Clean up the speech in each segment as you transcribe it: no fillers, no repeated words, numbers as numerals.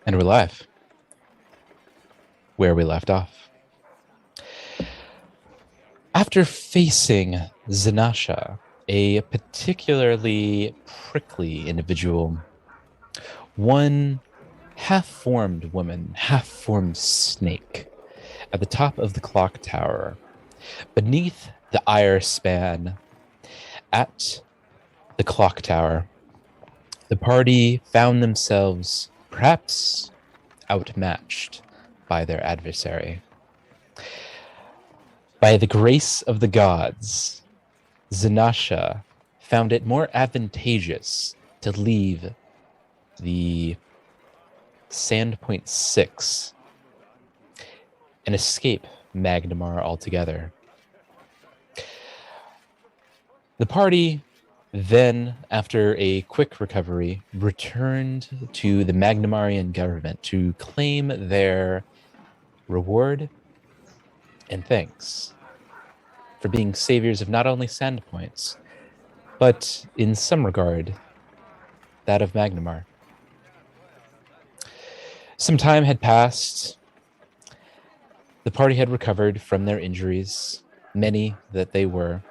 And we're live where we left off. After facing Zanasha, a particularly prickly individual, one half-formed woman, half-formed snake, at the top of the clock tower, beneath the ire span, at the clock tower, the party found themselves perhaps outmatched by their adversary. By the grace of the gods, Zanasha found it more advantageous to leave the Sandpoint 6 and escape Magnamar altogether. The party then, after a quick recovery, returned to the Magnamarian government to claim their reward and thanks for being saviors of not only Sandpoints, but in some regard, that of Magnamar. Some time had passed. The party had recovered from their injuries, many that they were,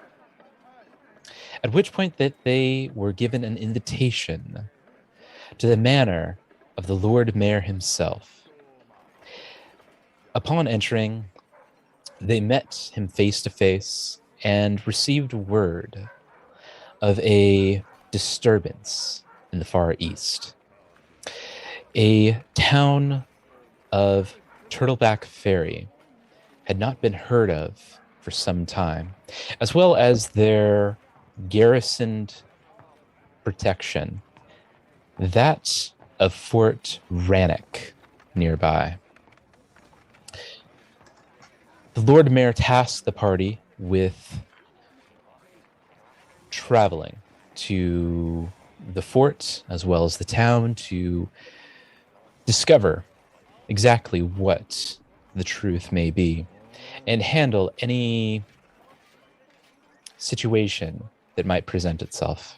at which point that they were given an invitation to the manor of the Lord Mayor himself. Upon entering, they met him face to face and received word of a disturbance in the Far East. A town of Turtleback Ferry had not been heard of for some time, as well as their garrisoned protection, that of Fort Rannoch nearby. The Lord Mayor tasked the party with traveling to the fort as well as the town to discover exactly what the truth may be and handle any situation that might present itself.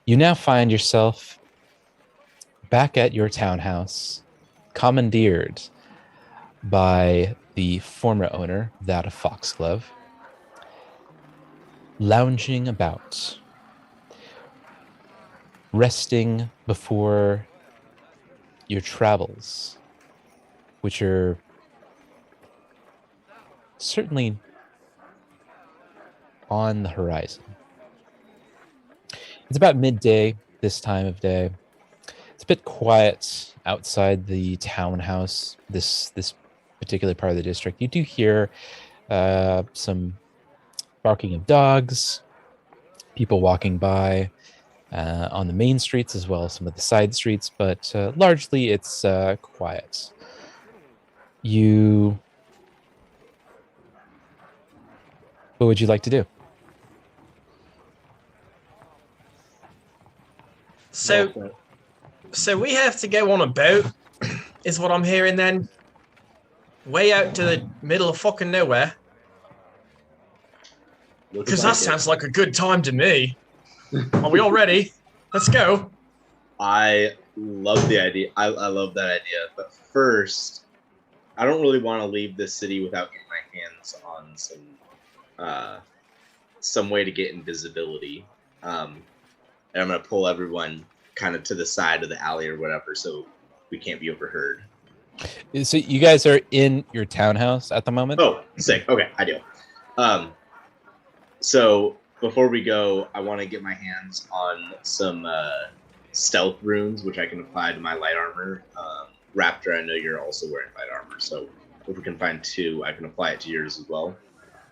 You now find yourself back at your townhouse, commandeered by the former owner, that of Foxglove, lounging about, resting before your travels, which are certainly on the horizon. It's about midday this time of day. It's a bit quiet outside the townhouse, this particular part of the district. You do hear some barking of dogs, people walking by on the main streets as well as some of the side streets, but largely it's quiet. What would you like to do? So we have to go on a boat, is what I'm hearing then. Way out to the middle of fucking nowhere. Because that sounds like a good time to me. Are we all ready? Let's go. I love the idea. I love that idea. But first, I don't really want to leave this city without getting my hands on some way to get invisibility. And I'm going to pull everyone kind of to the side of the alley or whatever so we can't be overheard. So you guys are in your townhouse at the moment? Oh, sick. Okay, I do. So before we go, I want to get my hands on some stealth runes, which I can apply to my light armor. Raptor, I know you're also wearing light armor, so if we can find 2, I can apply it to yours as well.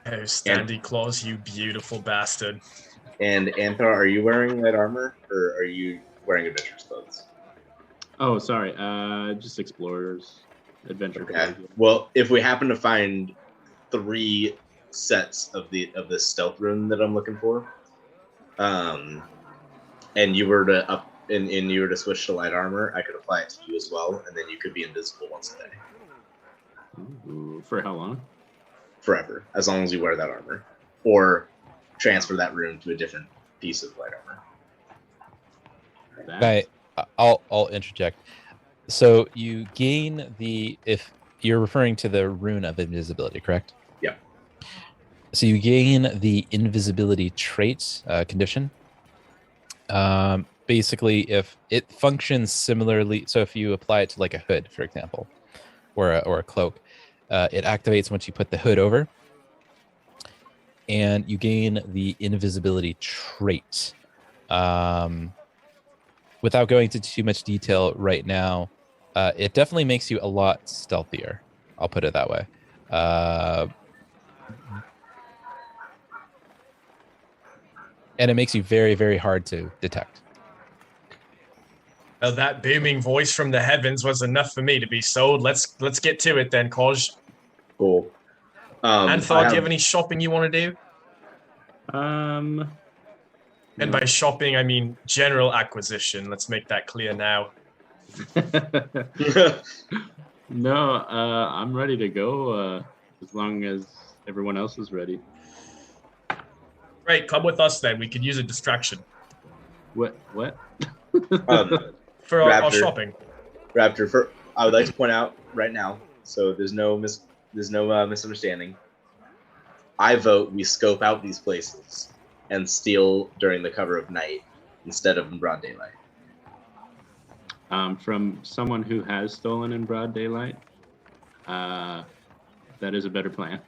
Oh, Standy Claus, you beautiful bastard. And Anthar, are you wearing light armor, or are you wearing adventurer's clothes? Oh, sorry. Just explorers, adventure. Okay. Well, if we happen to find 3 sets of the stealth rune that I'm looking for, and you were to you were to switch to light armor, I could apply it to you as well, and then you could be invisible once a day. Ooh, for how long? Forever, as long as you wear that armor, or transfer that rune to a different piece of light armor. I'll interject. So you gain if you're referring to the rune of invisibility, correct? Yeah. So you gain the invisibility trait condition. Basically, if it functions similarly, so if you apply it to like a hood, for example, or a cloak, it activates once you put the hood over, and you gain the invisibility trait. Without going into too much detail right now, it definitely makes you a lot stealthier. I'll put it that way. And it makes you very, very hard to detect. Well, that booming voice from the heavens was enough for me to be sold. Let's get to it then, Koj. Cool. Anthar, do you have any shopping you want to do? No. And by shopping, I mean general acquisition. Let's make that clear now. No, I'm ready to go as long as everyone else is ready. Great, come with us then. We could use a distraction What? for our Raptor. shopping. Raptor, I would like to point out right now, so there's no misunderstanding. I vote we scope out these places and steal during the cover of night instead of in broad daylight. From someone who has stolen in broad daylight, that is a better plan.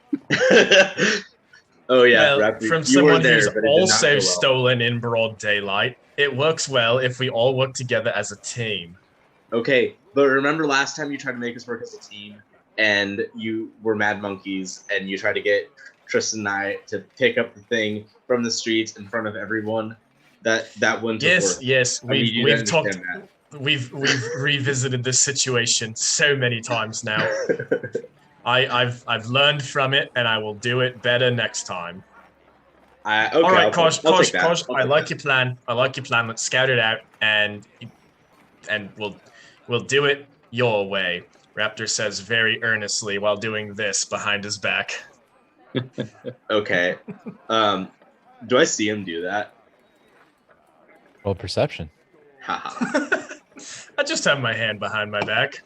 Oh yeah, Well, Raptor, from you someone were there, who's but it did not also go well. stolen in broad daylight, it works well if we all work together as a team. Okay, but remember last time you tried to make us work as a team, and you were mad monkeys, and you tried to get Tristan and I to pick up the thing from the streets in front of everyone. That wouldn't have Yes, worked. yes, I mean, you we've don't talked, understand we've revisited this situation so many times now. that. I've learned from it, and I will do it better next time. Okay, All right, I'll Kosh, take that. Kosh, I'll I take like that. your plan. I like your plan. Let's scout it out, and we'll do it your way. Raptor says very earnestly while doing this behind his back. Okay. Do I see him do that? Roll perception. Haha. I just have my hand behind my back.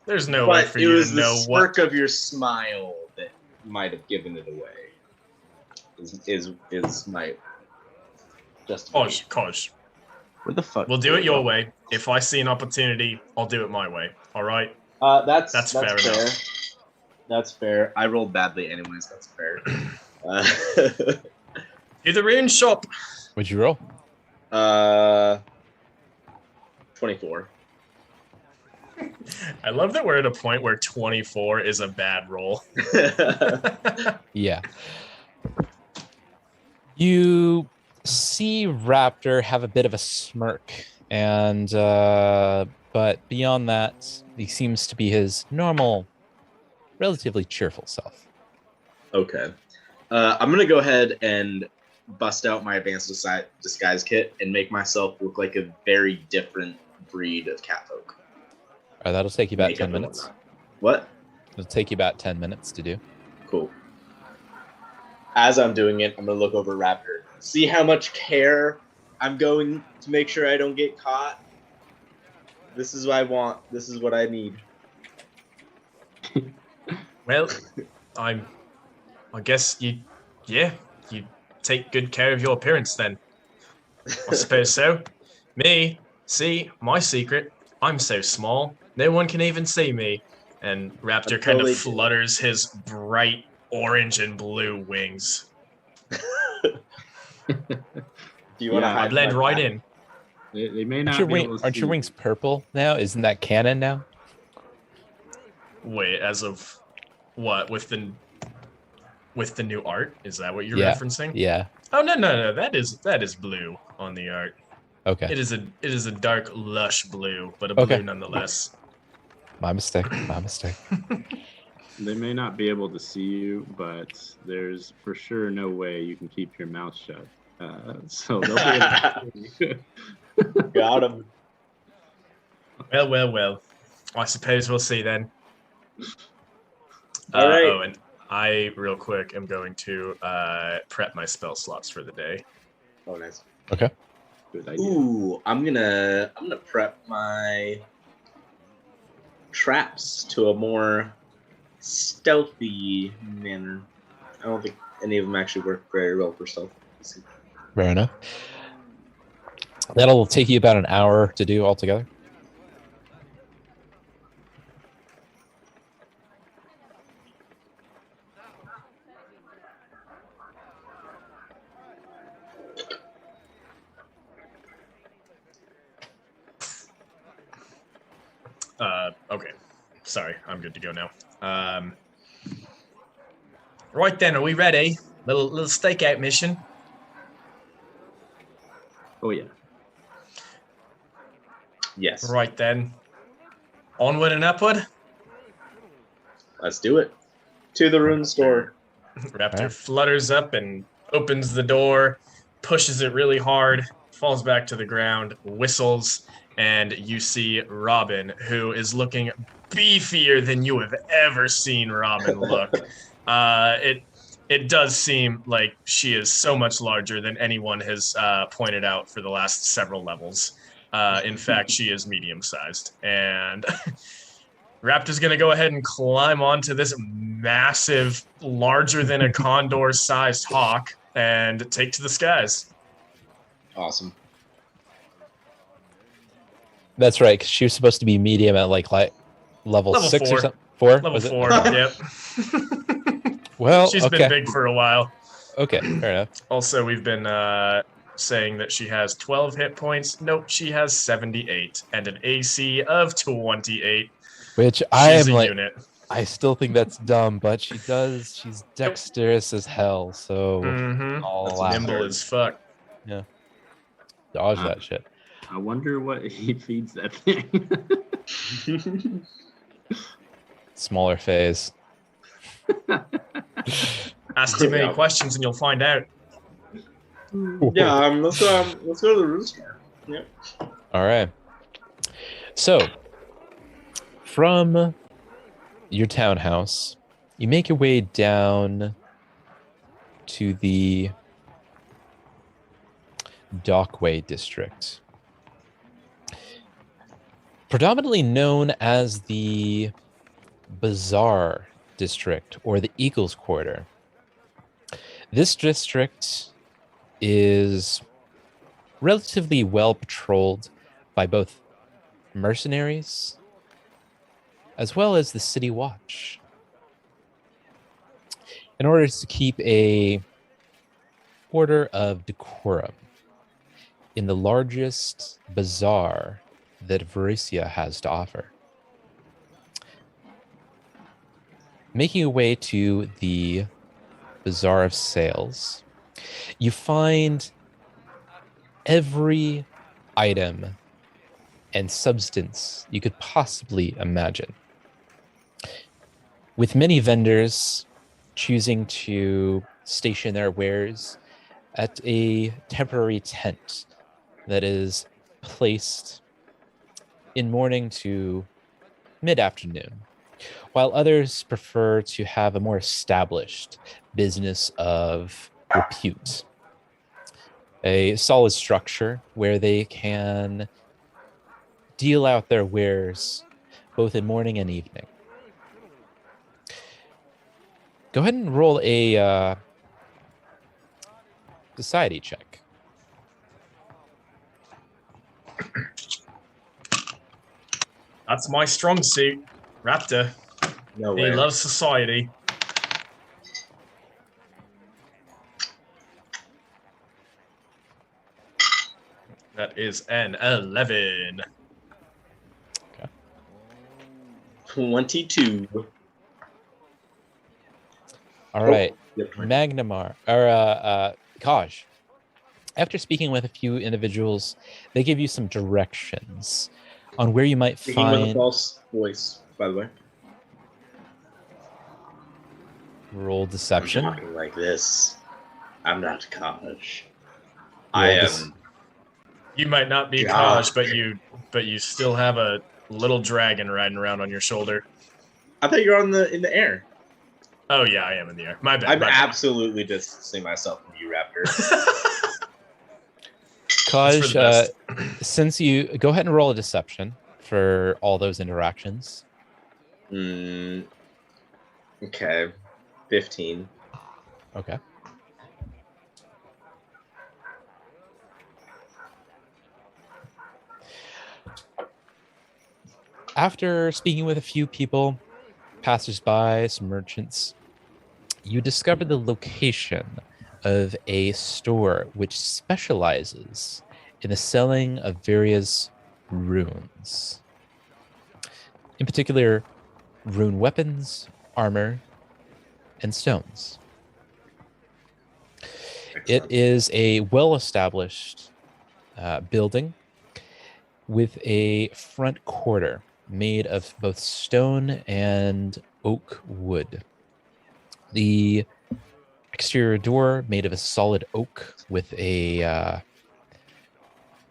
There's no way But for it you was to the know smirk what. of your smile that might have given it away. Is my justification. Kosh, What the fuck? we'll do it your way. If I see an opportunity, I'll do it my way. All right? That's fair enough. That's fair. I rolled badly anyways. That's fair. Do the rune shop. What'd you roll? 24. I love that we're at a point where 24 is a bad roll. Yeah. You see Raptor have a bit of a smirk, and but beyond that, he seems to be his normal, relatively cheerful self. Okay. I'm gonna go ahead and bust out my advanced disguise kit and make myself look like a very different breed of catfolk. All right, that'll take you about Makeup 10 and minutes. whatnot. What? It'll take you about 10 minutes to do. Cool. As I'm doing it, I'm gonna look over Raptor. See how much care I'm going to make sure I don't get caught. This is what I want. This is what I need. Well, I guess you take good care of your appearance then. I suppose so. Me, see, my secret, I'm so small, no one can even see me. And Raptor kind totally of flutters his bright orange and blue wings. Do you want to Yeah, I hide blend my right back? in. They may not be able to Aren't your see. wings purple now? Isn't that canon now? Wait, as of what? With the new art? Is that what you're Yeah. referencing? Yeah. Oh no. That is blue on the art. Okay. It is a dark, lush blue, but a Okay. blue nonetheless. My mistake. My mistake. They may not be able to see you, but there's for sure no way you can keep your mouth shut. So they'll be able to see you. Got him. Well. I suppose we'll see then. All right. Oh, and I, real quick, am going to prep my spell slots for the day. Oh, nice. Okay. Good idea. Ooh, I'm gonna prep my traps to a more stealthy manner. I don't think any of them actually work very well for stealth. Fair enough. That'll take you about an hour to do altogether. Okay. Sorry, I'm good to go now. Right then, are we ready? Little stakeout mission. Oh yeah. Yes. Right then. Onward and upward. Let's do it. To the rune store. Raptor Right. flutters up and opens the door, pushes it really hard, falls back to the ground, whistles, and you see Robin, who is looking beefier than you have ever seen Robin look. It does seem like she is so much larger than anyone has pointed out for the last several levels. In fact, she is medium-sized. And Raptor's going to go ahead and climb onto this massive, larger than a condor-sized hawk and take to the skies. Awesome. That's right, because she was supposed to be medium at like level 6 4. or something. 4? Level Was it? 4, yep. Well, She's okay. been big for a while. Okay, fair enough. Also, we've been saying that she has 12 hit points. Nope, she has 78 and an AC of 28. Which She's I am a like, unit. I still think that's dumb, but she's dexterous as hell, so Mm-hmm. I'll That's allow Nimble her. as fuck. Dodge that shit. I wonder what he feeds that thing. Smaller phase. Ask too many Yeah. questions and you'll find out. Yeah, let's go to the rune store. Yep. All right. So, from your townhouse, you make your way down to the Dockway district, predominantly known as the Bazaar district or the Eagles Quarter. This district is relatively well patrolled by both mercenaries as well as the city watch. In order to keep a order of decorum in the largest bazaar that Varesia has to offer. Making your way to the Bazaar of Sales, you find every item and substance you could possibly imagine, with many vendors choosing to station their wares at a temporary tent that is placed in morning to mid-afternoon, while others prefer to have a more established business of repute, a solid structure where they can deal out their wares both in morning and evening. Go ahead and roll a society check. That's my strong suit, Raptor. No He way. loves society. That is an 11. 22. All right, Yep, 20. Magnamar or Kaj. After speaking with a few individuals, they give you some directions on where you might Speaking with a find. false voice, by the way. Roll I'm deception. talking like this. I'm not Kaj. Roll I am. this- You might not be God. Kaj, but you still have a little dragon riding around on your shoulder. I thought you were in the air. Oh yeah, I am in the air. My bad. I'm my bad. absolutely distancing myself from you, Raptor. It's for Kaj, the best. since you go ahead and roll a deception for all those interactions. Mm, okay, 15. Okay. After speaking with a few people, passersby, some merchants, you discover the location of a store which specializes in the selling of various runes. In particular, rune weapons, armor, and stones. It Excellent. is a well-established building with a front quarter made of both stone and oak wood. The exterior door made of a solid oak with a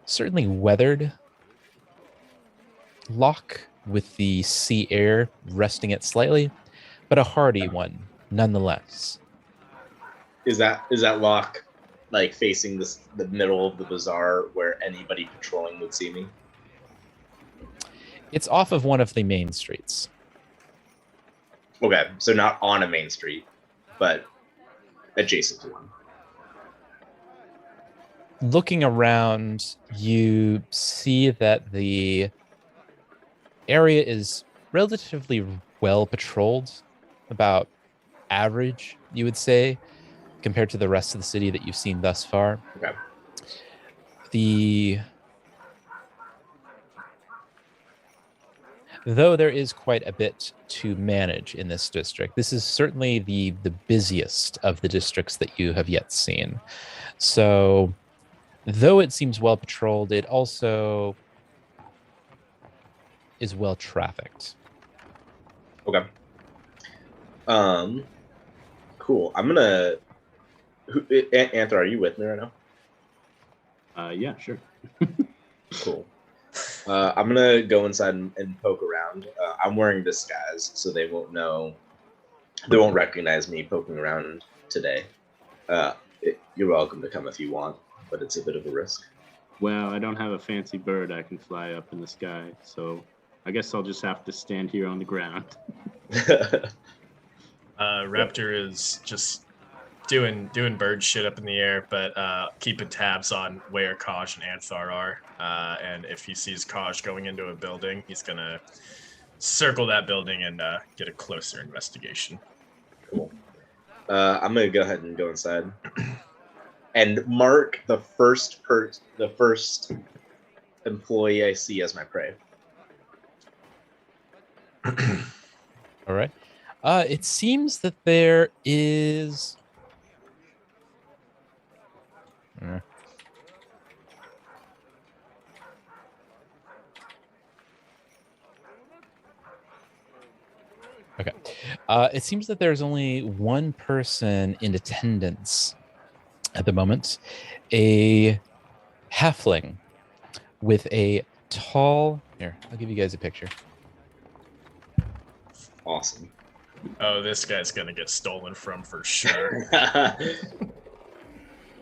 certainly weathered lock with the sea air resting it slightly, but a hardy one nonetheless. Is that lock like facing the middle of the bazaar where anybody patrolling would see me? It's off of one of the main streets. Okay, so not on a main street, but adjacent to one. Looking around, you see that the area is relatively well patrolled, about average, you would say, compared to the rest of the city that you've seen thus far. Okay. Though there is quite a bit to manage in this district, this is certainly the busiest of the districts that you have yet seen. So, though it seems well patrolled, it also is well trafficked. Okay. Cool. I'm gonna. Anthony, are you with me right now? Yeah, sure. Cool. I'm gonna go inside and poke around. I'm wearing disguise, so they won't know. They won't recognize me poking around today. You're welcome to come if you want, but it's a bit of a risk. Well, I don't have a fancy bird I can fly up in the sky, so I guess I'll just have to stand here on the ground. Raptor is just doing bird shit up in the air, but keeping tabs on where Kaj and Anthar are. And if he sees Kaj going into a building, he's gonna circle that building and get a closer investigation. Cool. I'm gonna go ahead and go inside and mark the first employee I see as my prey. All right. It seems that there is. Okay. It seems that there's only one person in attendance at the moment, a halfling with a tall. Here, I'll give you guys a picture. Awesome. Oh, this guy's gonna get stolen from for sure.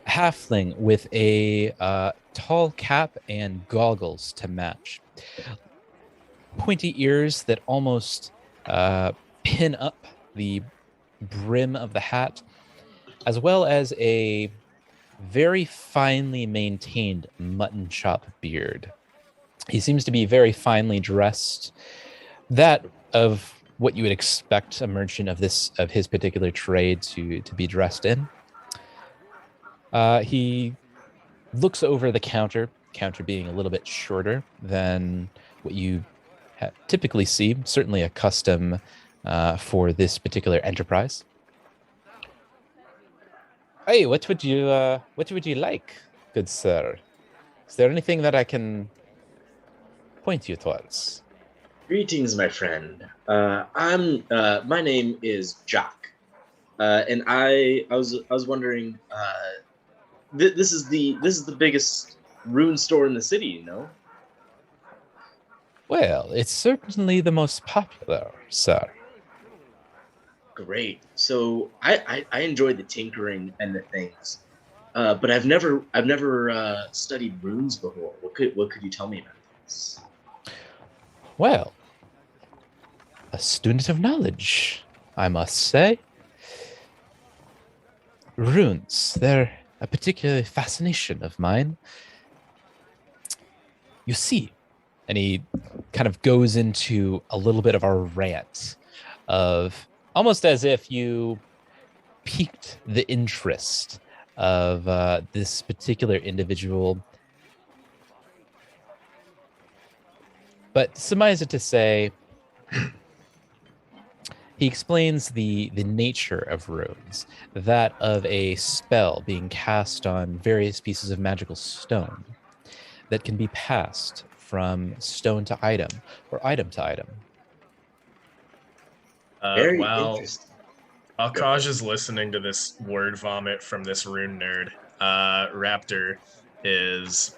Halfling with a tall cap and goggles to match. Pointy ears that almost pin up the brim of the hat, as well as a very finely maintained mutton chop beard. He seems to be very finely dressed, that of what you would expect a merchant of his particular trade to be dressed in. He looks over the counter being a little bit shorter than what you typically see, certainly a custom for this particular enterprise. Hey, what would you like, good sir? Is there anything that I can point you towards? Greetings, my friend. My name is Jock, and I was wondering. This is the biggest rune store in the city, you know. Well, it's certainly the most popular, sir. Great. So I enjoy the tinkering and the things, but I've never studied runes before. What could you tell me about this? Well, a student of knowledge, I must say. Runes, they're a particular fascination of mine. You see, and he kind of goes into a little bit of a rant of almost as if you piqued the interest of this particular individual. But suffice it to say, he explains the nature of runes, that of a spell being cast on various pieces of magical stone that can be passed from stone to item or item to item. Very While interesting. Akaj is listening to this word vomit from this rune nerd, Raptor is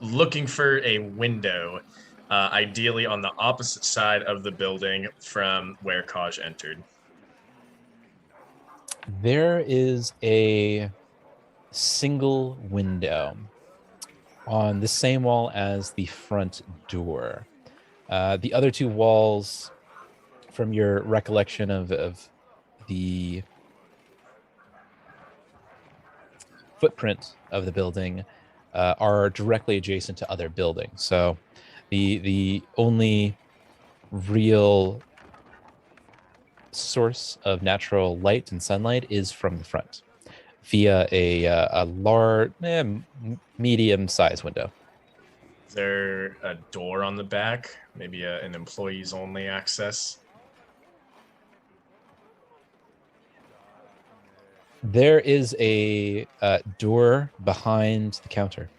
looking for a window, ideally on the opposite side of the building from where Kaj entered. There is a single window on the same wall as the front door. The other two walls, from your recollection of the footprint of the building, are directly adjacent to other buildings. So the only real source of natural light and sunlight is from the front via a large, medium-sized window. Is there a door on the back? Maybe an employees only access? There is a door behind the counter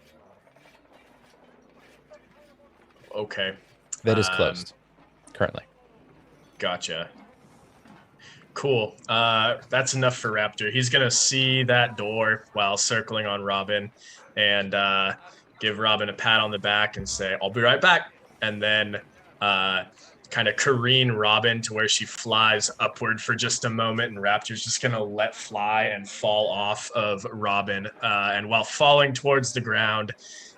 Okay. that is closed currently. Gotcha. Cool. That's enough for Raptor. He's gonna see that door while circling on Robin, and give Robin a pat on the back and say, "I'll be right back," and then kind of careen Robin to where she flies upward for just a moment, and Raptor's just gonna let fly and fall off of Robin. And while falling towards the ground,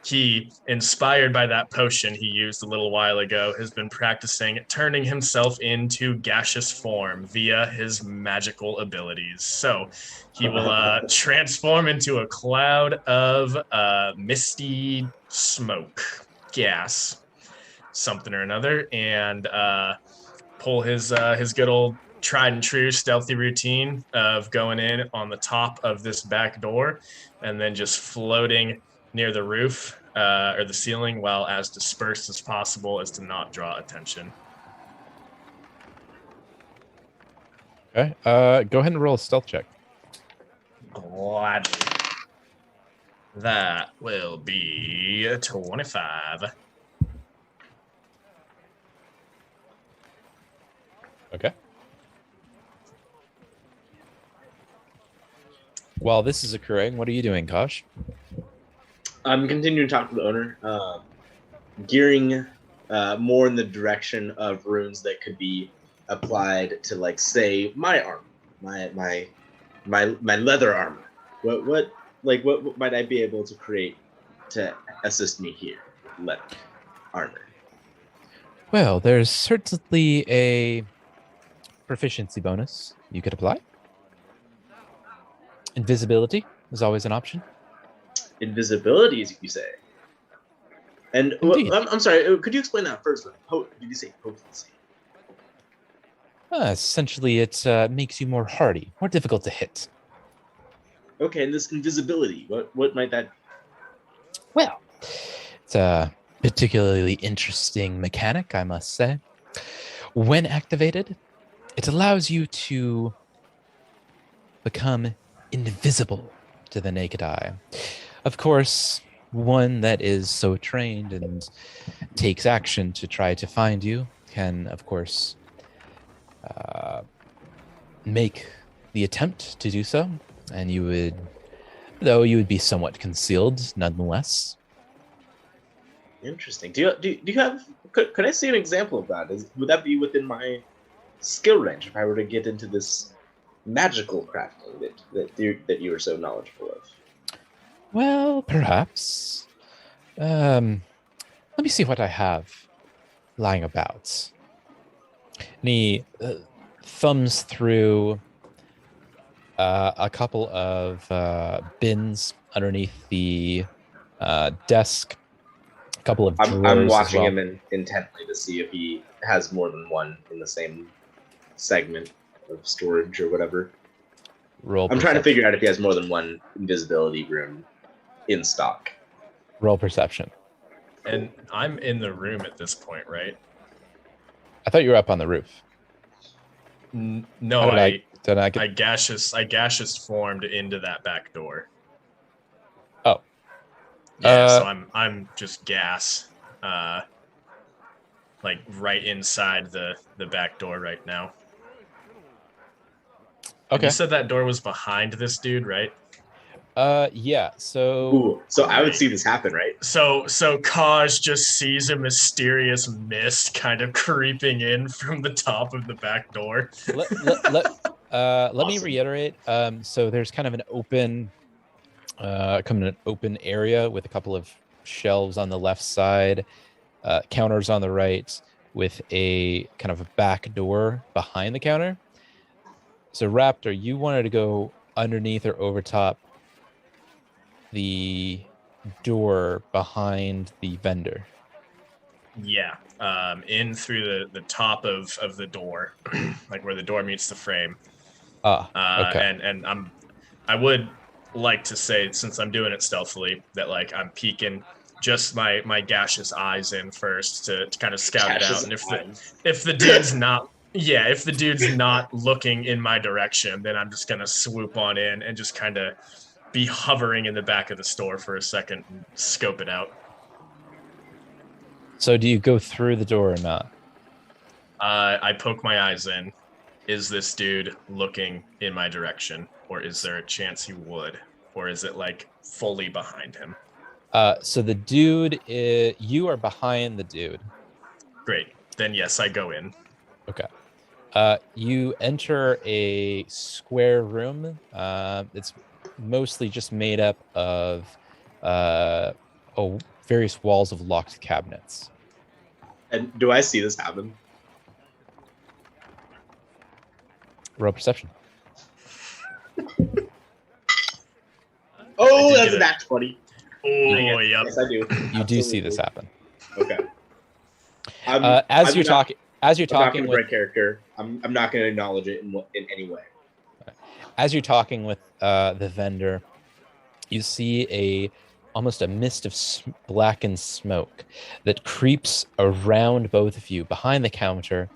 he, inspired by that potion he used a little while ago, has been practicing turning himself into gaseous form via his magical abilities. So he will transform into a cloud of misty smoke, gas, something or another, and pull his good old tried and true stealthy routine of going in on the top of this back door and then just floating near the roof or the ceiling while as dispersed as possible as to not draw attention. Okay. Go ahead and roll a stealth check. Gladly. That will be 25. Okay. While this is occurring, what are you doing, Kosh? I'm continuing to talk to the owner, gearing more in the direction of runes that could be applied to, like, say, my armor, my leather armor. What might I be able to create to assist me here? Leather armor. Well, there's certainly a proficiency bonus you could apply. Invisibility is always an option. Invisibility, as you say. And I'm sorry, could you explain that first? Did you say potency? Essentially, it makes you more hardy, more difficult to hit. Okay, and this invisibility, what might that? Well, it's a particularly interesting mechanic, I must say. When activated, it allows you to become invisible to the naked eye. Of course, one that is so trained and takes action to try to find you can, of course, make the attempt to do so, and you would be somewhat concealed nonetheless. Interesting. Do you have? Could I see an example of that? Would that be within my skill range if I were to get into this magical crafting that you are so knowledgeable of? Well, perhaps. Let me see what I have lying about. And he thumbs through a couple of bins underneath the desk, a couple of I'm drawers as watching well. him intently to see if he has more than one in the same segment of storage or whatever. Roll I'm trying to perception. figure out if he has more than one invisibility room in stock. Roll perception. And I'm in the room at this point, right? I thought you were up on the roof. No, How did I get? I gaseous formed into that back door. Oh. Yeah, so I'm just gas. Like right inside the back door right now. And Okay. you said that door was behind this dude, right? Yeah. So. Ooh, so I would Great. see this happen, right? So Kaj just sees a mysterious mist kind of creeping in from the top of the back door. Let Awesome. me reiterate. So there's kind of an open area with a couple of shelves on the left side, counters on the right, with a kind of a back door behind the counter. So Raptor, you wanted to go underneath or over top the door behind the vendor. Yeah, in through the top of the door, like where the door meets the frame. Okay. And I would like to say, since I'm doing it stealthily, that like I'm peeking just my gaseous eyes in first to kind of scout it out. And if the dude's not if the dude's not looking in my direction, then I'm just gonna swoop on in and just kind of be hovering in the back of the store for a second and scope it out. So do you go through the door or not? I poke my eyes in. Is this dude looking in my direction, or is there a chance he would, or is it like fully behind him? So the dude you are behind the dude. Great. Then yes, I go in. Okay. You enter a square room. It's mostly just made up of various walls of locked cabinets. And do I see this happen? Roll perception. Oh, that's a nat 20. Oh, Yep. yep. Yes, I do. You do see this happen. Okay. As you're talking I'm not with going to break character. I'm not going to acknowledge it in any way. As you're talking with the vendor, you see almost a mist of blackened smoke that creeps around both of you behind the counter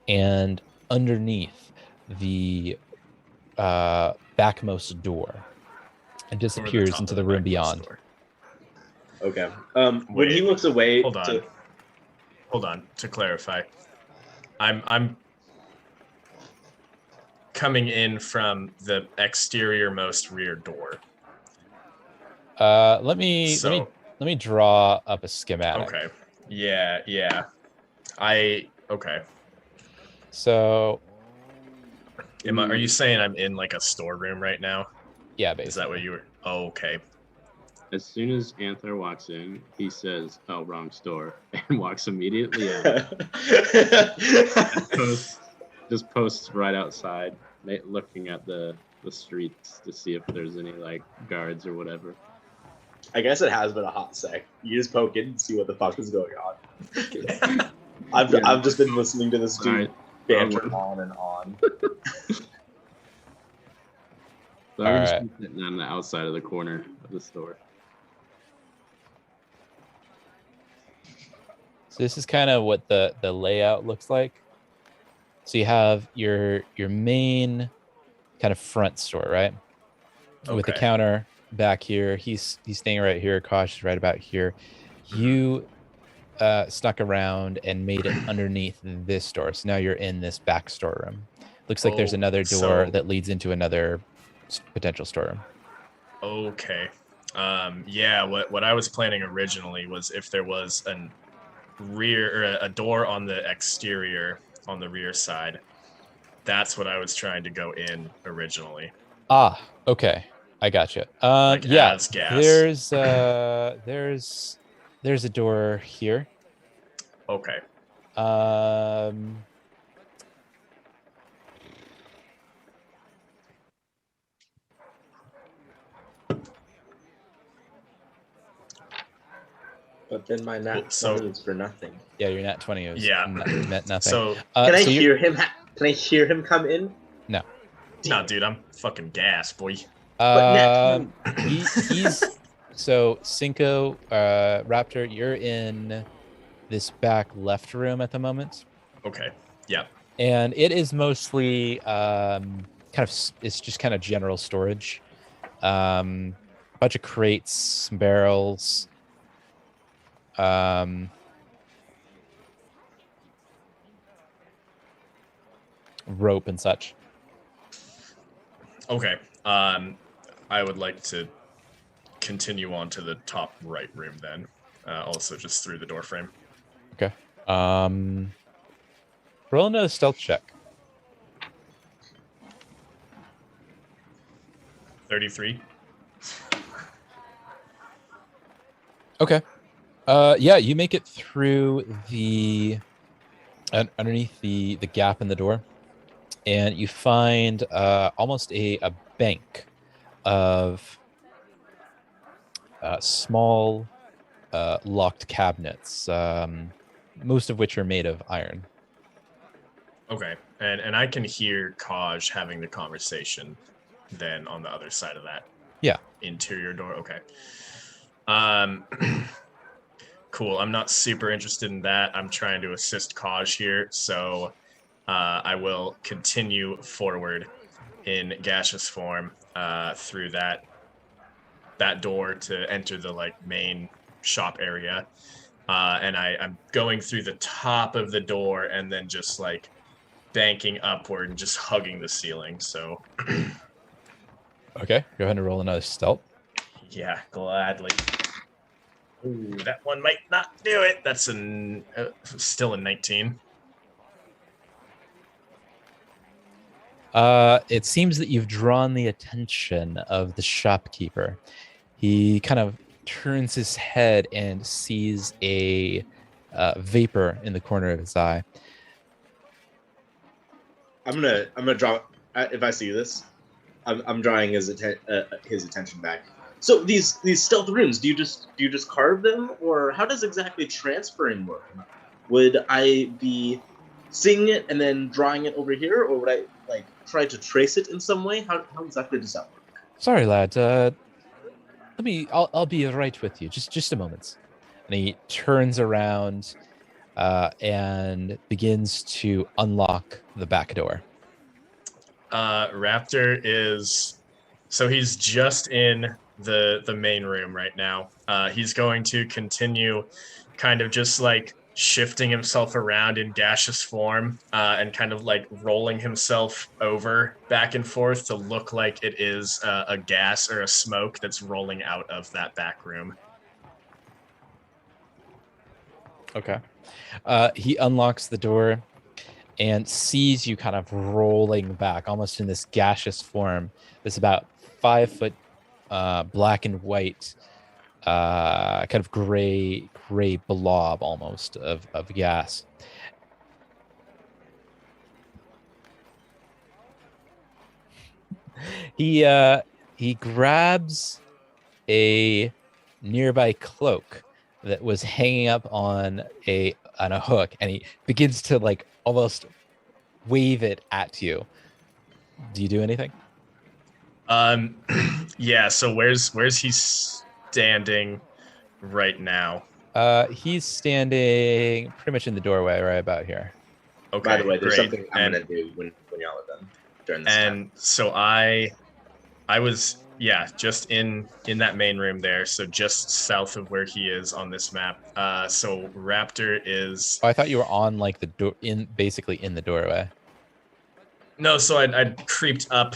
and underneath the backmost door. It disappears into the room beyond. Door. Okay. When he looks away, hold on. To clarify, I'm coming in from the exterior most rear door. Let me draw up a schematic. Okay. Yeah. Okay. So are you saying I'm in like a storeroom right now? Yeah, basically. Is that what you were? Oh, okay. As soon as Anther walks in, he says, "Oh, wrong store," and walks immediately out. Just posts right outside, looking at the streets to see if there's any like guards or whatever. I guess it has been a hot sec. You just poke in and see what the fuck is going on. I've just been listening to this dude banter on and on. So I was just sitting on the outside of the corner of the store. So this is kind of what the layout looks like. So you have your main kind of front store, right? Okay. With the counter back here. He's staying right here. Kosh is right about here. You snuck around and made it underneath this door. So now you're in this back storeroom. Looks like there's another door that leads into another potential storeroom. Okay. Yeah, what I was planning originally was if there was a door on the exterior on the rear side. That's what I was trying to go in originally. Ah, okay. I gotcha. Yeah, as gas. There's a door here. Okay. But then my nat So- 20 is for nothing. Yeah, your nat 20 was Yeah. meant nothing. So Can I so you- hear him? Can I hear him come in? No. no, dude, I'm fucking gas, boy. But nat 20. He's so Cinco, Raptor. You're in this back left room at the moment, Okay. Yeah. and it is mostly it's just kind of general storage. Bunch of crates, some barrels. Rope and such. Okay. I would like to continue on to the top right room then. Also just through the door frame. Okay. Roll another stealth check. 33. Okay. Yeah, you make it through the underneath the gap in the door, and you find almost a bank of small locked cabinets, most of which are made of iron. Okay. And I can hear Kaj having the conversation then on the other side of that. Yeah. Interior door. Okay. Cool. I'm not super interested in that. I'm trying to assist Kaj here, so I will continue forward in gaseous form through that door to enter the main shop area. And I'm going through the top of the door and then just banking upward and just hugging the ceiling. So Okay, go ahead and roll another stealth. yeah, gladly. Ooh, that one might not do it. That's still a 19. It seems that you've drawn the attention of the shopkeeper. He kind of turns his head and sees a vapor in the corner of his eye. I'm gonna draw. If I see this, I'm drawing his attention back. So these stealth rooms, do you just carve them, or how does exactly transferring work? Would I be seeing it and then drawing it over here, or would I try to trace it in some way? How exactly does that work? Sorry, lad. I'll be right with you. Just a moment. And he turns around and begins to unlock the back door. Raptor is so he's just in the main room right now. He's going to continue kind of just shifting himself around in gaseous form and kind of rolling himself over back and forth to look like it is a gas or a smoke that's rolling out of that back room. Okay. He unlocks the door and sees you kind of rolling back, almost in this gaseous form. This about 5 foot black and white, kind of gray blob almost of gas. He grabs a nearby cloak that was hanging up on a hook, and he begins to almost wave it at you. Do you do anything? Yeah, so where's he standing right now? He's standing pretty much in the doorway right about here. Okay. By the way, there's great. something I'm gonna do when y'all are done during this time. And so I was just in that main room there, so just south of where he is on this map. So Raptor is Oh, I thought you were on the door, basically in the doorway. No, so I'd creeped up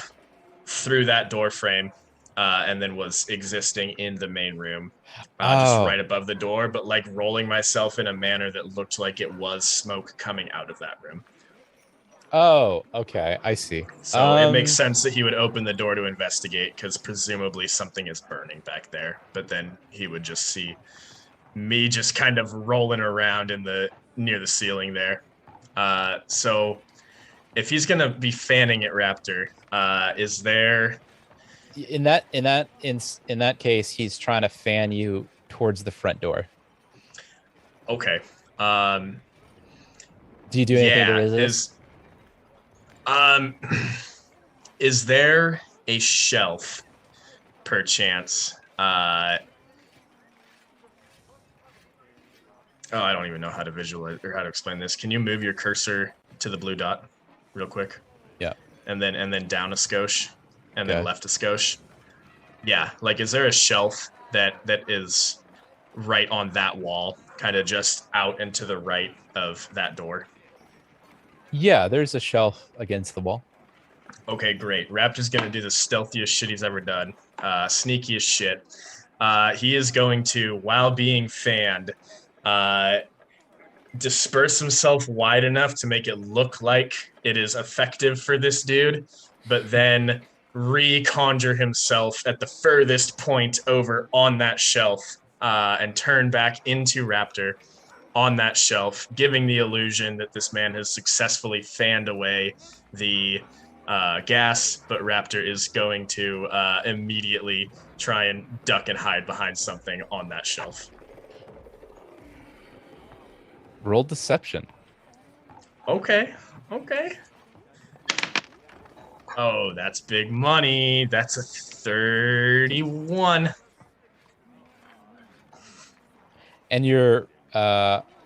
through that door frame and then was existing in the main room, just right above the door, but rolling myself in a manner that looked like it was smoke coming out of that room. Oh, okay, I see. So it makes sense that he would open the door to investigate, because presumably something is burning back there. But then he would just see me just kind of rolling around near the ceiling there. So if he's gonna be fanning at Raptor, is there? In that case, he's trying to fan you towards the front door. Okay. Do you do anything to Yeah. resist? Um, is there a shelf, perchance? I don't even know how to visualize or how to explain this. Can you move your cursor to the blue dot, real quick? Yeah. And then down a skosh, and then Okay. left a skosh. Yeah. Like, is there a shelf that is right on that wall, kind of just out and to the right of that door? Yeah, there's a shelf against the wall. Okay, great. Raptor's gonna do the stealthiest shit he's ever done. Sneakiest shit. He is going to, while being fanned, uh, disperse himself wide enough to make it look like it is effective for this dude, but then reconjure himself at the furthest point over on that shelf and turn back into Raptor on that shelf, giving the illusion that this man has successfully fanned away the gas, but Raptor is going to immediately try and duck and hide behind something on that shelf. Roll deception. Okay. Oh, that's big money. That's a 31. And you're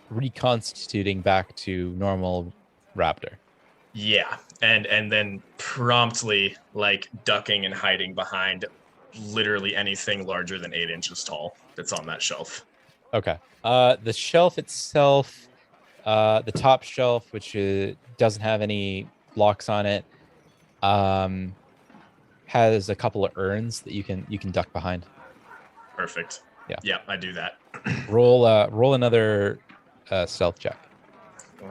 reconstituting back to normal Raptor. Yeah. And then promptly like ducking and hiding behind literally anything larger than 8 inches tall that's on that shelf. Okay. The shelf itself, the top shelf, which doesn't have any locks on it, has a couple of urns that you can duck behind. Perfect. Yeah, I do that. Roll another stealth check.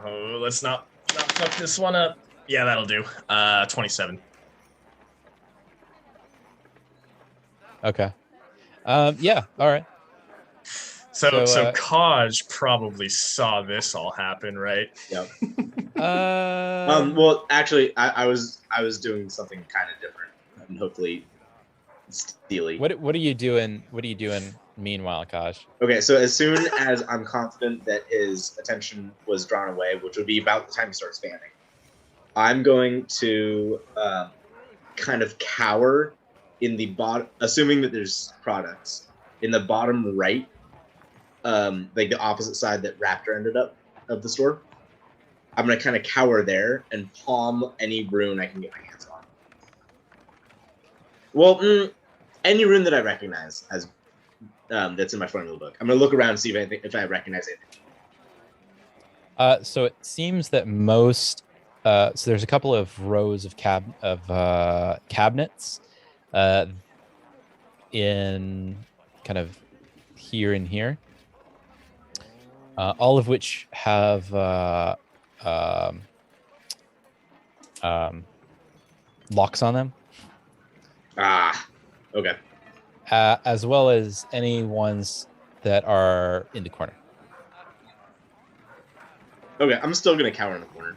Oh, let's not fuck this one up. Yeah, that'll do. 27. Okay. Yeah. All right. So So, Kaj probably saw this all happen, right? Yep. Uh, Well, actually, I was doing something kind of different, and hopefully steely. what are you doing? What are you doing? Meanwhile, Kaj. Okay, so as soon as I'm confident that his attention was drawn away, which would be about the time he starts fanning, I'm going to kind of cower in the bottom, assuming that there's products in the bottom right, like the opposite side that Raptor ended up of the store. I'm gonna kind of cower there and palm any rune I can get my hands on. Well, any rune that I recognize as that's in my formula book. I'm gonna look around and see if I recognize anything. So it seems that most. So there's a couple of rows of cabinets, in kind of here and here, all of which have locks on them, Ah, okay. as well as any ones that are in the corner. Okay, I'm still gonna cower in the corner.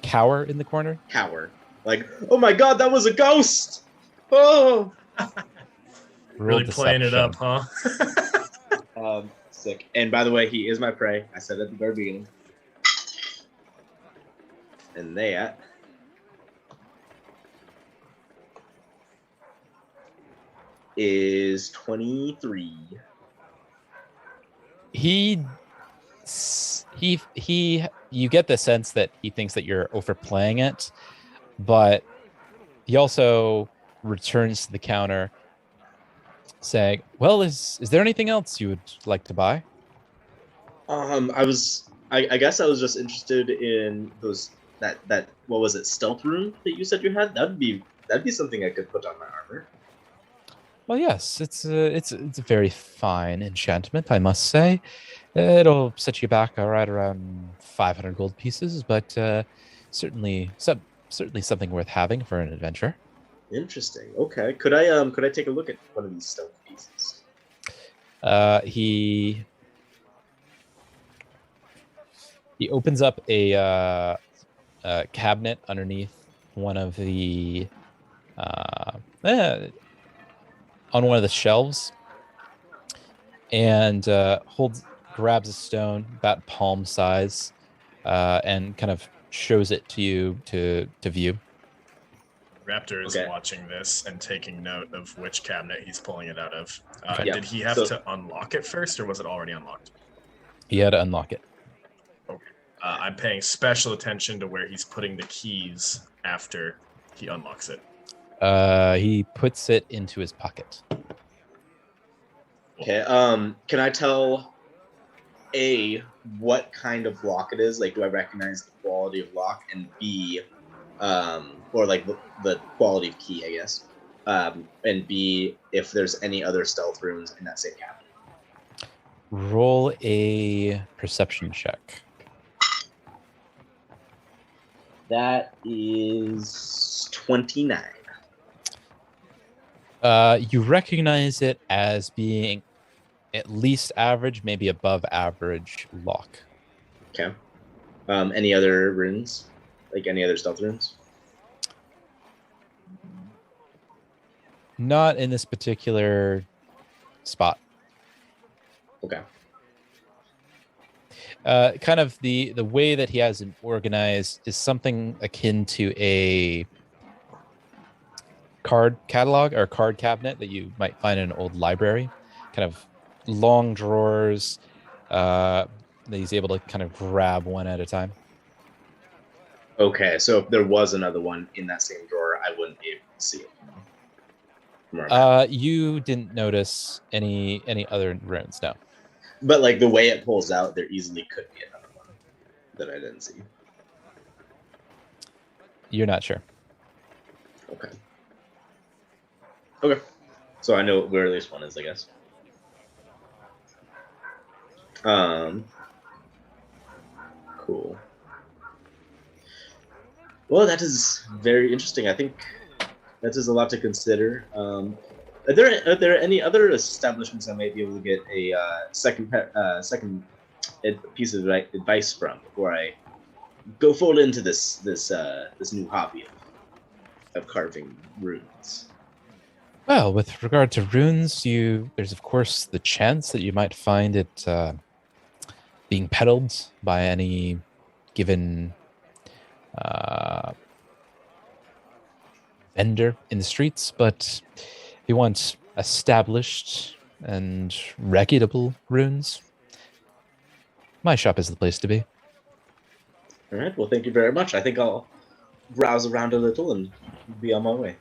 Cower in the corner. Cower. Like, oh my god, that was a ghost! Oh! Roll Really playing it up, deception. huh? Sick. And by the way, he is my prey. I said at the very beginning. And that is 23. You get the sense that he thinks that you're overplaying it, but he also returns to the counter saying, well, is there anything else you would like to buy? I guess I was just interested in that what was it, stealth room that you said you had? That'd be something I could put on my armor. Well, yes, it's a very fine enchantment, I must say. It'll set you back right around 500 gold pieces, but certainly something worth having for an adventure. Interesting. Okay. Could I take a look at one of these stealth pieces? He opens up a cabinet underneath one of the on one of the shelves, and grabs a stone about palm size and kind of shows it to you to view. Raptor is Okay. watching this and taking note of which cabinet he's pulling it out of. Okay. Did he have to unlock it first, or was it already unlocked? You had to unlock it. I'm paying special attention to where he's putting the keys after he unlocks it. He puts it into his pocket. Okay. Can I tell A, what kind of lock it is? Like, do I recognize the quality of lock? And B, or like the quality of key, I guess. And B, if there's any other stealth runes in that same cabinet. Roll a perception check. That is 29. You recognize it as being at least average, maybe above average lock. Okay. Any other runes? Like any other stealth runes? Not in this particular spot. Okay. Kind of the way that he has it organized is something akin to a card catalog or card cabinet that you might find in an old library. Kind of long drawers that he's able to kind of grab one at a time. Okay, so if there was another one in that same drawer, I wouldn't be able to see it. You didn't notice any other runes, no. But like the way it pulls out, there easily could be another one that I didn't see. You're not sure. Okay. Okay. So I know where at least one is, I guess. Cool. Well, that is very interesting. I think that is a lot to consider. Are there any other establishments I might be able to get a second piece of advice from before I go full into this new hobby of carving runes? Well, with regard to runes, there's of course the chance that you might find it being peddled by any given vendor in the streets, but if you want established and reputable runes, my shop is the place to be. All right. Well, thank you very much. I think I'll browse around a little and be on my way.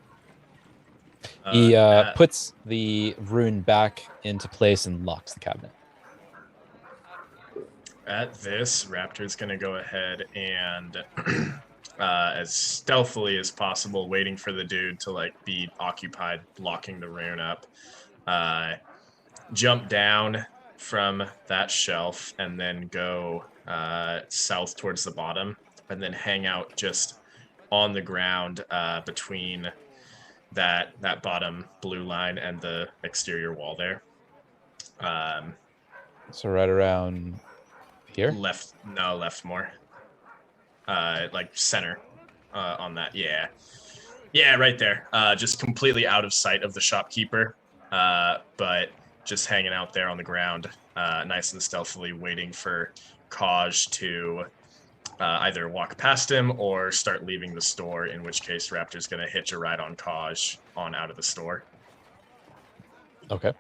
He puts the rune back into place and locks the cabinet. At this, Raptor's going to go ahead and, as stealthily as possible, waiting for the dude to like be occupied locking the rune up, jump down from that shelf and then go south towards the bottom, and then hang out just on the ground between that bottom blue line and the exterior wall there. So right around here? Left more. Like center on that. Yeah, right there. Just completely out of sight of the shopkeeper, but just hanging out there on the ground, nice and stealthily, waiting for Kaj to either walk past him or start leaving the store, in which case Raptor's going to hitch a ride on Kaj on out of the store. Okay.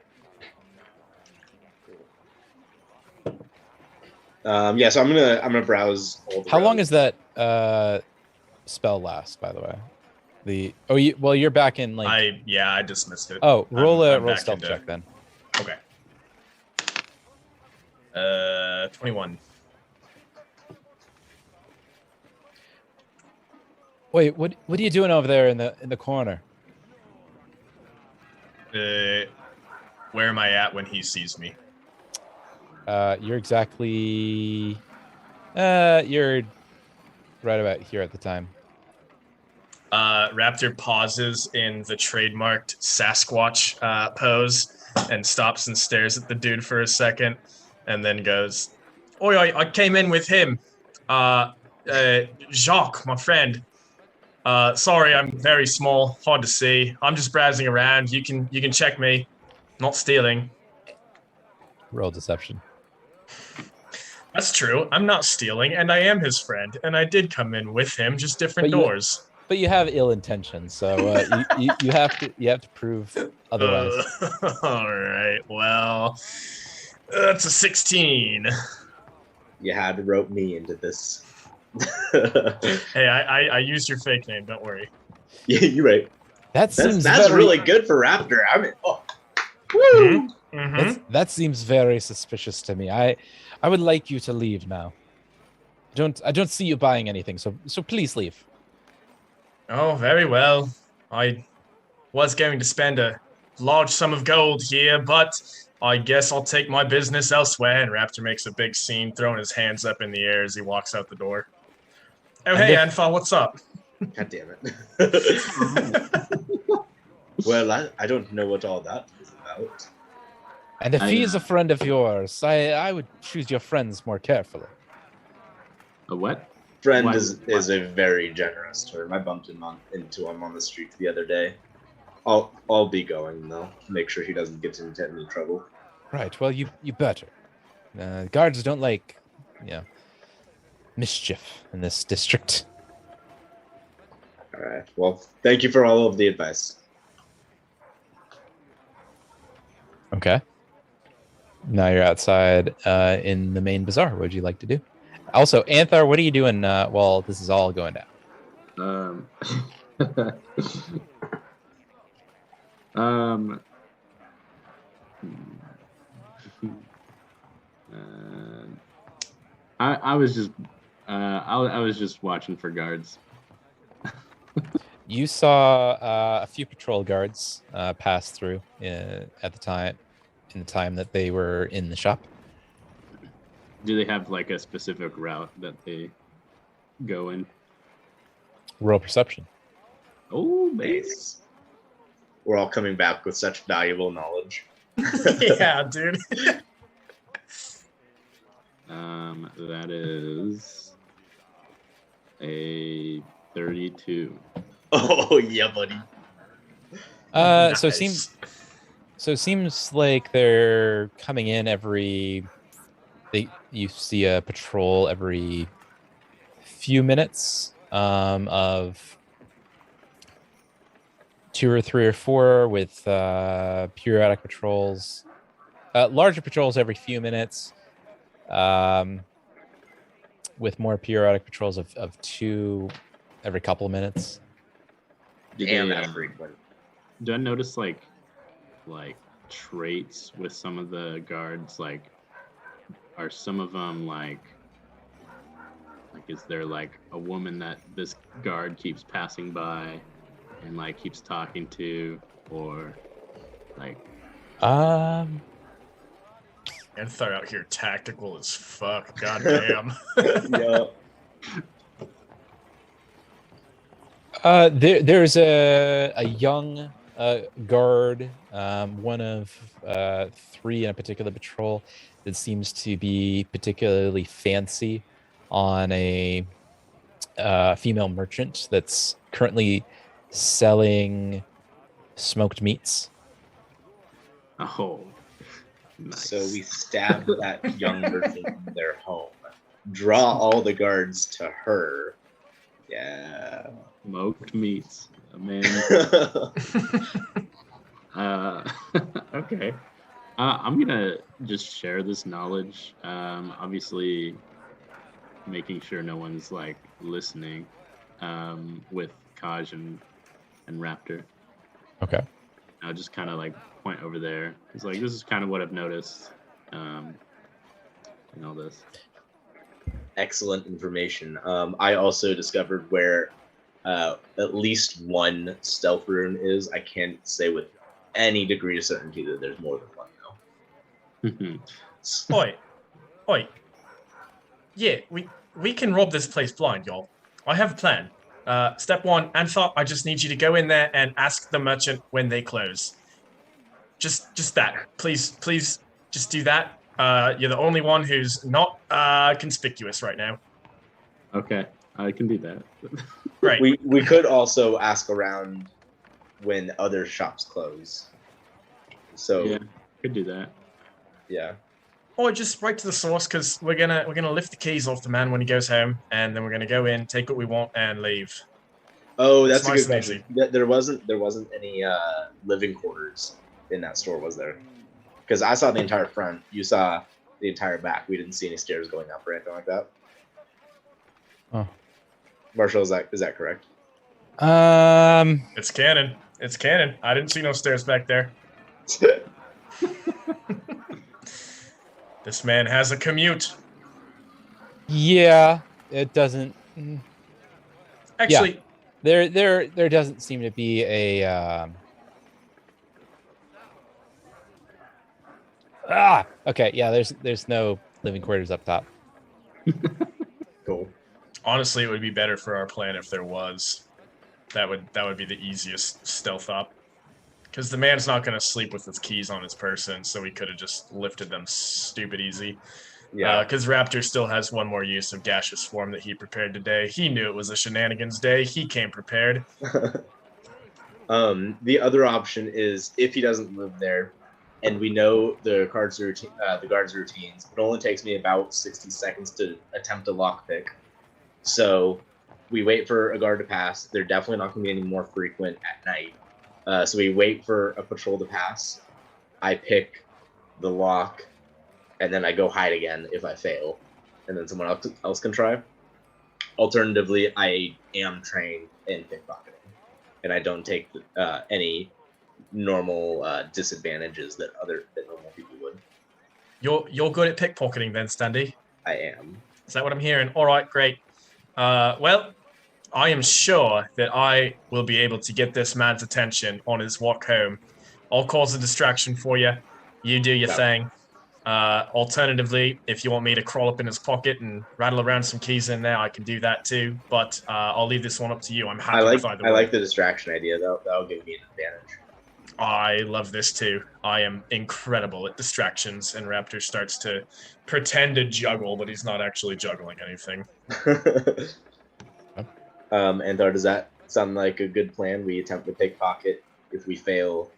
Yeah, so I'm gonna browse. How long is that spell last, by the way? You're back in like. I dismissed it. Oh, roll I'm a stealth check then. Okay. 21. Wait, what are you doing over there in the corner? Where am I at when he sees me? You're exactly. You're right about here at the time. Raptor pauses in the trademarked Sasquatch pose and stops and stares at the dude for a second, and then goes, "Oi, I came in with him. Jacques, my friend. Sorry, I'm very small, hard to see. I'm just browsing around. You can check me. Not stealing." Roll deception. That's true. I'm not stealing, and I am his friend, and I did come in with him, just different But you- doors. But you have ill intentions, so you have to prove otherwise. All right. Well, that's a 16. You had to rope me into this. Hey, I used your fake name. Don't worry. Yeah, you're right. That seems That's very, really good for Raptor. I mean, oh, Mhm. woo! Mhm. that seems very suspicious to me. I would like you to leave now. I don't see you buying anything, so please leave. Oh, very well. I was going to spend a large sum of gold here, but I guess I'll take my business elsewhere. And Raptor makes a big scene, throwing his hands up in the air as he walks out the door. Oh, And hey, if- Anfa, what's up? God damn it. Well, I don't know what all that is about. And if he is a friend of yours, I would choose your friends more carefully. A what? Friend Why- is a very generous term. I bumped into him on the street the other day. I'll be going though. Make sure he doesn't get into any trouble. Right. Well, you better. Guards don't like, mischief in this district. All right. Well, thank you for all of the advice. Okay. Now you're outside in the main bazaar. What would you like to do? Also, Anthar, what are you doing while this is all going down? Um, I was just I was just watching for guards. You saw a few patrol guards pass through at the time, in the time that they were in the shop. Do they have like a specific route that they go in? Roll perception. Oh, man. Nice. We're all coming back with such valuable knowledge. Yeah, dude. That is a 32. Oh yeah, buddy. So it seems like they're coming in you see a patrol every few minutes of 2 or 3 or 4 with periodic patrols, larger patrols every few minutes, with more periodic patrols of 2 every couple of minutes. Damn, that frequent. Do I notice like traits with some of the guards? Like, are some of them like is there like a woman that this guard keeps passing by and like keeps talking to, or like Anthar out here tactical as fuck. God damn. Yeah. There's a young guard, one of 3 in a particular patrol that seems to be particularly fancy on a female merchant that's currently selling smoked meats. oh, nice. So we stab that young person in their home, draw all the guards to her. Yeah. Smoked meats, man. Okay. I'm gonna just share this knowledge. Obviously, making sure no one's like listening. With Kaj and Raptor. Okay. I'll just kind of like point over there. It's like this is kind of what I've noticed. And all this. Excellent information. I also discovered where at least one stealth rune is. I can't say with any degree of certainty that there's more than one, though. Oi. Yeah, we can rob this place blind, y'all. I have a plan. Step 1, Anthar, I just need you to go in there and ask the merchant when they close. Just that. Please, just do that. You're the only one who's not conspicuous right now. Okay, I can do that. Right. We could also ask around when other shops close. So Yeah, could do that. yeah. or just right to the source, because we're gonna lift the keys off the man when he goes home, and then we're gonna go in, take what we want, and leave. Oh, It's that's a nice good and question. easy. There wasn't any living quarters in that store, was there? Because I saw the entire front. You saw the entire back. We didn't see any stairs going up or anything like that. Oh. Marshall, is that correct? It's canon. It's canon. I didn't see no stairs back there. This man has a commute. Yeah, it doesn't. Actually, There doesn't seem to be a. Okay. Yeah, there's no living quarters up top. Cool. honestly, it would be better for our plan if there was. That would be the easiest stealth op. Because the man's not going to sleep with his keys on his person, so we could have just lifted them stupid easy. Yeah. Because Raptor still has one more use of gaseous form that he prepared today. He knew it was a shenanigans day. He came prepared. The other option is if he doesn't live there, and we know the guards' routines. It only takes me about 60 seconds to attempt a lockpick. So we wait for a guard to pass. They're definitely not going to be any more frequent at night. So we wait for a patrol to pass. I pick the lock, and then I go hide again if I fail, and then someone else can try. Alternatively, I am trained in pickpocketing, and I don't take any normal disadvantages that normal people would. You're good at pickpocketing then, Standy. I am. Is that what I'm hearing? All right, great. Well, I am sure that I will be able to get this man's attention on his walk home. I'll cause a distraction for you. You do your thing. Alternatively, if you want me to crawl up in his pocket and rattle around some keys in there, I can do that too. But I'll leave this one up to you. I'm happy with either I way. like the distraction idea. That'll give me an advantage. I love this too. I am incredible at distractions, and Raptor starts to pretend to juggle, but he's not actually juggling anything. Anthar, does that sound like a good plan? We attempt to pickpocket. If we fail,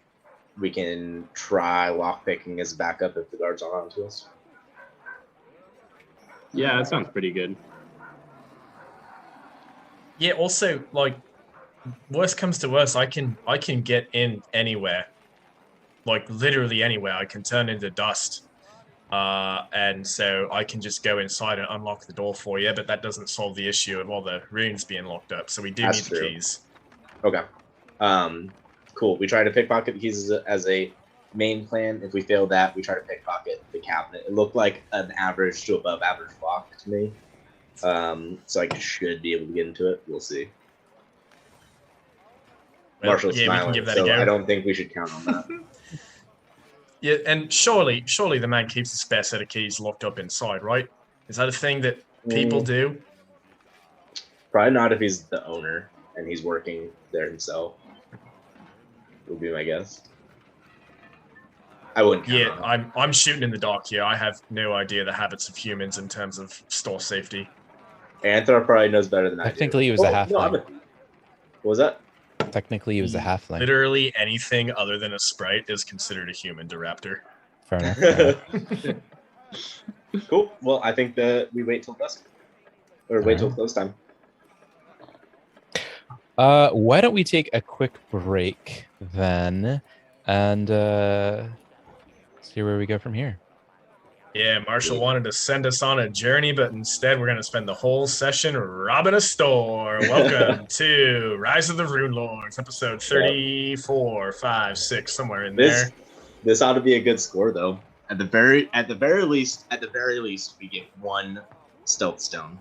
we can try lockpicking as backup if the guards aren't onto us. Yeah, that sounds pretty good. Yeah, also, like, worst comes to worst, I can get in anywhere. Like, literally anywhere. I can turn into dust. And so I can just go inside and unlock the door for you, but that doesn't solve the issue of all the runes being locked up. So we do need the keys. Okay. Cool. We try to pickpocket the keys as a main plan. If we fail that, we try to pickpocket the cabinet. It looked like an average to above average lock to me. So I should be able to get into it. We'll see. Well, Marshall's yeah, smiling, we can give that so a go. I don't think we should count on that. Yeah, and surely the man keeps a spare set of keys locked up inside, right? Is that a thing that people do? Probably not if he's the owner and he's working there himself. Would be my guess. I wouldn't. Yeah, I'm shooting in the dark here. I have no idea the habits of humans in terms of store safety. Anthar probably knows better than I do. Technically, he was a halfling. No, what was that? Technically, he was a halfling. Literally anything other than a sprite is considered a human to Raptor. Fair enough. Fair enough. Cool. Well, I think that we wait till dusk. Or wait till close time. Why don't we take a quick break then and see where we go from here? Yeah, Marshall wanted to send us on a journey, but instead we're going to spend the whole session robbing a store. Welcome to Rise of the Runelords, episode 34, 5, 6, somewhere in there. This ought to be a good score, though. At the very least, we get one stealth stone.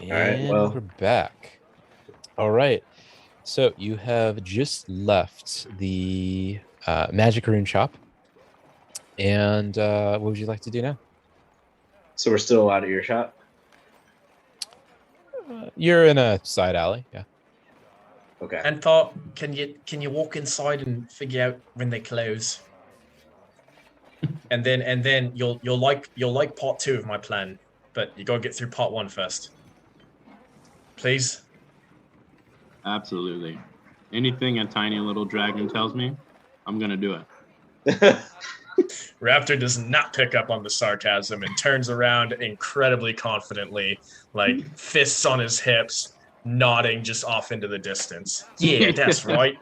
And well. we're back. All right. So you have just left the magic rune shop. And what would you like to do now? So we're still out of earshot? You're in a side alley. Yeah. Okay. And thought, can you walk inside and figure out when they close? And then you'll like part 2 of my plan, but you gotta get through part 1 first. Please. Absolutely. Anything a tiny little dragon tells me, I'm gonna do it. Raptor does not pick up on the sarcasm and turns around incredibly confidently, like fists on his hips, nodding just off into the distance. Yeah, that's right.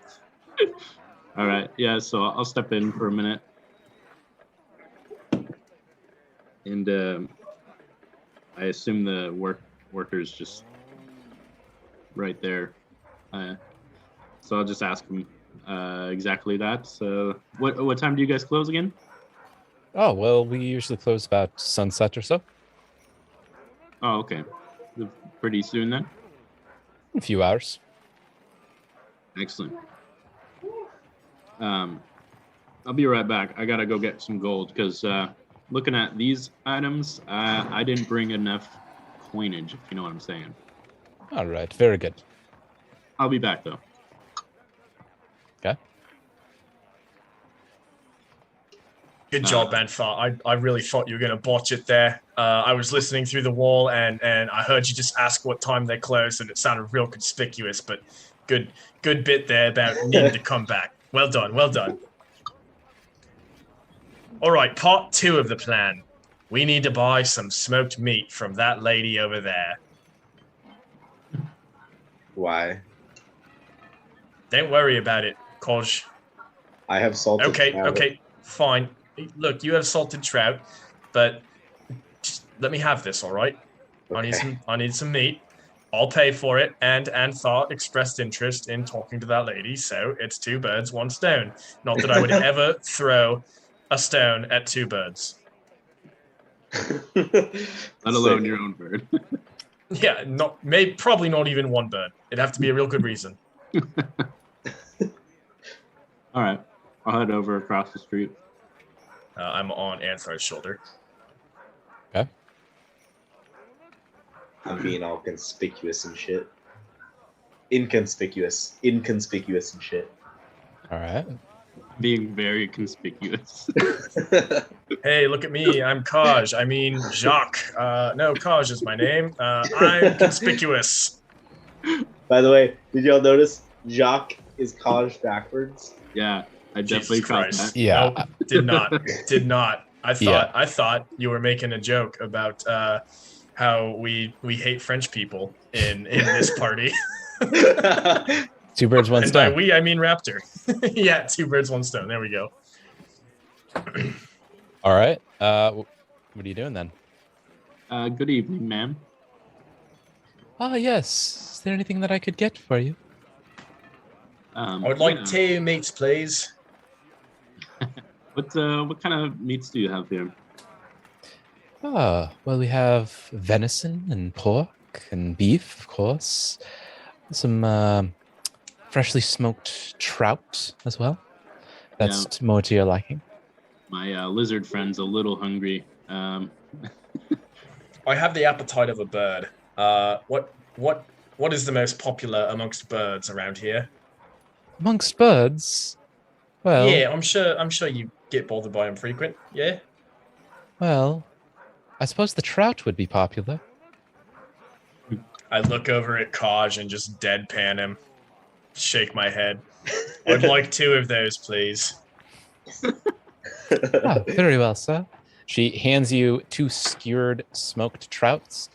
All right. Yeah. So I'll step in for a minute, and I assume the workers just right there. So I'll just ask him exactly that. So what time do you guys close again? Oh, well, we usually close about sunset or so. Oh, okay. Pretty soon then. A few hours. Excellent. I'll be right back. I gotta go get some gold because looking at these items, I didn't bring enough coinage, if you know what I'm saying. All right. Very good. I'll be back though. Okay. Good job, Banthar. I really thought you were going to botch it there. I was listening through the wall, and I heard you just ask what time they close, and it sounded real conspicuous, but good bit there about needing to come back. Well done, well done. All right, part 2 of the plan. We need to buy some smoked meat from that lady over there. Why? Don't worry about it, Koj. I have salted trout. Okay, fine. Look, you have salted trout, but just let me have this, all right? Okay. I need some meat. I'll pay for it, and Thought expressed interest in talking to that lady, so it's 2 birds, 1 stone. Not that I would ever throw a stone at 2 birds. Let alone your own bird. Yeah, probably not even 1 bird. It'd have to be a real good reason. All right. I'll head over across the street. I'm on Anthar's shoulder. Okay. I'm being all conspicuous and shit. Inconspicuous and shit. All right. Being very conspicuous. Hey, look at me. I'm Kaj. I mean, Jacques. No, Kaj is my name. I'm conspicuous. By the way, did y'all notice Jacques is Kaj backwards? Yeah, I definitely Jesus caught Christ. that. Yeah. Nope, did not. I Yeah. thought you were making a joke about how we hate French people in this party. 2 birds, 1 And by stone. we, I mean Raptor. Yeah, 2 birds, 1 stone. There we go. All right. What are you doing then? Good evening, ma'am. Ah, yes. Is there anything that I could get for you? I would like yeah. 2 meats, please. What kind of meats do you have here? Ah, well, we have venison and pork and beef, of course. Some freshly smoked trout as well. That's more to your liking. My lizard friend's a little hungry. I have the appetite of a bird. What is the most popular amongst birds around here? Amongst birds, well, Yeah, I'm sure you get bothered by them frequent. Yeah. well, I suppose the trout would be popular. I look over at Kaj and just deadpan him. Shake my head. I'd like 2 of those, please. Ah, very well, sir. She hands you 2 skewered smoked trouts,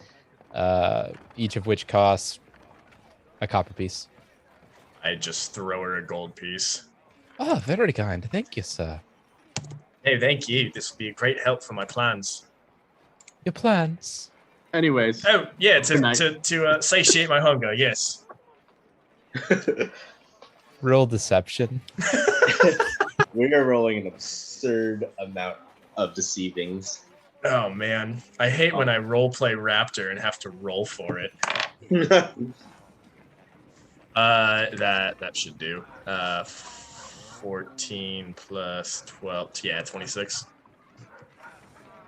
each of which costs a copper piece. I just throw her a gold piece. Oh, very kind. Thank you, sir. Hey, thank you. This would be a great help for my plans. Your plans? Anyways, Oh, yeah, Good night. to satiate my hunger, yes. Roll deception. We are rolling an absurd amount of deceivings. Oh, man. I hate when I roleplay Raptor and have to roll for it. That should do. 14 plus 12. Yeah, 26.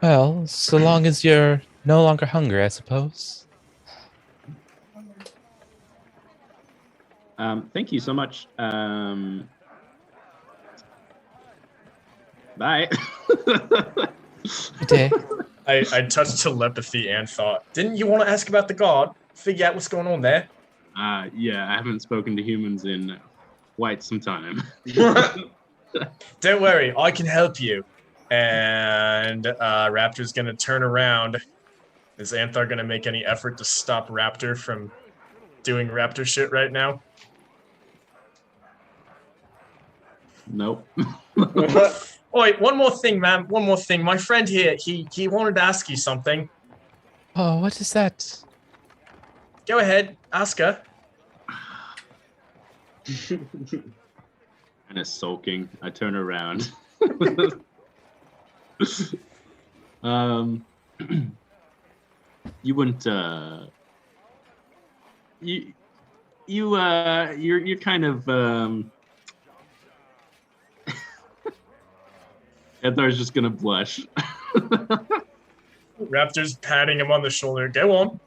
Well, so long as you're no longer hungry, I suppose. Thank you so much. Bye. Good day. I touched telepathy and thought, didn't you want to ask about the guard? Figure out what's going on there? Yeah, I haven't spoken to humans in quite some time. Don't worry, I can help you. And Raptor's going to turn around. Is Anthar going to make any effort to stop Raptor from doing Raptor shit right now? Nope. Oh, wait, one more thing, man. One more thing. My friend here, he wanted to ask you something. Oh, what is that? Go ahead, ask her. And it's sulking. I turn around. You wouldn't you're kind of Ethar's just gonna blush. Raptor's patting him on the shoulder. Go on.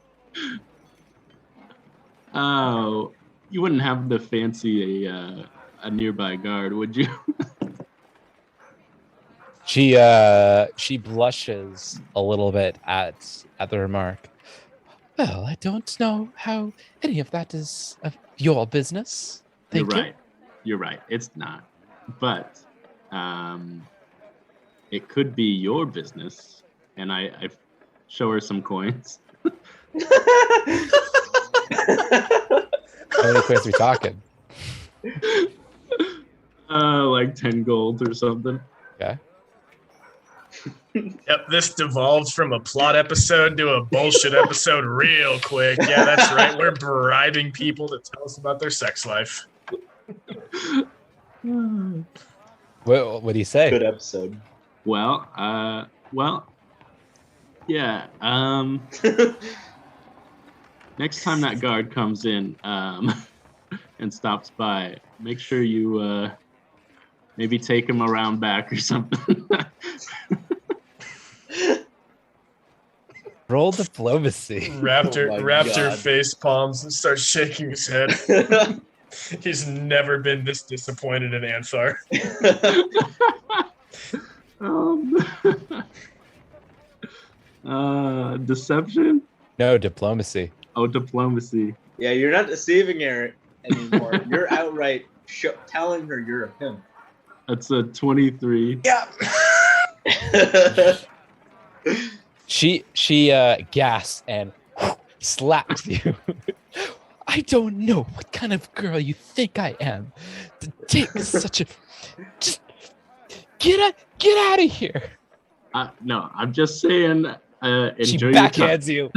Oh, you wouldn't have to fancy a nearby guard, would you? She blushes a little bit at the remark. Well, I don't know how any of that is of your business. Thank you. Right. You're right. It's not. But it could be your business. And I show her some coins. How many coins are we talking? Like 10 gold or something. Okay. Yep, this devolved from a plot episode to a bullshit episode real quick. Yeah, that's right. We're bribing people to tell us about their sex life. What do you say? Good episode. Well, yeah. Next time that guard comes in and stops by, make sure you maybe take him around back or something. Roll diplomacy. Raptor face palms and starts shaking his head. He's never been this disappointed in Anthar. Deception? No, diplomacy. Oh, diplomacy. Yeah, you're not deceiving her anymore. You're outright telling her you're a pimp. That's a 23. Yeah. She gasps and slaps you. I don't know what kind of girl you think I am to take such a. Just get out of here. No, I'm just saying. She Enjoy backhands you.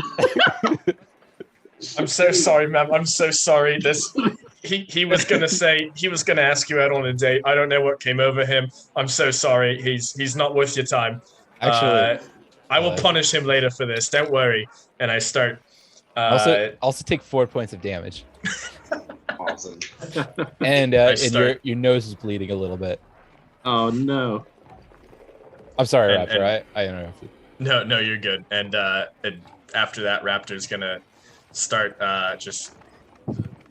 I'm so sorry, ma'am. I'm so sorry. He was gonna ask you out on a date. I don't know what came over him. I'm so sorry. He's not worth your time. Actually, I will punish him later for this. Don't worry. And I start. Also take 4 points of damage. Awesome. And your nose is bleeding a little bit. Oh no. I'm sorry, Raptor. I interrupted. No, you're good. And after that, Raptor's gonna start just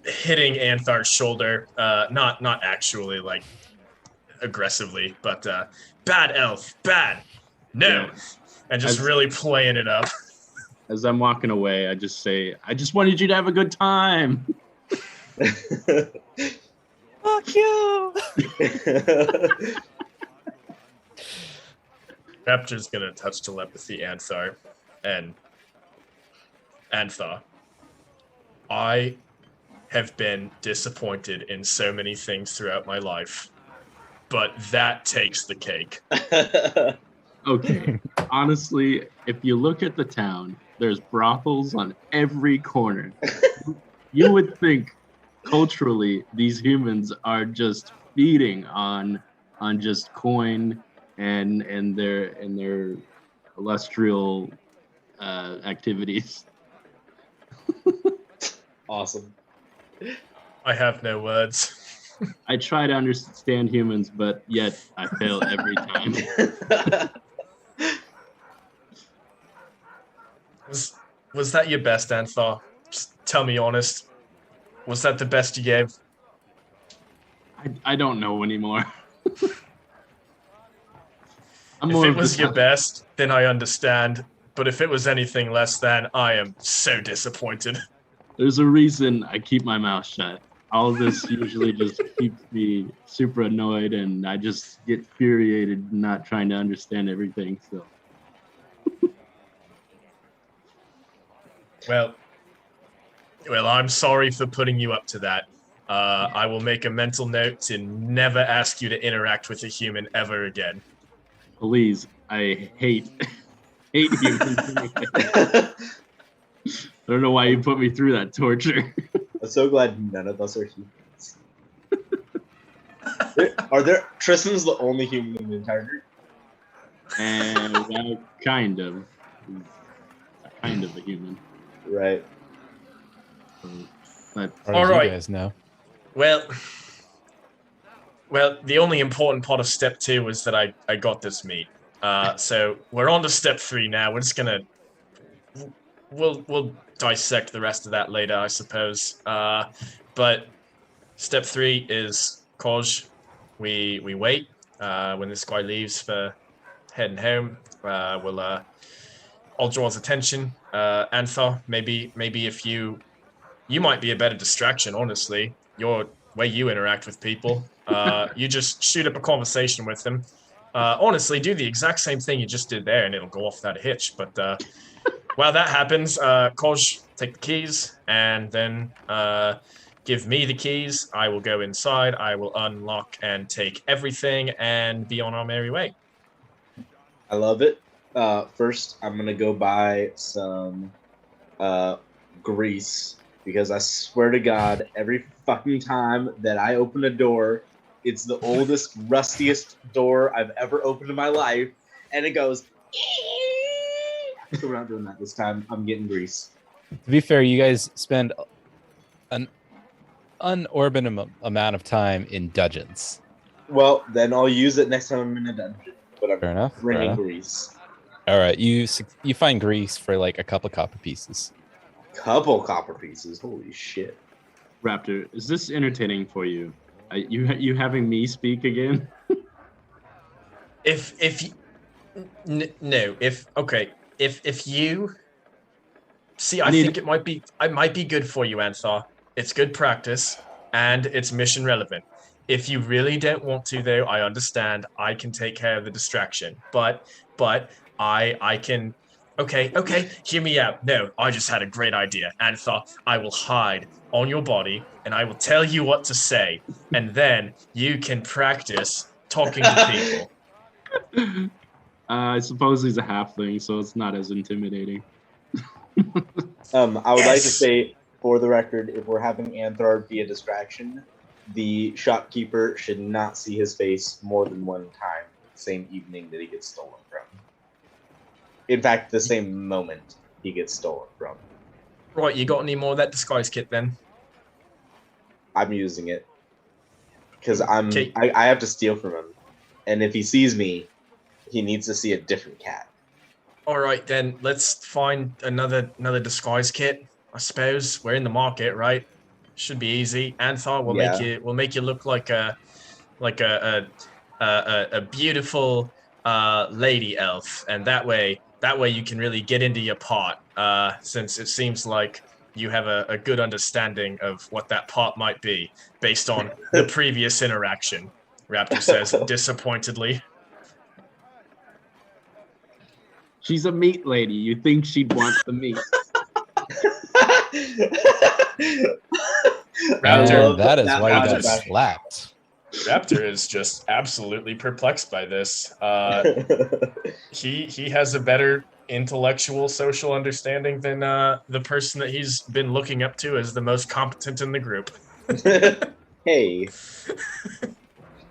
hitting Anthar's shoulder. Not actually like aggressively, but bad elf, bad. No. Yeah. And just really playing it up. As I'm walking away, I just say, I just wanted you to have a good time. Fuck you. Raptor's gonna touch telepathy Anthar and Antha. I have been disappointed in so many things throughout my life, but that takes the cake. Okay. Honestly, if you look at the town, there's brothels on every corner. You would think culturally these humans are just feeding on just coin and their illustrial activities. Awesome. I have no words. I try to understand humans, but yet I fail every time. Was that your best, Anthar? Just tell me honest. Was that the best you gave? I don't know anymore. I'm If more it of the was your type- best, then I understand. But if it was anything less than, I am so disappointed. There's a reason I keep my mouth shut. All this usually just keeps me super annoyed, and I just get infuriated not trying to understand everything. So Well, I'm sorry for putting you up to that. I will make a mental note to never ask you to interact with a human ever again. please, I hate humans. I don't know why you put me through that torture. I'm so glad none of us are humans. Tristan's the only human in the entire group? And well, kind of a human. Right. But Or All as right. you guys know. Well, the only important part of step 2 is that I got this meat. So we're on to step 3 now. We're just gonna we'll dissect the rest of that later, I suppose. But step 3 is Koj. We wait when this guy leaves for heading home. I'll draw his attention. Anthar, maybe if you might be a better distraction, honestly. Your way you interact with people. You just shoot up a conversation with them. Honestly, do the exact same thing you just did there, and it'll go off without a hitch. But while that happens, Koj, take the keys, and then give me the keys. I will go inside. I will unlock and take everything, and be on our merry way. I love it. First, I'm gonna go buy some grease because I swear to God, every fucking time that I open a door, it's the oldest, rustiest door I've ever opened in my life, and it goes. So we're not doing that this time. I'm getting grease. To be fair, you guys spend an unordinate amount of time in dungeons. Well, then I'll use it next time I'm in a dungeon. But I'm Fair enough. Fair bringing enough. grease. All right, you find grease for like a couple copper pieces. Couple copper pieces. Holy shit. Raptor, is this entertaining for you? You having me speak again? If you see, I think it might be good for you, Anthar. It's good practice and it's mission relevant. If you really don't want to, though, I understand. I can take care of the distraction, but I can. Okay, hear me out. No, I just had a great idea, Anthar. I will hide on your body and I will tell you what to say, and then you can practice talking to people. I suppose he's a halfling, so it's not as intimidating. I would like to Yes. say, for the record, if we're having Anthar be a distraction, the shopkeeper should not see his face more than one time the same evening that he gets stolen from. In fact, the same moment he gets stolen from. Right, you got any more of that disguise kit then? I'm using it because Okay. I have to steal from him, and if he sees me, he needs to see a different cat. All right, then let's find another disguise kit. I suppose we're in the market, right? Should be easy. Anthar will make you look like a beautiful lady elf, and that way you can really get into your part. Since it seems like you have a good understanding of what that part might be based on the previous interaction. Raptor says disappointedly. She's a meat lady. You think she'd want the meat? Raptor, And that is why you got flashback. slapped. Raptor is just absolutely perplexed by this. He has a better intellectual social understanding than the person that he's been looking up to as the most competent in the group. Hey,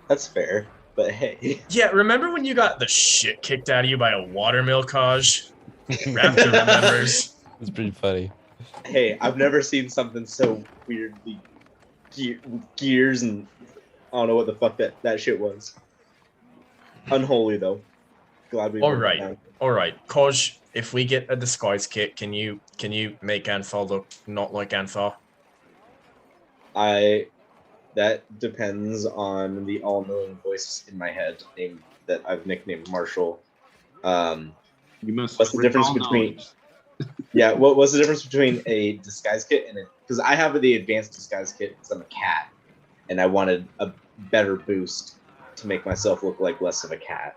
that's fair, but hey. Yeah, remember when you got the shit kicked out of you by a watermill, Kaj? Raptor remembers. It's pretty funny. Hey, I've never seen something so weirdly gears and I don't know what the fuck that shit was. Unholy though. Glad we All wrote that right, down. all right. Koj, if we get a disguise kit, can you make Anthar look not like Anthar? That depends on the all-knowing voice in my head that I've nicknamed Marshall. You must What's the difference recall between knowledge. yeah? What's the difference between a disguise kit and because I have the advanced disguise kit because I'm a cat and I wanted a better boost to make myself look like less of a cat.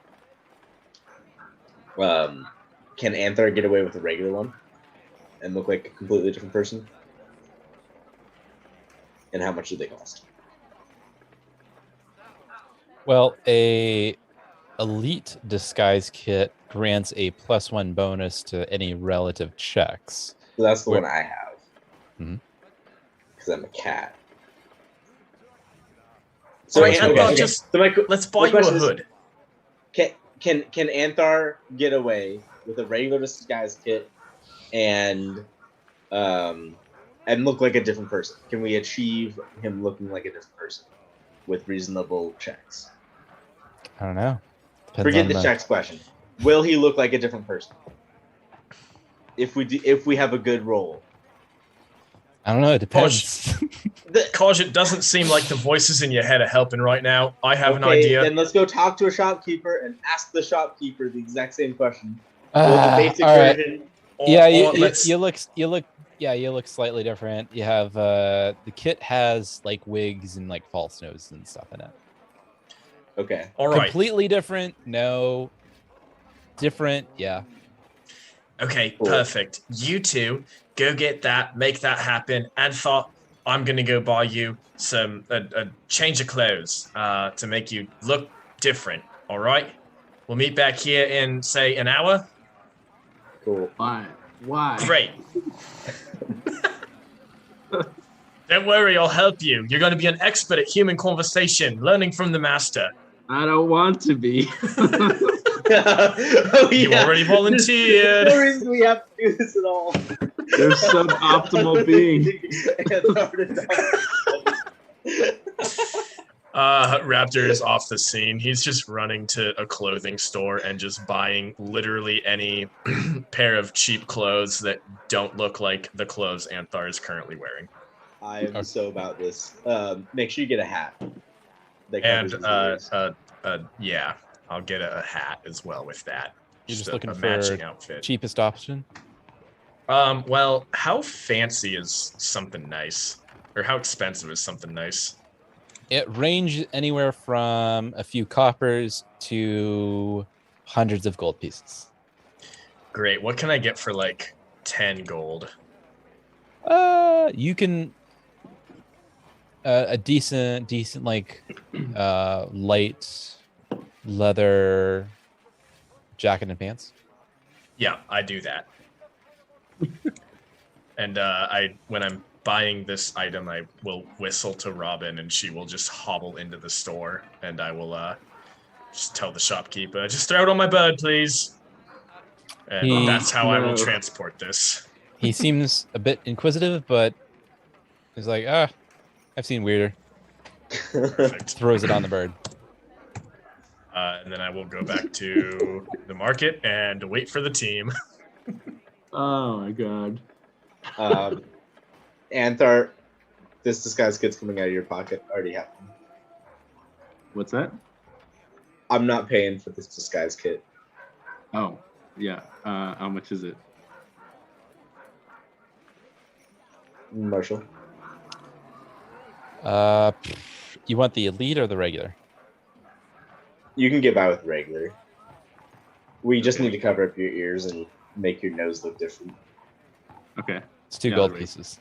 Can Anthar get away with a regular one and look like a completely different person? And how much do they cost? Well, a elite disguise kit grants a +1 bonus to any relative checks. So that's the Where- one I have Mhm. because I'm a cat. All right, okay. Anthar, just let's buy you a question is, hood. Can Anthar get away with a regular disguise kit and look like a different person? Can we achieve him looking like a different person with reasonable checks? I don't know. Depends Forget on the checks question. Will he look like a different person if we have a good roll? I don't know. It depends. Koj, it doesn't seem like the voices in your head are helping right now. I have an Okay, idea. then let's go talk to a shopkeeper and ask the shopkeeper the exact same question. Will the basic all right. version? Yeah, let's- you look slightly different. You have the kit has like wigs and like false noses and stuff in it. Okay. all right. Completely different? No. Different? Yeah. Okay, Cool. perfect. You two go get that, make that happen. And thought I'm gonna go buy you some a change of clothes to make you look different. All right, we'll meet back here in say an hour. Cool. Why? Why? Great. Don't worry, I'll help you. You're going to be an expert at human conversation, learning from the master. I don't want to be. Oh, yeah. You already volunteered. There's no reason we have to do this at all. They're suboptimal beings. Raptor is off the scene. He's just running to a clothing store and just buying literally any pair of cheap clothes that don't look like the clothes Anthar is currently wearing. I am so about this. Make sure you get a hat. That And covers his ears. yeah, I'll get a hat as well with that. You're just a looking for matching outfit. cheapest option. Well, how fancy is something nice, or how expensive is something nice? It ranges anywhere from a few coppers to hundreds of gold pieces. Great. What can I get for like 10 gold? You can a decent like light leather jacket and pants. Yeah, I do that. And when I'm buying this item, I will whistle to Robin, and she will just hobble into the store, and I will just tell the shopkeeper, just throw it on my bird, please. And that's how I will transport this. He seems a bit inquisitive, but he's like, I've seen weirder. Perfect. Throws it on the bird. And then I will go back to the market and wait for the team. Oh my god. Anthar, this disguise kit's coming out of your pocket. Already happened. What's that? I'm not paying for this disguise kit. Oh, yeah. How much is it? Marshall. You want the elite or the regular? You can get by with regular. We just need to cover up your ears and make your nose look different. Okay. It's 2 Yeah, gold right. pieces.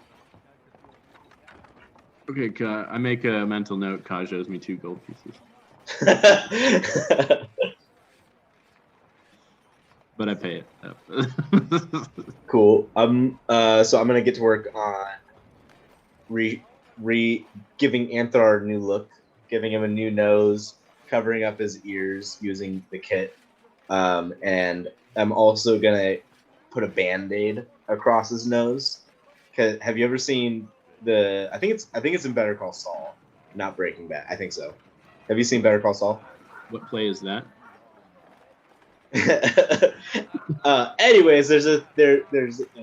Okay, I make a mental note. Kaj owes me 2 gold pieces. But I pay it. Cool. So I'm gonna get to work on giving Anthar a new look, giving him a new nose, covering up his ears using the kit, and I'm also gonna put a band-aid across his nose have you ever seen the? I think it's in Better Call Saul, not Breaking Bad. I think so. Have you seen Better Call Saul? What play is that? Anyways, there's a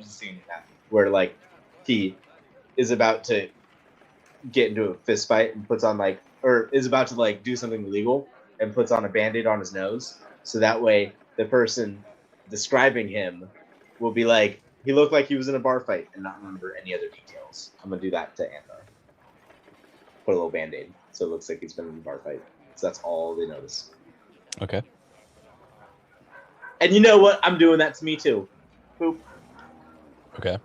scene in that where like he is about to get into a fist fight and puts on like, or is about to like do something illegal and puts on a band-aid on his nose, so that way the person describing him will be like, he looked like he was in a bar fight and not remember any other details. I'm gonna do that to Anthar. Put a little band-aid so it looks like he's been in a bar fight. So that's all they notice. Okay. And you know what? I'm doing that to me too. Boop. Okay.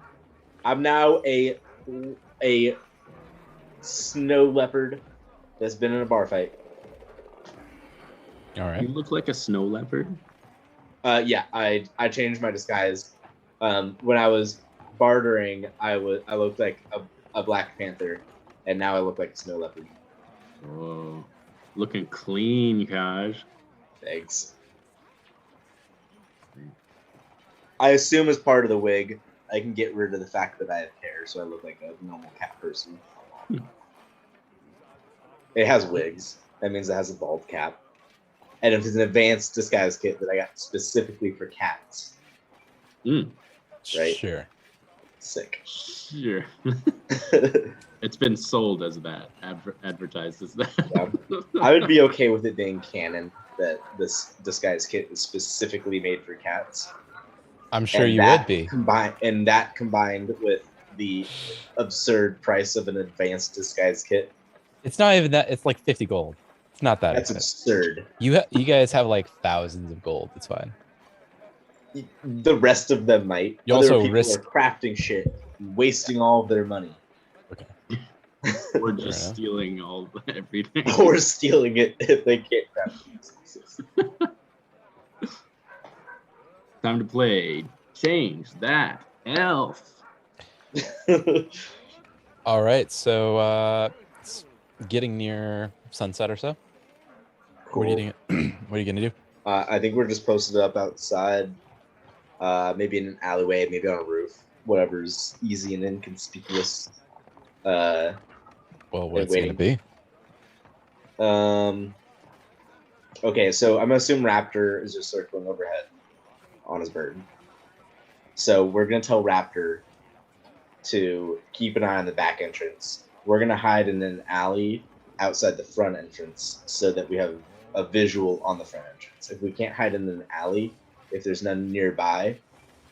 I'm now a snow leopard that's been in a bar fight. All You right. look like a snow leopard. Yeah, I changed my disguise. When I was bartering, I looked like a Black Panther, and now I look like a snow leopard. Oh, looking clean, Kaj. Thanks. I assume as part of the wig, I can get rid of the fact that I have hair, so I look like a normal cat person. It has wigs. That means it has a bald cap. And if it's an advanced disguise kit that I got specifically for cats. Mm, Right. Sure. Sick. sure. It's been sold as that, advertised as that. Yeah. I would be okay with it being canon that this disguise kit is specifically made for cats. I'm sure And you that would be. combined with the absurd price of an advanced disguise kit, It's not even that. It's like 50 gold. It's not that that's expensive. absurd. You guys have like thousands of gold. It's fine. The rest of them might. You Other also people risk- are crafting shit, and wasting all of their money, Okay. We're Fair just enough. stealing all everything. or stealing it if they can't craft it. Time to play. Change that elf. All right. So it's getting near sunset or so. Cool. What are you doing? What are you gonna do? I think we're just posted up outside, maybe in an alleyway, maybe on a roof, whatever's easy and inconspicuous. Well, what's it gonna waiting. be? Okay, so I'm gonna assume Raptor is just circling overhead on his bird. So we're gonna tell Raptor to keep an eye on the back entrance. We're gonna hide in an alley outside the front entrance so that we have a visual on the front entrance. If we can't hide in an alley, if there's none nearby,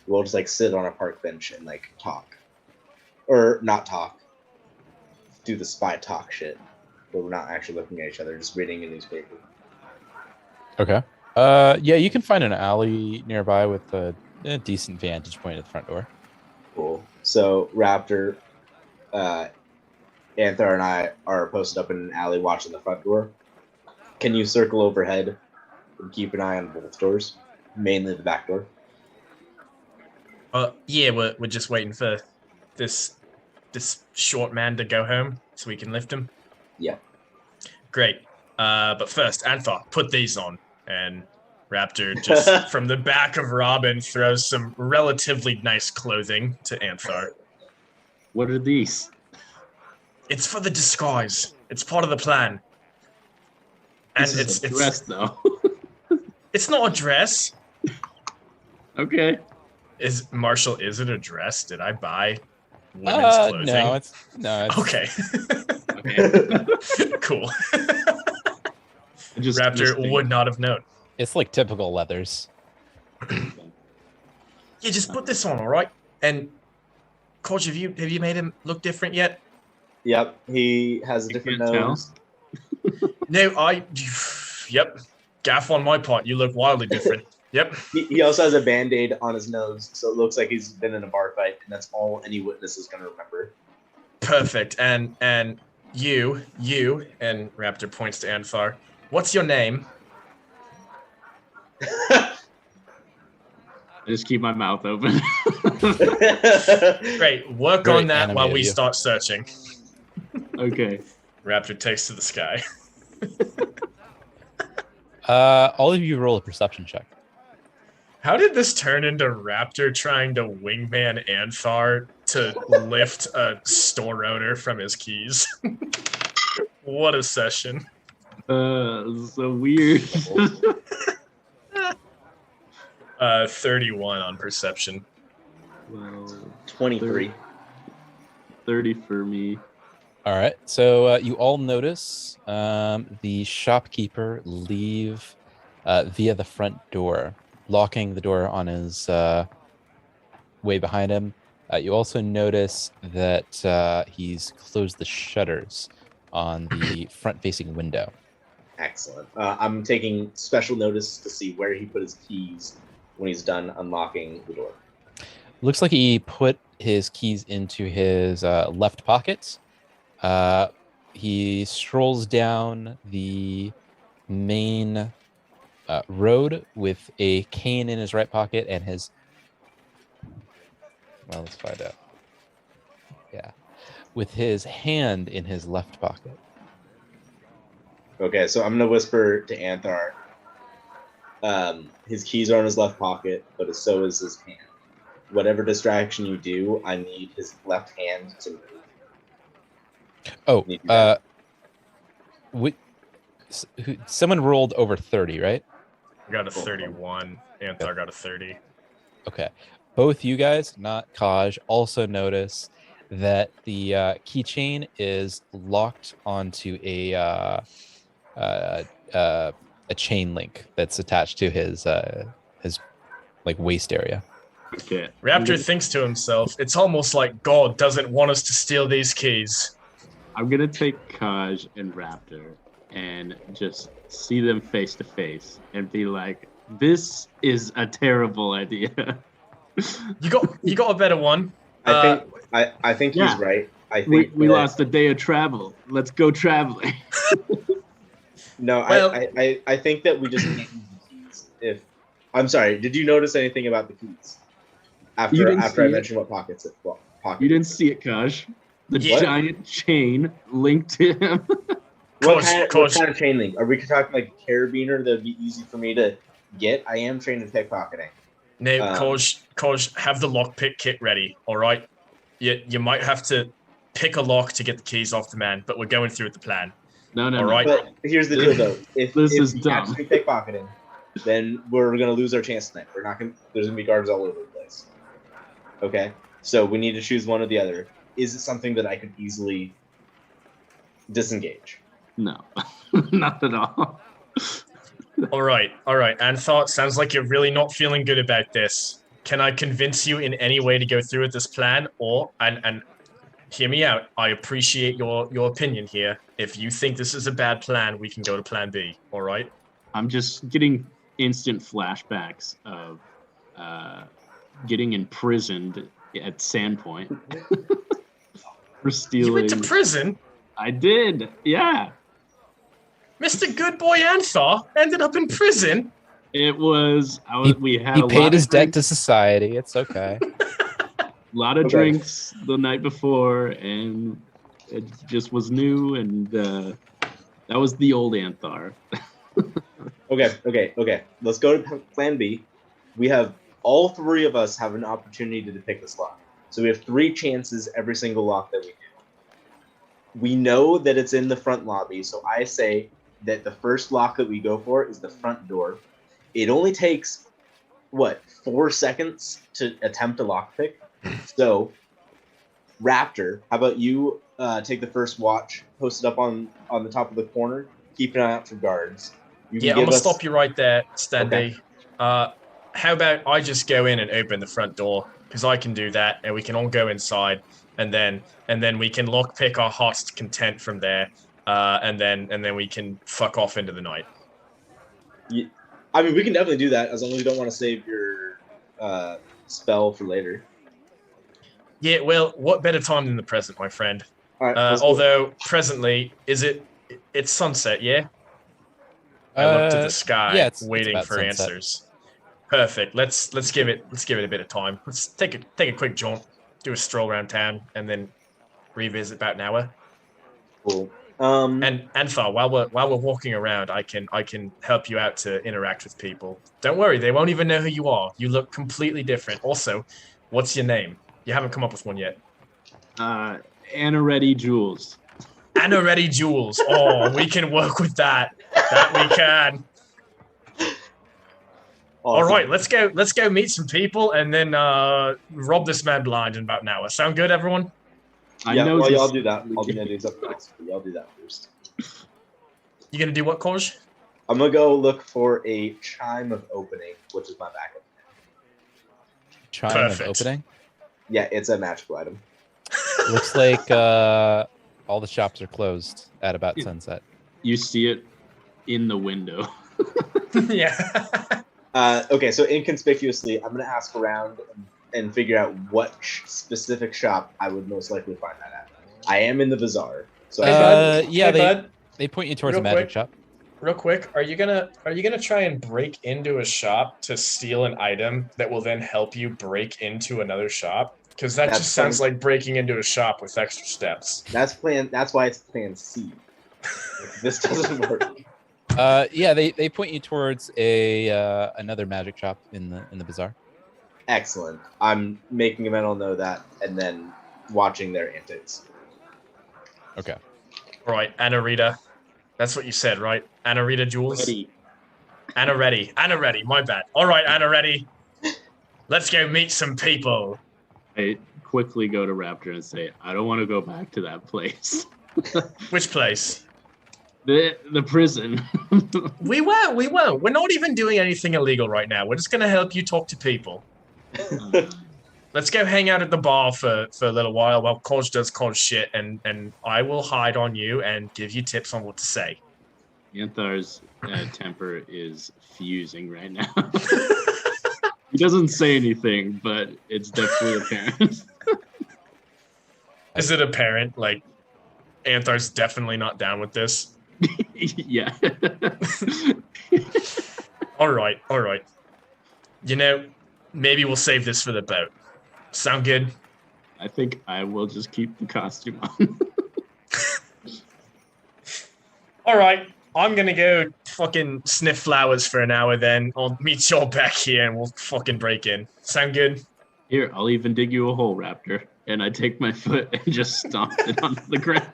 we'll just like sit on a park bench and like talk, or not talk, do the spy talk shit, but we're not actually looking at each other, just reading a newspaper. Okay. Yeah, you can find an alley nearby with a decent vantage point at the front door. Cool. So Raptor, Anthar, and I are posted up in an alley watching the front door. Can you circle overhead and keep an eye on both doors, mainly the back door? Yeah, we're just waiting for this short man to go home so we can lift him. Yeah. Great. But first, Anthar, put these on. And Raptor just from the back of Robin throws some relatively nice clothing to Anthar. What are these? It's for the disguise. It's part of the plan. And This is a dress, though. it's not a dress. Okay. Is it a dress? Did I buy women's clothing? No, it's Okay. Okay. Cool. I just Raptor would not have known. It's like typical leathers. Yeah, just put this on, all right? And Coach, have you made him look different yet? Yep, he has a different can't tell. nose. No, yep. Gaff on my part. You look wildly different. Yep. He also has a band-aid on his nose, so it looks like he's been in a bar fight, and that's all any witness is going to remember. Perfect. And you, and Raptor points to Anthar. What's your name? I just keep my mouth open. Great. Work Very on that while animated we you. start searching. Okay. Raptor takes to the sky. All of you roll a perception check. How did this turn into Raptor trying to wingman Anthar to lift a store owner from his keys. What a session. So weird. 31 on perception. Well, 23. 30 for me. All right. So you all notice the shopkeeper leave via the front door, locking the door on his way behind him. You also notice that he's closed the shutters on the front-facing window. Excellent. I'm taking special notice to see where he put his keys when he's done unlocking the door. Looks like he put his keys into his left pocket. He strolls down the main road with a cane in his right pocket and his... Well, let's find out. Yeah. With his hand in his left pocket. Okay, so I'm going to whisper to Anthar. His keys are in his left pocket, but so is his hand. Whatever distraction you do, I need his left hand to move. Oh, someone rolled over 30, right? I got a 31. Anthar got a 30. Okay. Both you guys, not Kaj, also notice that the keychain is locked onto a chain link that's attached to his like waist area. Okay. Raptor thinks to himself, it's almost like God doesn't want us to steal these keys. I'm gonna take Kaj and Raptor and just see them face to face and be like, "This is a terrible idea." You got a better one. I think yeah. he's right. I think we lost a day of travel. Let's go traveling. No, Well, I think that we just can't use the keys. I'm sorry, did you notice anything about the keys? After I mentioned what pockets it. You didn't see it, Kaj. The giant chain linked to him. What kind of chain link? Are we talking like a carabiner that would be easy for me to get? I am trained in pickpocketing. No, Koj, have the lockpick kit ready, all right? You might have to pick a lock to get the keys off the man, but we're going through with the plan. No. All right. But here's the deal, though. If This is he dumb. catches me pickpocketing, then we're gonna lose our chance tonight. There's gonna be guards all over the place. Okay, so we need to choose one or the other. Is it something that I could easily disengage? No, not at all. All right. Anthar, sounds like you're really not feeling good about this. Can I convince you in any way to go through with this plan? Or, and hear me out, I appreciate your opinion here. If you think this is a bad plan, we can go to plan B, all right? I'm just getting instant flashbacks of getting imprisoned at Sandpoint for stealing. You went to prison? I did, yeah. Mr. Good Boy Anthar ended up in prison? It was, we had He a paid lot his of debt drinks, to society. It's okay. a lot of drinks the night before, and it just was new, and that was the old Anthar. Okay. Let's go to plan B. We have all three of us have an opportunity to pick this lock. So we have 3 chances every single lock that we do. We know that it's in the front lobby, so I say that the first lock that we go for is the front door. It only takes 4 seconds to attempt a lockpick. So, Raptor, how about you take the first watch, post it up on the top of the corner, keep an eye out for guards. I'm gonna stop you right there, Standy. Okay. How about I just go in and open the front door, because I can do that, and we can all go inside, and then we can lockpick our heart's content from there, and then we can fuck off into the night. Yeah, I mean, we can definitely do that as long as you don't want to save your spell for later. Yeah, well, what better time than the present, my friend? All right, Although presently, it's sunset, yeah? I look to the sky, yeah, it's waiting about for sunset. answers. Perfect. Let's give it a bit of time. Let's take a quick jaunt, do a stroll around town, and then revisit about an hour. Cool. And Anthar, while we're walking around, I can help you out to interact with people. Don't worry, they won't even know who you are. You look completely different. Also, what's your name? You haven't come up with one yet. Anaretti Jewels. Anaretti Jewels. Oh, we can work with that. That we can. All right, let's go meet some people and then rob this man blind in about an hour. Sound good, everyone? Yeah, well, y'all do that. I'll do something else, but y'all do that first. You gonna do what, Kolj? I'm gonna go look for a chime of opening, which is my backup. Chime Perfect. of opening. Yeah, it's a magical item. Looks like all the shops are closed at about sunset. You see it in the window. Yeah. Okay, so inconspicuously, I'm gonna ask around and figure out what specific shop I would most likely find that at. I am in the bazaar, so they point you towards a magic shop. Real quick, are you gonna try and break into a shop to steal an item that will then help you break into another shop? Because that just sounds like breaking into a shop with extra steps. That's why it's plan C. This doesn't work. They point you towards another magic shop in the bazaar. Excellent. I'm making a mental note of that and then watching their antics. Okay. All right, Anarita. That's what you said, right? Anarita Jules? Anaretti. My bad. All right, Anaretti. Let's go meet some people. I quickly go to Raptor and say, I don't want to go back to that place. Which place? The prison. We won't. We're not even doing anything illegal right now. We're just going to help you talk to people. Let's go hang out at the bar for a little while while Kolj does Kolj shit, and I will hide on you and give you tips on what to say. Yanthar's temper is fusing right now. He doesn't say anything, but it's definitely apparent. Is it apparent? Like, Anthar's definitely not down with this? Yeah. All right. You know, maybe we'll save this for the boat. Sound good? I think I will just keep the costume on. All right. I'm going to go fucking sniff flowers for an hour then. I'll meet y'all back here and we'll fucking break in. Sound good? Here, I'll even dig you a hole, Raptor. And I take my foot and just stomp it onto the ground.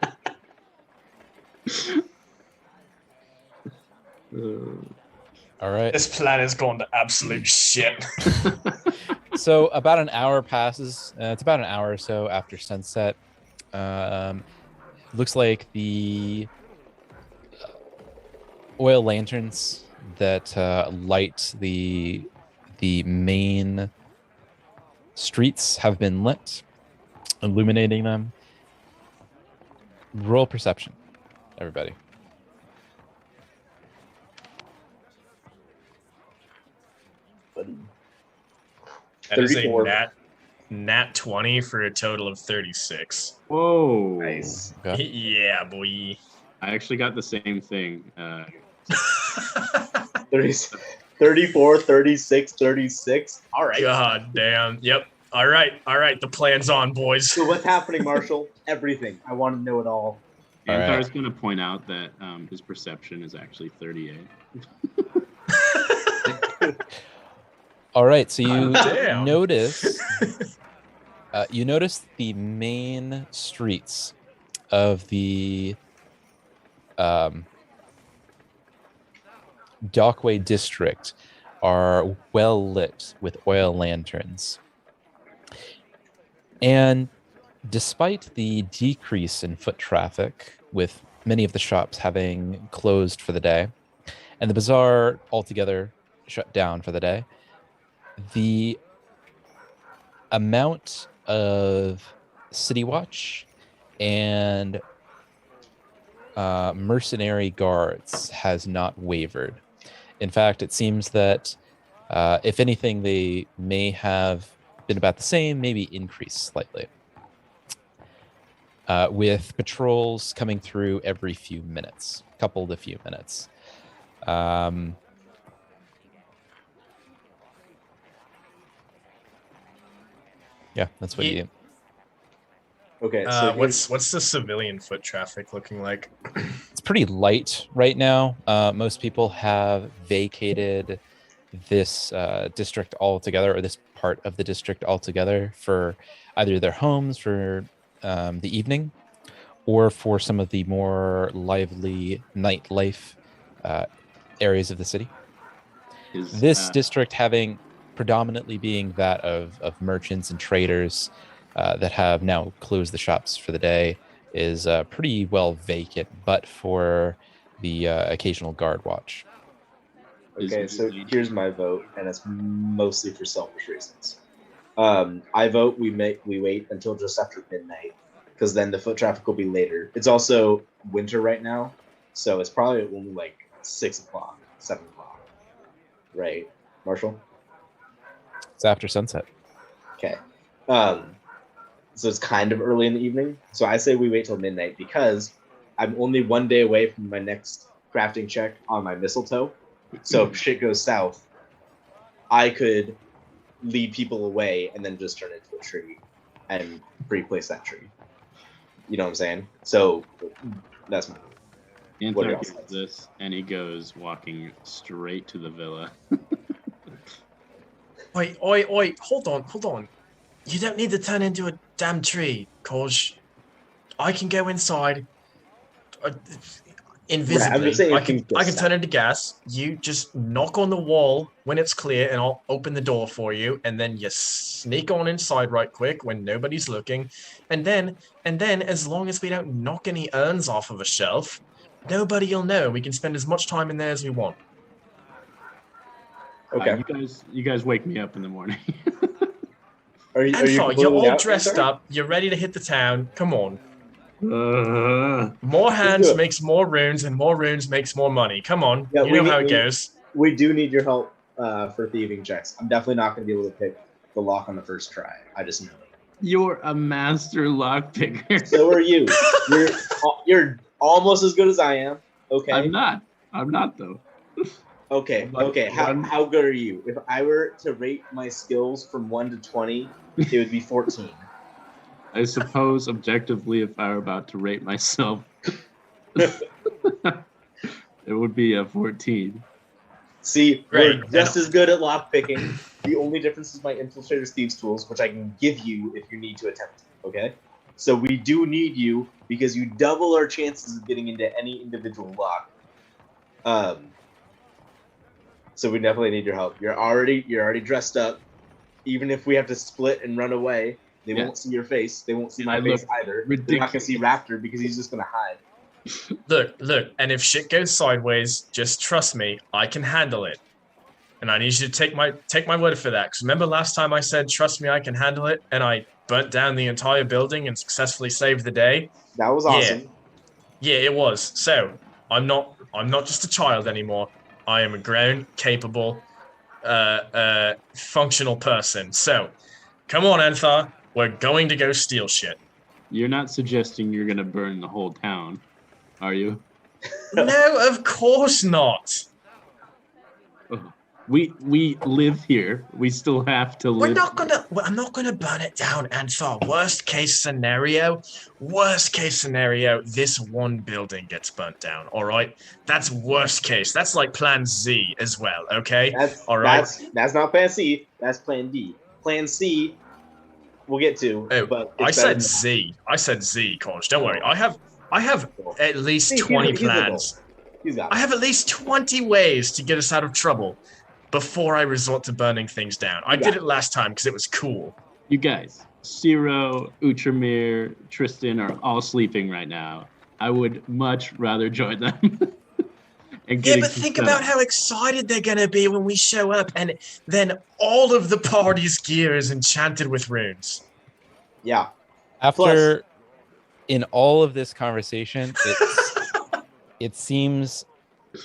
All right. This plan is going to absolute shit. So about an hour passes. It's about an hour or so after sunset. Looks like the oil lanterns that light the main streets have been lit, illuminating them. Roll perception, everybody. That is a nat 20 for a total of 36. Whoa. Nice. Okay. Yeah, boy. I actually got the same thing. 34, 36, 36. All right. God damn. Yep. All right. The plan's on, boys. So what's happening, Marshall? Everything. I want to know it all. Anthar's going to point out that his perception is actually 38. All right, so you Damn. notice the main streets of the Dockway district are well lit with oil lanterns. And despite the decrease in foot traffic, with many of the shops having closed for the day, and the bazaar altogether shut down for the day, the amount of City Watch and mercenary guards has not wavered. In fact, it seems that if anything, they may have been about the same, maybe increased slightly, with patrols coming through every few minutes, couple to few minutes. Yeah, that's what you. Okay. So what's the civilian foot traffic looking like? It's pretty light right now. Most people have vacated this district altogether, or this part of the district altogether, for either their homes for the evening, or for some of the more lively nightlife areas of the city. Is This district having predominantly being that of merchants and traders that have now closed the shops for the day, is pretty well vacant, but for the occasional guard watch. Okay, so Julie- here's my vote, and it's mostly for selfish reasons. I vote we wait until just after midnight, because then the foot traffic will be later. It's also winter right now, so it's probably only like 6 o'clock, 7 o'clock, right, Marshall? It's after sunset. Okay. So it's kind of early in the evening. So I say we wait till midnight because I'm only 1 day away from my next crafting check on my mistletoe. So if shit goes south, I could lead people away and then just turn into a tree and replace that tree. You know what I'm saying? So that's my What are Anthar y'all hears thoughts? this and he goes walking straight to the villa. Oi, hold on. You don't need to turn into a damn tree, cause I can go inside invisibly. I'm just saying I if can things go I can turn south. into gas. You just knock on the wall when it's clear, and I'll open the door for you. And then you sneak on inside right quick when nobody's looking. And then as long as we don't knock any urns off of a shelf, nobody'll know. We can spend as much time in there as we want. Okay. You guys wake me up in the morning. Are you Anthar, you're completely all out, dressed Anthar? up. You're ready to hit the town. Come on. Uh, More hands do it. makes more runes, and more runes makes more money. Come on. Yeah, You know how it goes. We do need your help for thieving checks. I'm definitely not going to be able to pick the lock on the first try. I just know it. you're a master lockpicker. So are you. You're almost as good as I am. Okay. I'm not though. Okay. I'm like Okay. one- How good are you? If I were to rate my skills from 1 to 20, it would be 14. I suppose objectively, if I were about to rate myself, it would be a 14. See, Great. we're just as good at lockpicking. The only difference is my Infiltrator's Thieves tools, which I can give you if you need to attempt it, okay? So we do need you because you double our chances of getting into any individual lock. So we definitely need your help. You're already dressed up. Even if we have to split and run away, they Yeah. won't see your face. They won't see And my I face look either. They're not gonna see ridiculous. Raptor because he's just gonna hide. Look, and if shit goes sideways, just trust me, I can handle it. And I need you to take my word for that. Because remember last time I said, trust me, I can handle it, and I burnt down the entire building and successfully saved the day? That was awesome. Yeah, it was. So I'm not just a child anymore. I am a grown, capable, functional person. So come on, Anthar. We're going to go steal shit. You're not suggesting you're gonna burn the whole town, are you? No, of course not. We live here. We still have to live. I'm not gonna burn it down, Anthar. Worst case scenario, this one building gets burnt down. All right, that's worst case. That's like Plan Z as well. Okay, all right. That's not Plan C. That's Plan D. Plan C, we'll get to. Oh, But I it's said better Z. I said Z, Conch. Don't worry. Oh. I have at least See, 20 he's the plans. goal. He's got I it. have at least 20 ways to get us out of trouble before I resort to burning things down. I did it last time because it was cool. You guys, Ciro, Utramir, Tristan are all sleeping right now. I would much rather join them. and Yeah, getting but some think stuff. about how excited they're going to be when we show up, and then all of the party's gear is enchanted with runes. Yeah. After in all of this conversation, it seems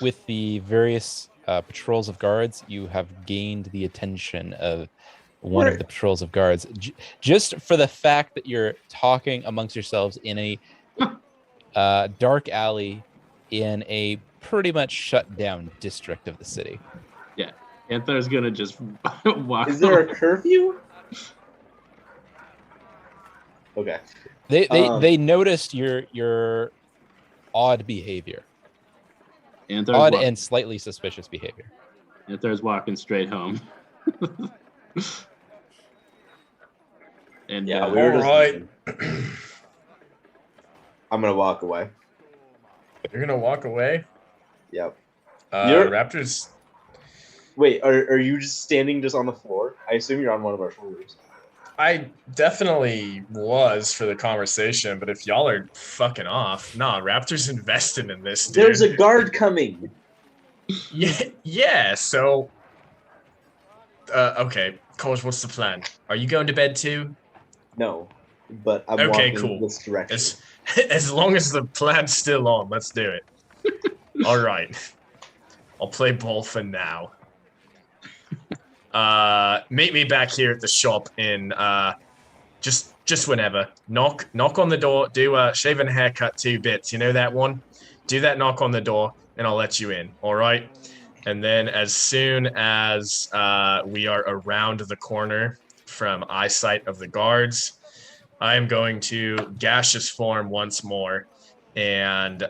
with the various patrols of guards, you have gained the attention of one of the patrols of guards, just for the fact that you're talking amongst yourselves in a dark alley in a pretty much shut down district of the city. Yeah, Anthar's gonna just walk. Is there a curfew? Okay. They noticed your odd behavior, Anthar's odd walk- and slightly suspicious behavior. Anthar's walking straight home. And Yeah, we were All just right. leaving. I'm gonna walk away. You're gonna walk away. Yep. You're- Raptors. Wait, are you just standing just on the floor? I assume you're on one of our shoulders. I definitely was for the conversation, but if y'all are fucking off, nah, Raptors invested in this, dude. There's a guard coming. Yeah. So, okay, Coach, what's the plan? Are you going to bed too? No, but I'm Okay, walking cool. this direction. As long as the plan's still on, let's do it. All right. I'll play ball for now. Meet me back here at the shop in just whenever. Knock on the door. Do a shave and haircut 2 bits. You know that one? Do that knock on the door, and I'll let you in. All right. And then as soon as we are around the corner from eyesight of the guards, I am going to gaseous form once more and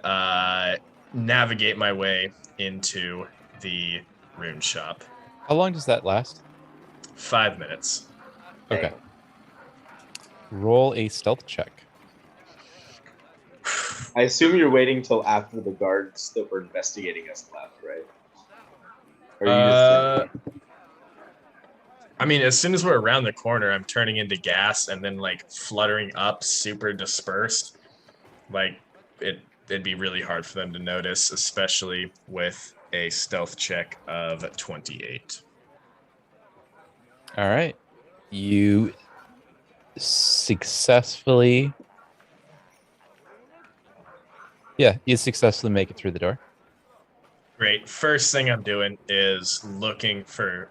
navigate my way into the rune shop. How long does that last? 5 minutes. Okay. Roll a stealth check. I assume you're waiting till after the guards that were investigating us left, right? Or you just I mean, as soon as we're around the corner, I'm turning into gas and then like fluttering up, super dispersed. Like it'd be really hard for them to notice, especially with a stealth check of 28. All right. You successfully. Yeah, you successfully make it through the door. Great. First thing I'm doing is looking for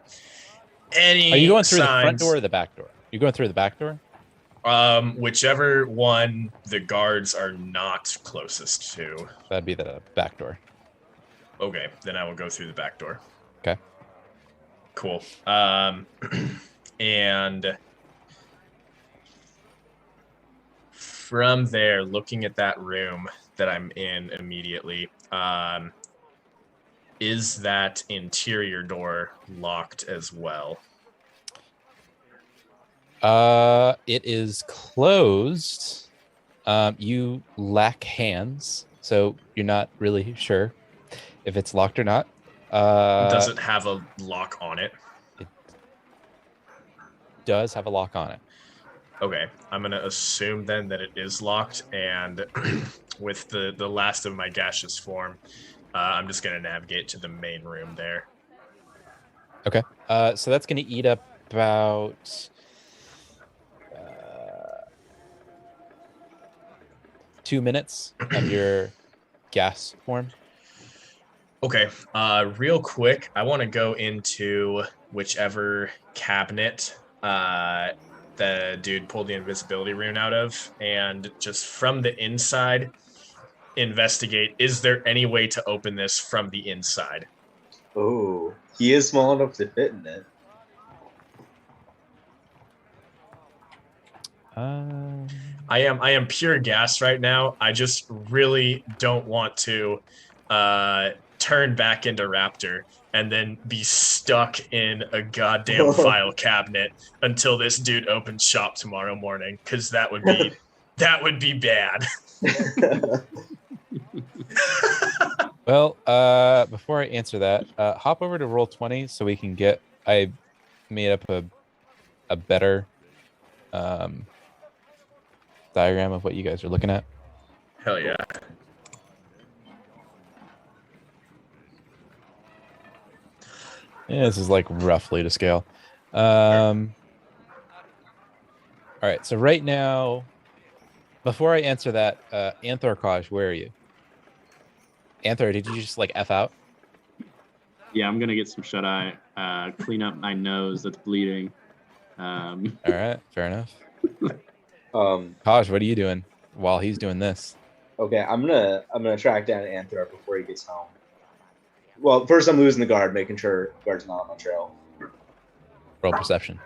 any Are you going through the front signs. door or the back door? You're going through the back door? Whichever one the guards are not closest to. That'd be the back door. Okay, then I will go through the back door. Okay. Cool. And from there, looking at that room that I'm in immediately, is that interior door locked as well? It is closed. You lack hands, so you're not really sure if it's locked or not. Does it have a lock on it? It does have a lock on it. Okay, I'm gonna assume then that it is locked, and with the last of my gaseous form, I'm just gonna navigate to the main room there. Okay. So that's going to eat up about 2 minutes of your gas form. Okay, real quick, I want to go into whichever cabinet the dude pulled the invisibility rune out of, and just from the inside, investigate, is there any way to open this from the inside? Oh, he is small enough to fit in it. I am pure gas right now. I just really don't want to turn back into Raptor and then be stuck in a goddamn file cabinet until this dude opens shop tomorrow morning, because that would be bad. Well, before I answer that, hop over to roll 20 so we can get. I made up a better diagram of what you guys are looking at. Hell yeah. Yeah, this is like roughly to scale. All right, so right now, before I answer that, Anthar Kaj, where are you? Anthar, did you just like F out? Yeah, I'm gonna get some shut eye. Clean up my nose that's bleeding. All right, fair enough. Um, Kaj, what are you doing while he's doing this? okay, I'm gonna track down Anthrop before he gets home. Well, first I'm losing the guard, making sure the guard's not on my trail. Roll perception.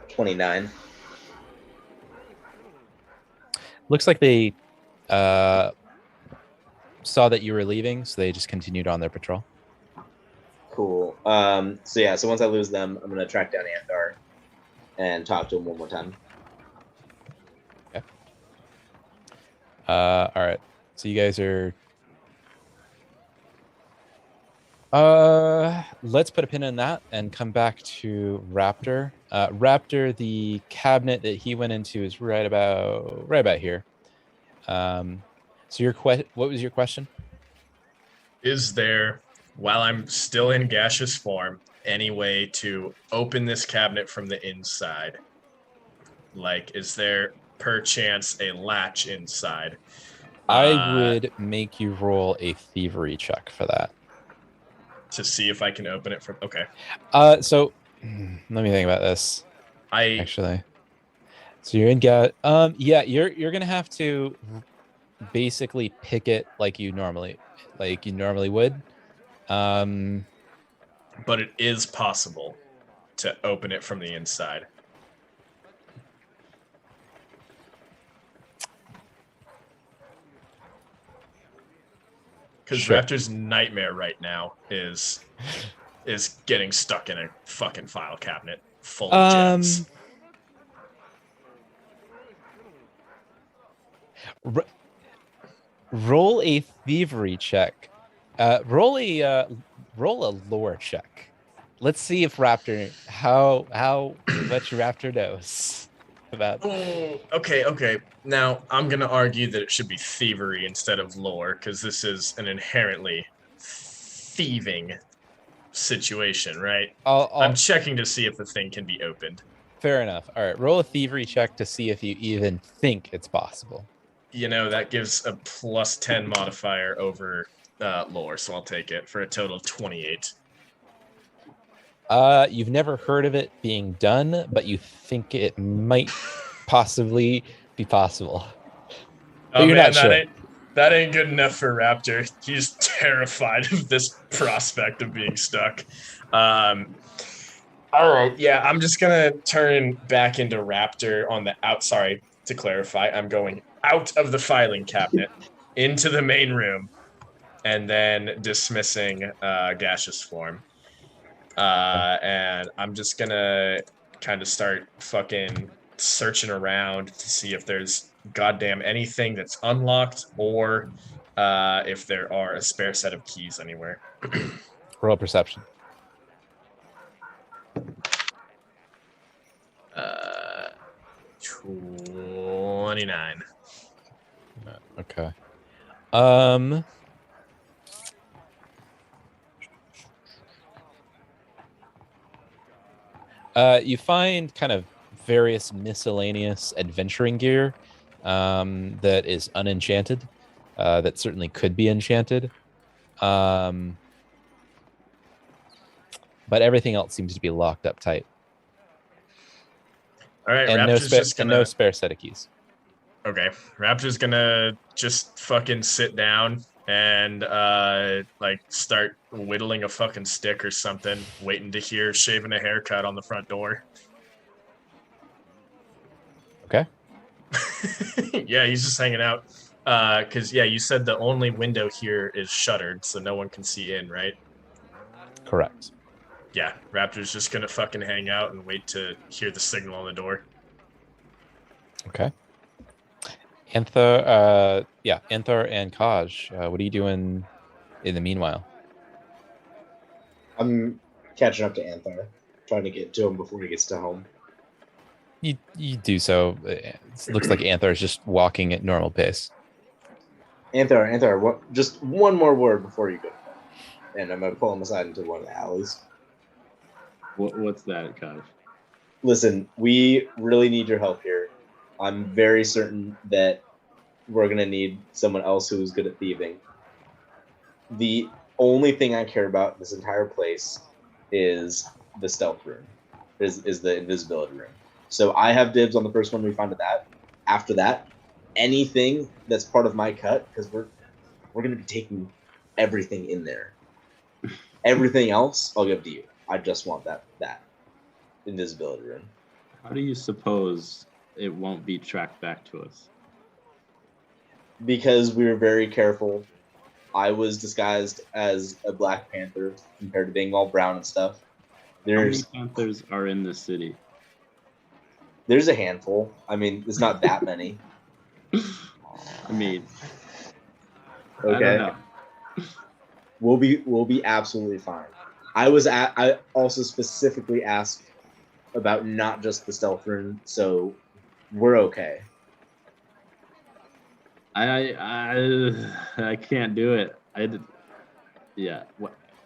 29. Looks like they saw that you were leaving, so they just continued on their patrol. Cool. So once I lose them, I'm gonna track down Anthar and talk to him one more time. Okay. All right. So you guys are. Let's put a pin in that and come back to Raptor. Raptor, the cabinet that he went into is right about here. So what was your question? Is there, while I'm still in gaseous form, any way to open this cabinet from the inside? Like, is there perchance a latch inside? I would make you roll a thievery check for that. To see if I can open it from. Okay. So let me think about this. I Actually, so you're in gas. Yeah, you're gonna have to basically pick it like you normally would. But it is possible to open it from the inside. Because Sure. Raptor's nightmare right now is getting stuck in a fucking file cabinet full of gems. Roll a thievery check. Roll a lore check. Let's see if Raptor how much Raptor knows about. Oh, okay. Now I'm gonna argue that it should be thievery instead of lore, because this is an inherently thieving situation, right? I'm checking to see if the thing can be opened. Fair enough. All right, roll a thievery check to see if you even think it's possible. You know, that gives a plus 10 modifier over lore, so I'll take it for a total of 28. You've never heard of it being done, but you think it might possibly be possible. But you're not sure. That ain't good enough for Raptor. He's terrified of this prospect of being stuck. All right, yeah, I'm just gonna turn back into Raptor on the out. Sorry, to clarify, I'm going out of the filing cabinet into the main room, and then dismissing gaseous form. And I'm just gonna kind of start fucking searching around to see if there's goddamn anything that's unlocked or if there are a spare set of keys anywhere. Roll perception. 29. Okay. You find kind of various miscellaneous adventuring gear that is unenchanted, that certainly could be enchanted. But everything else seems to be locked up tight. All right, and no spare set of keys. Okay, Raptor's gonna just fucking sit down and like start whittling a fucking stick or something, waiting to hear shaving a haircut on the front door. Okay. Yeah, he's just hanging out. Because yeah, you said the only window here is shuttered, so no one can see in, right? Correct. Yeah, Raptor's just gonna fucking hang out and wait to hear the signal on the door. Okay. Anthar and Kaj, what are you doing in the meanwhile? I'm catching up to Anthar, trying to get to him before he gets to home. You do so. It looks like Anthar is just walking at normal pace. Anthar, just one more word before you go. And I'm gonna pull him aside into one of the alleys. What's that, Kaj? Listen, we really need your help here. I'm very certain that we're going to need someone else who's good at thieving. The only thing I care about in this entire place is the stealth room, is the invisibility room. So I have dibs on the first one we find at that. After that, anything that's part of my cut, because we're going to be taking everything in there. Everything else, I'll give to you. I just want that invisibility room. How do you suppose it won't be tracked back to us? Because we were very careful I was disguised as a Black Panther compared to being all brown and stuff. How many There's Panthers are in the city? there's a handful. I mean, it's not that many. I mean, I Okay. don't know. We'll be absolutely fine. I also specifically asked about not just the stealth rune, so we're okay. I can't do it. Yeah.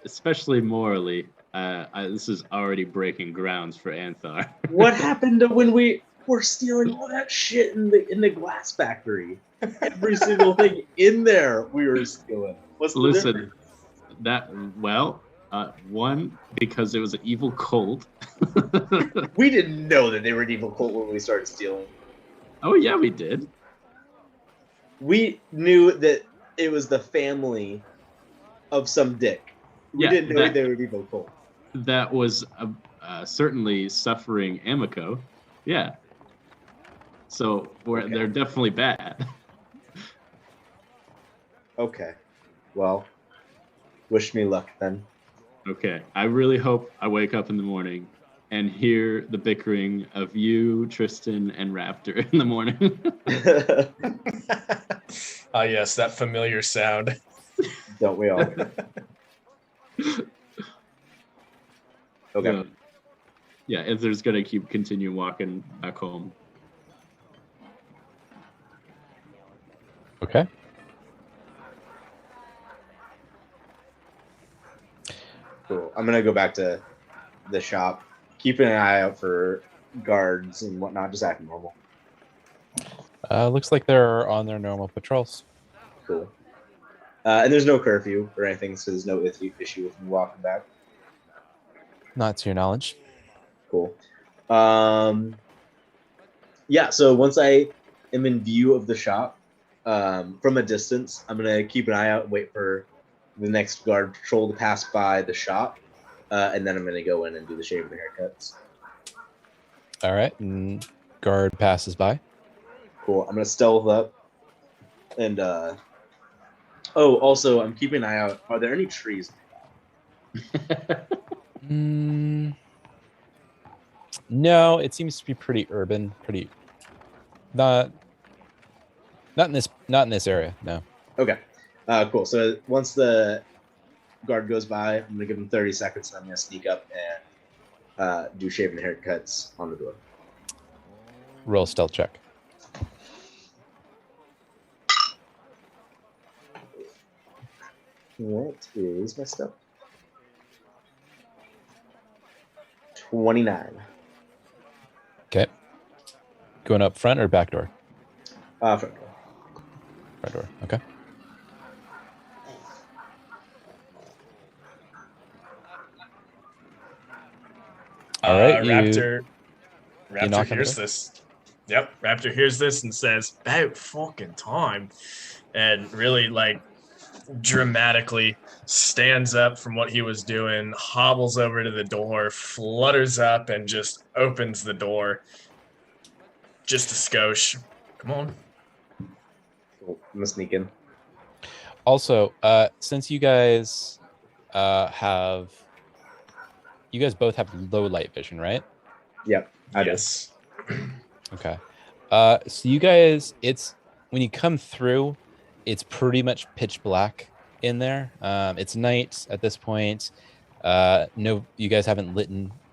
Especially morally. This is already breaking grounds for Anthar. What happened to when we were stealing all that shit in the glass factory? Every single thing in there we were stealing. What's the Listen, difference? One, because it was an evil cult. We didn't know that they were an evil cult when we started stealing. Oh yeah, we did. We knew that it was the family of some dick. We didn't know they were an evil cult. That was certainly suffering Amico. Yeah. So they're definitely bad. Okay. Well, wish me luck then. Okay. I really hope I wake up in the morning and hear the bickering of you, Tristan, and Raptor in the morning. Ah, yes, that familiar sound. Don't we all? Okay. So, yeah, Ither's gonna continue walking back home. Okay. Cool. I'm gonna go back to the shop, keeping an eye out for guards and whatnot, just acting normal. Looks like they're on their normal patrols. Cool. And there's no curfew or anything, so there's no issue with me walking back. Not to your knowledge. Cool. Yeah, so once I am in view of the shop, from a distance, I'm going to keep an eye out and wait for the next guard patrol to pass by the shop, and then I'm going to go in and do the shaving and haircuts. All right, and guard passes by. Cool. I'm going to stealth up, and also, I'm keeping an eye out. Are there any trees? No, it seems to be pretty urban, pretty not in this area. No. Okay. Cool. So once the guard goes by, I'm gonna give him 30 seconds, and I'm gonna sneak up and do shaving and haircuts on the door. Roll a stealth check. What is my stuff? 29. Okay. Going up front or back door? Front door. Front door. Okay. All right. Raptor knock hears this. Yep. Raptor hears this and says, "About fucking time," and really dramatically stands up from what he was doing, hobbles over to the door, flutters up, and just opens the door. Just a skosh. Come on. Cool. I'm gonna sneak in. Also, since you guys both have low light vision, right? Yep. Yes. Okay. So you guys, when you come through, it's pretty much pitch black in there. It's night at this point. No, you guys haven't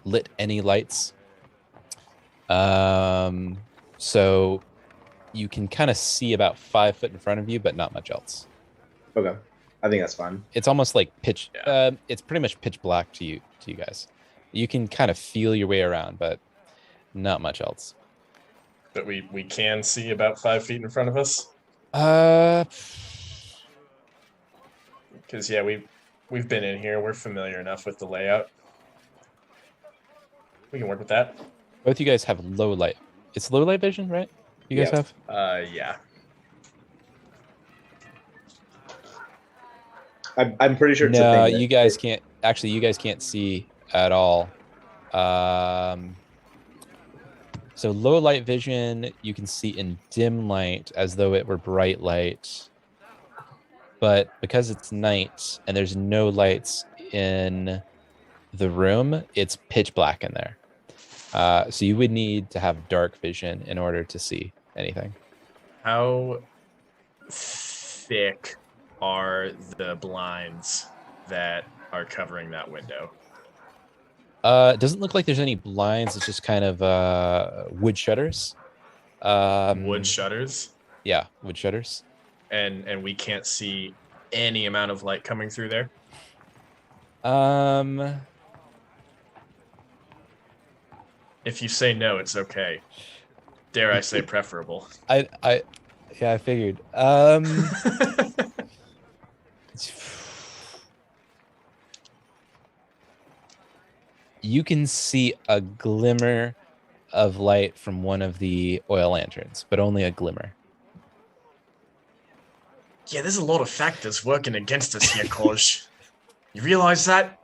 lit any lights. So you can kind of see about 5 foot in front of you, but not much else. Okay. I think that's fine. It's almost like pitch. It's pretty much pitch black to you guys. You can kind of feel your way around, but not much else. But we can see about 5 feet in front of us. Because we've been in here. We're familiar enough with the layout. We can work with that. Both you guys have low light. It's low light vision, right? You guys have? Yeah. I'm pretty sure it's no, a thing. You guys can't. Actually, you guys can't see at all. So low light vision, you can see in dim light as though it were bright light. but because it's night and there's no lights in the room, it's pitch black in there. So you would need to have dark vision in order to see anything. How thick are the blinds that are covering that window? It doesn't look like there's any blinds. It's just kind of wood shutters. Wood shutters, Yeah, wood shutters. and we can't see any amount of light coming through there. Um, If you say no, it's okay. Dare I say preferable? yeah, I figured. You can see a glimmer of light from one of the oil lanterns, but only a glimmer. Yeah, there's a lot of factors working against us here, Koj. You realize that?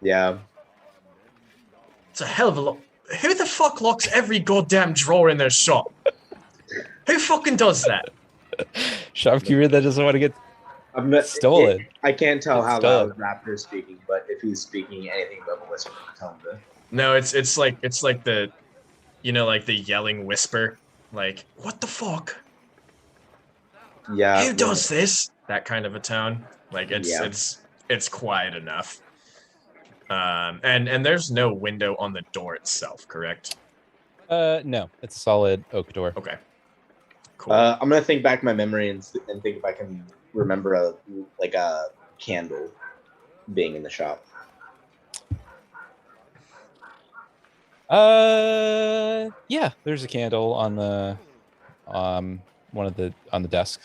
Yeah. It's a hell of a lot. Who the fuck locks every goddamn drawer in their shop? Who fucking does that? Shopkeeper that doesn't want to get I'm not stolen. I can't tell It's how stolen. loud Raptor's speaking, but if he's speaking anything but a whisper, tell him to. No, it's like the, like the yelling whisper, like what the fuck? Yeah. Who does this? That kind of a tone. Like Yeah. it's quiet enough. And there's no window on the door itself, correct? No, it's a solid oak door. Okay. Cool. I'm gonna think back my memory and think if I can remember a candle being in the shop. Yeah, there's a candle on the on the desk.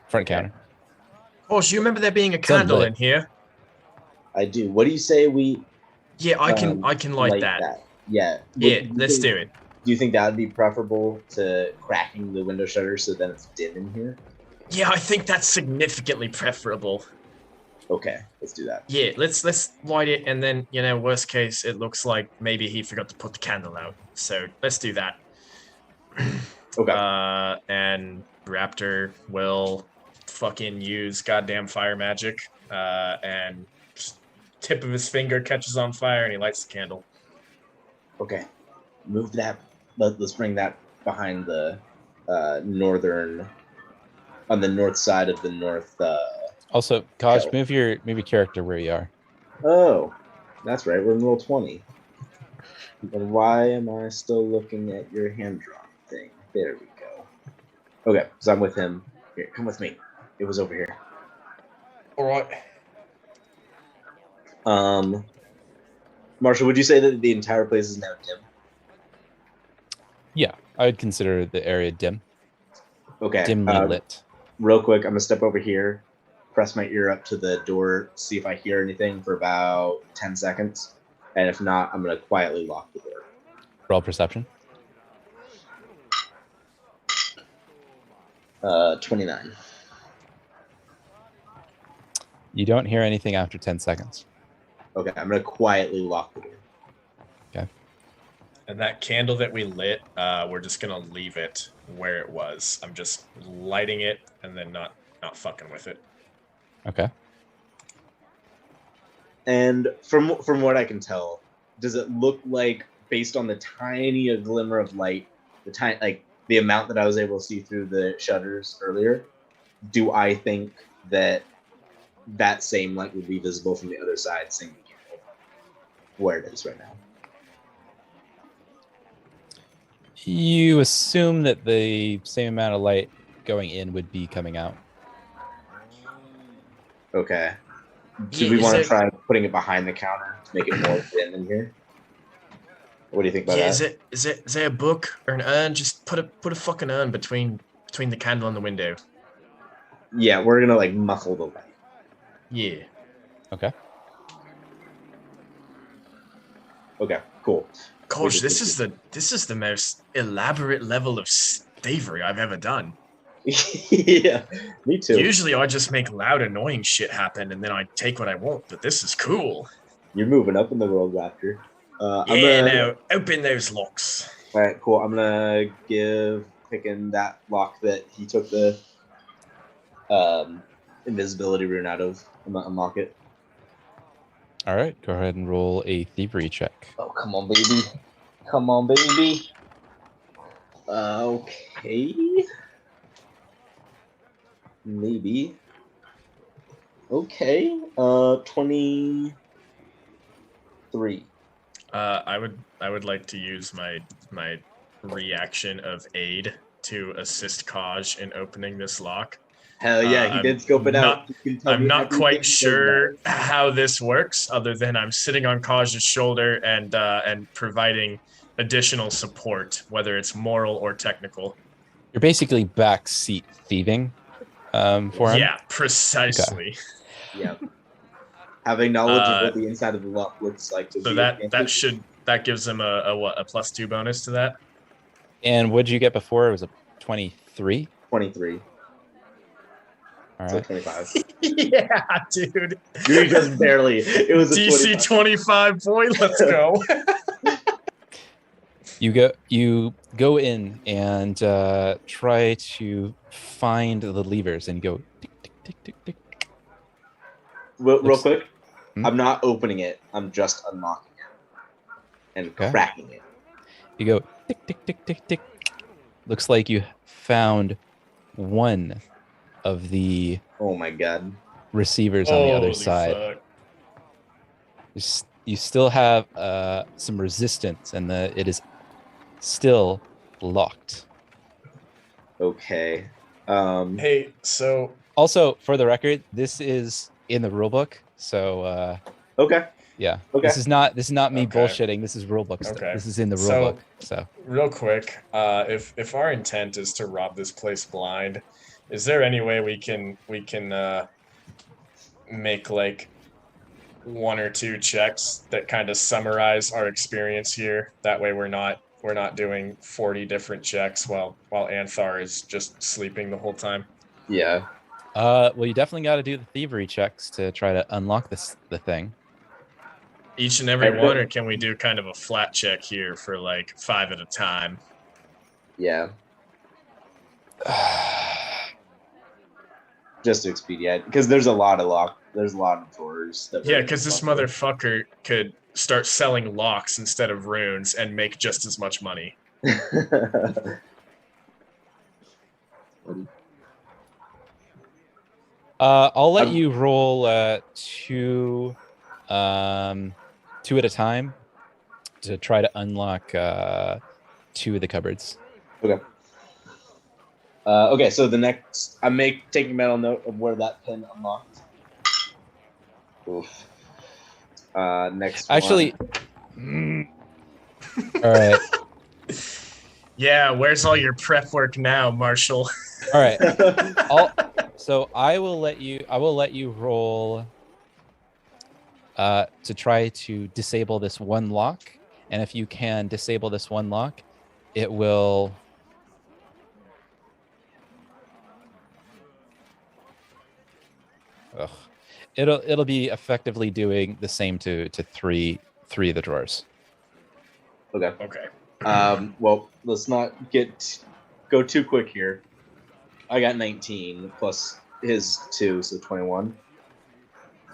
Front counter. Of course, you remember there being a It's candle unlit. in here? I do. What do you say we Yeah, I can light that. Yeah. Yeah, let's do it. Do you think that would be preferable to cracking the window shutter so then it's dim in here? Yeah, I think that's significantly preferable. Okay, let's do that. Yeah, let's light it, and then worst case, it looks like maybe he forgot to put the candle out. So let's do that. Okay. And Raptor will fucking use goddamn fire magic, and just tip of his finger catches on fire, and he lights the candle. Okay. Move that. Let's bring that behind the northern, on the north side of the north. Also, Kaj, Go. move your character where you are. Oh, that's right. We're in roll 20. But why am I still looking at your hand drawn thing? There we go. Okay, so I'm with him. Here, come with me. It was over here. All right. Marshall, would you say that the entire place is now dim? Yeah, I would consider the area dim, Okay. dimly lit. Real quick, I'm gonna step over here, press my ear up to the door, see if I hear anything for about 10 seconds, and if not, I'm gonna quietly lock the door. Roll perception. 29. You don't hear anything after 10 seconds. Okay, I'm gonna quietly lock the door. Okay. And that candle that we lit, we're just gonna leave it where it was. I'm just lighting it and then not fucking with it. Okay. And from what I can tell, does it look like, based on the tiny glimmer of light, the amount that I was able to see through the shutters earlier, do I think that same light would be visible from the other side, same candle, where it is right now? You assume that the same amount of light going in would be coming out. Okay. Do Yeah, we is want to it- try putting it behind the counter to make it more thin in here? What do you think about Yeah, that? is there a book or an urn? Just put a fucking urn between the candle and the window. Yeah, we're gonna muffle the light. Yeah. Okay. Okay, cool. Gosh, this is the most elaborate level of thievery I've ever done. Yeah, me too. Usually I just make loud, annoying shit happen and then I take what I want, but this is cool. You're moving up in the world, Raptor. Now open those locks. All right, cool. I'm gonna give Pickin that lock that he took the invisibility rune out of unlock it. All right, go ahead and roll a thievery check. Oh, come on, baby. Come on, baby. Okay. Maybe. Okay. 23. I would like to use my reaction of aid to assist Kaj in opening this lock. Hell yeah, he did scope it out. I'm not quite sure how this works, other than I'm sitting on Kaj's shoulder and providing additional support, whether it's moral or technical. You're basically backseat thieving for him. Yeah, precisely. Okay. Yeah. Having knowledge of what the inside of the lock looks like. So that gives him a +2 bonus to that. And what did you get before? It was a 23? 23. All right. So 25. Yeah, dude. You just barely. It was a DC 25 boy. Let's go. You go in and try to find the levers and go tick tick tick tick tick. Real quick, Hmm? I'm not opening it. I'm just unlocking it and Okay. cracking it. You go tick tick tick tick tick. Looks like you found one of the Oh my god. receivers on the other Holy side. fuck. You still have some resistance, and it is still locked. Okay. Hey, so Also, for the record, this is in the rulebook, so Okay. yeah. Okay. This is not me Okay. bullshitting. This is rulebook stuff. Okay. This is in the So- rulebook. So real quick, if our intent is to rob this place blind, is there any way we can make like 1 or 2 checks that kind of summarize our experience here? That way we're not doing 40 different checks while Anthar is just sleeping the whole time. Yeah. well, you definitely got to do the thievery checks to try to unlock the thing. Each and every I one, bet- or can we do kind of a flat check here for like 5 at a time? Yeah. Just to expedite, because there's a lot of drawers. That Yeah, we're because this unlocking. motherfucker could start selling locks instead of runes and make just as much money. I'll let I'm- you roll 2 at a time to try to unlock 2 of the cupboards. Okay. Okay, so the next, I'm taking mental note of where that pin unlocked. Oof. Next Actually, one. all right, Yeah, where's all your prep work now, Marshall? all right. I will let you roll to try to disable this one lock, and if you can disable this one lock, it will. Ugh. It'll be effectively doing the same to three of the drawers. Okay. Okay. Well, let's not go too quick here. I got 19 plus his 2, so 21.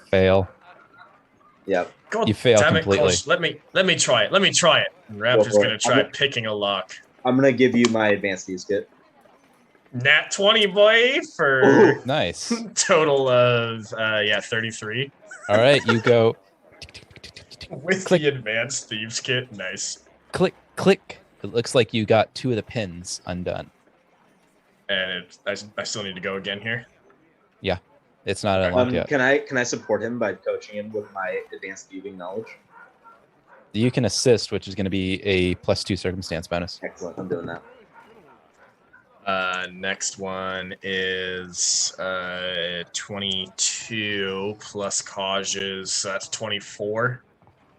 Fail. Yep. God You fail damn it, completely. Kosh. Let me try it. Let me try it. Raptor's for it. gonna try I'm- picking a lock. I'm gonna give you my advanced use kit. Nat 20, boy, for Ooh. Nice. total of 33 All right, you go with Click. the advanced thieves kit. Nice. click click. It looks like you got 2 of the pins undone. And I still need to go again here. It's not unlocked yet. Can I support him by coaching him with my advanced thieving knowledge? You can assist, which is going to be a +2 circumstance bonus. Excellent. I'm doing that. Next one is 22 plus Kaj's, so that's 24.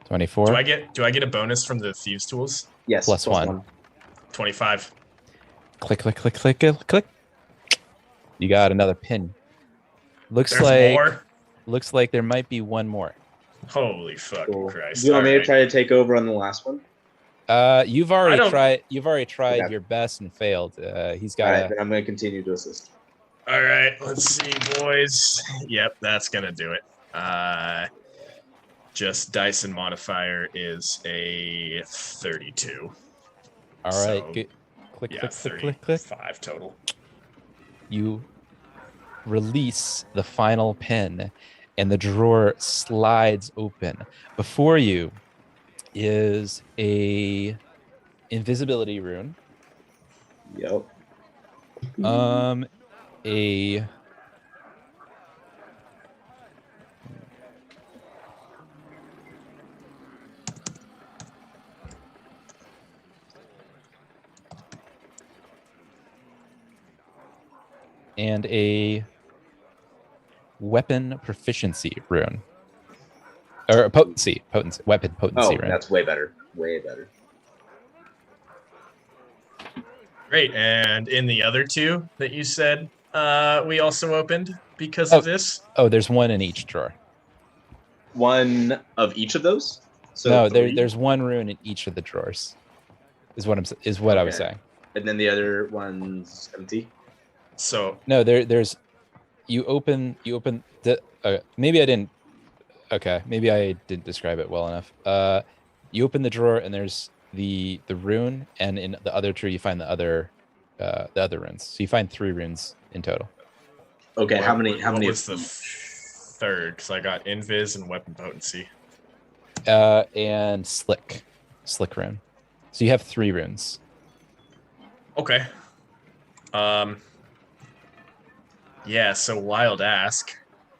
24 Do I get a bonus from the thieves tools? Yes. Plus one. 25. click click click click click click. You got another pin. Looks There's looks more. like there might be one more. Holy fucking Cool. Christ! Do you want me to Alright. try to take over on the last one? You've already don't- tried Okay. your best and failed. He's got All right, then I'm going to continue to assist. All right, let's see, boys. Yep, that's gonna do it. Just Dyson modifier is a 32. All right, So, good. Click, yeah, click, click, click, click. 35 total. You release the final pin, and the drawer slides open. Before you is a invisibility rune, Yep. a and a weapon proficiency rune, or a potency, weapon potency Oh, rune. that's way better. Way better. Great. And in the other two that you said we also opened because Oh. of this? Oh, there's one in each drawer. One of each of those? So no, three? there's one rune in each of the drawers. Is what I was Okay. saying. And then the other one's empty? So No, there's you open the maybe I didn't okay, maybe I didn't describe it well enough. You open the drawer and there's the rune, and in the other drawer you find the other runes. So you find 3 runes in total. Okay, how many what of was the each? third? Because I got invis and weapon potency. And slick rune. So you have 3 runes. Okay. Yeah, so Wild ask,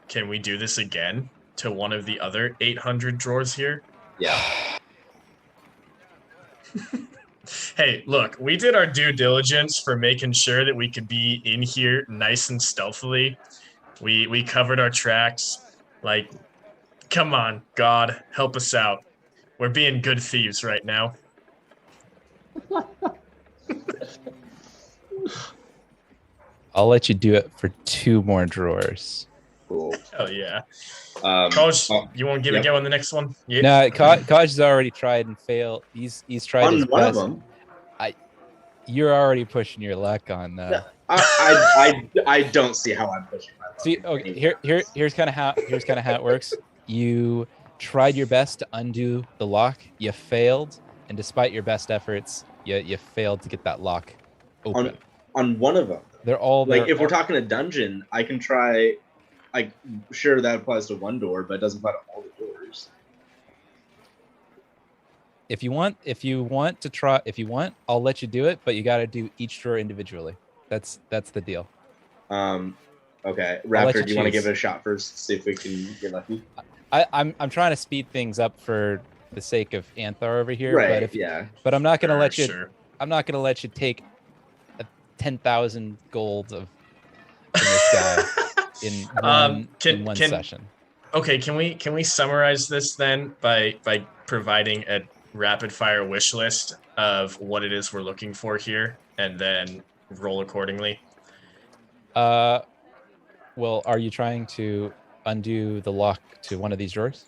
can we do this again to one of the other 800 drawers here? Yeah. Hey, look, we did our due diligence for making sure that we could be in here nice and stealthily. We covered our tracks. Like, come on, God, help us out. We're being good thieves right now. I'll let you do it for 2 more drawers. Cool. Hell yeah. Kosh, you want to give a go on the next one? Yeah. No, Kosh has already tried and failed. He's tried on his one best. of them. You're already pushing your luck on. I don't see how I'm pushing my luck. See, okay, here's kind of how it works. You tried your best to undo the lock. You failed, and despite your best efforts, you failed to get that lock open. On one of them. They're all like if we're talking a dungeon, I can try. Like sure that applies to one door, but it doesn't apply to all the doors. If you want, I'll let you do it, but you got to do each drawer individually. That's the deal. Okay, Raptor, do you want to give it a shot first? See if we can get lucky. I'm trying to speed things up for the sake of Anthar over here, right? But I'm not gonna let you. Sure. I'm not gonna let you take 10,000 gold from this guy in one session. Okay, can we summarize this then by providing a rapid fire wish list of what it is we're looking for here, and then roll accordingly? Well, are you trying to undo the lock to one of these drawers?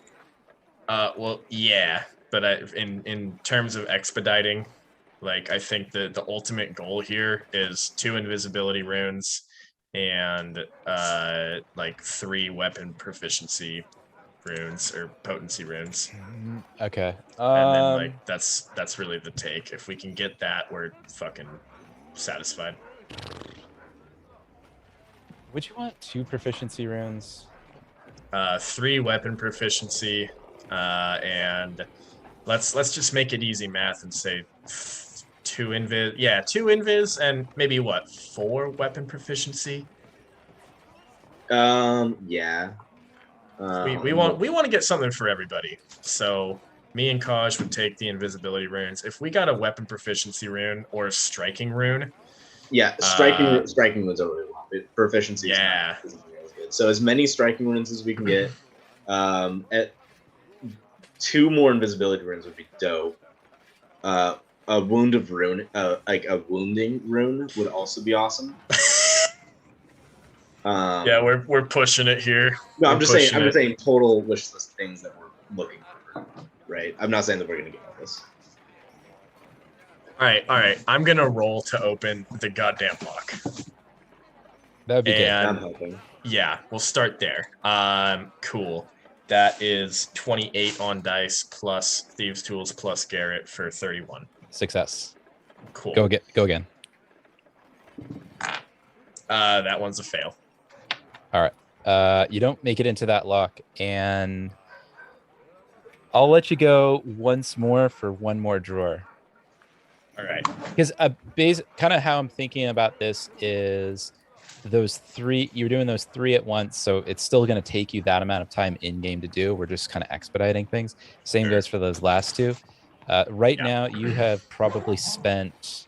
Well, yeah, but in terms of expediting, like I think the ultimate goal here is 2 invisibility runes and like 3 weapon proficiency runes or potency runes. Okay. And then like that's really the take. If we can get that, we're fucking satisfied. Would you want 2 proficiency runes? 3 weapon proficiency, and let's just make it easy math and say 2 invis. Yeah, 2 invis and maybe what 4 weapon proficiency. Yeah. We want to get something for everybody. So me and Kaj would take the invisibility runes. If we got a weapon proficiency rune or a striking rune. Yeah, striking runes are really well. Proficiency. Yeah. Is really good. So as many striking runes as we can get. At 2 more invisibility runes would be dope. A wound of rune, like a wounding rune, would also be awesome. Yeah, we're pushing it here. No, I'm just saying total wish list things that we're looking for, right? I'm not saying that we're gonna get all this. All right. I'm gonna roll to open the goddamn lock. That would be good. I'm And hoping. yeah, we'll start there. Cool. That is 28 on dice plus Thieves' Tools plus Garrett for 31. Success. Cool. Go again. That one's a fail. All right. You don't make it into that lock, and I'll let you go once more for one more drawer. All right. Because kind of how I'm thinking about this is those three, you're doing those three at once, so it's still going to take you that amount of time in game to do. We're just kind of expediting things. Same Sure. goes for those last two. Right Yeah. now, you have probably spent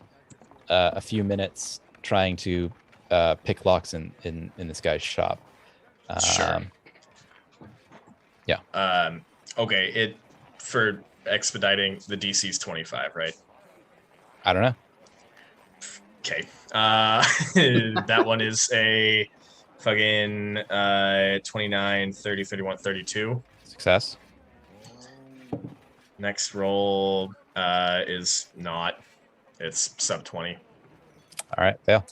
a few minutes trying to pick locks in this guy's shop. Sure. Yeah. Okay. It for expediting the DC's 25, right? I don't know. Okay. That one is a fucking 29, 30, 31, 32. Success. Next roll is not. It's sub 20. All right. Fail.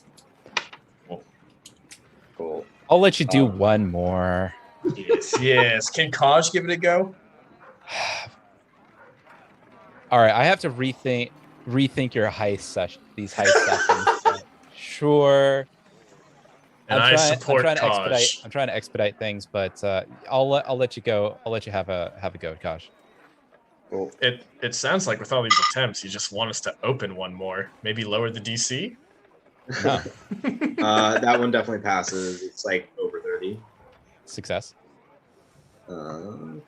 Cool. I'll let you do one more. Yes. Can Kaj give it a go? All right. I have to rethink your heist session. These heist sessions. Sure. And I support Kaj. I'm trying to expedite things, but I'll let you go. I'll let you have a go, Kosh. Cool. It sounds like with all these attempts, you just want us to open one more. Maybe lower the DC. No. That one definitely passes. It's like over 30. Success. Cool.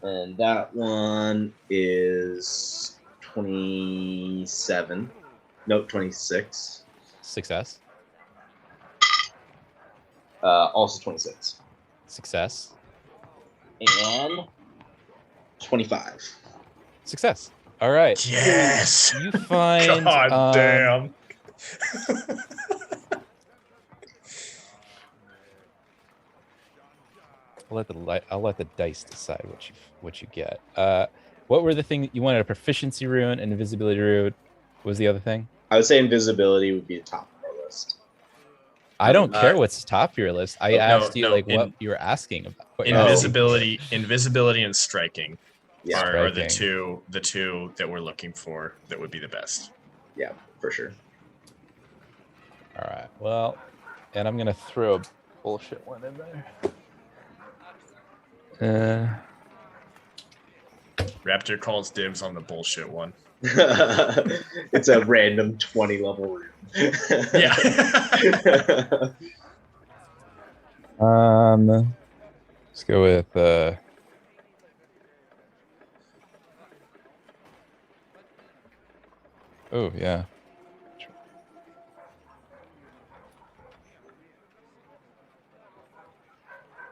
And that one is 27. Nope, 26. Success. Also 26. Success. And 25. Success. All right. Yes. You find. God damn. I'll let the dice decide what you get. What were the things you wanted? A proficiency rune, an invisibility rune. What was the other thing? I would say invisibility would be the top of our list. I don't care what's top of your list. I asked you what you were asking about. Invisibility and striking Yeah, are the two that we're looking for that would be the best. Yeah, for sure. All right. Well, and I'm gonna throw a bullshit one in there. Raptor calls dibs on the bullshit one. It's a random 20 level room. Yeah. Let's go with oh yeah.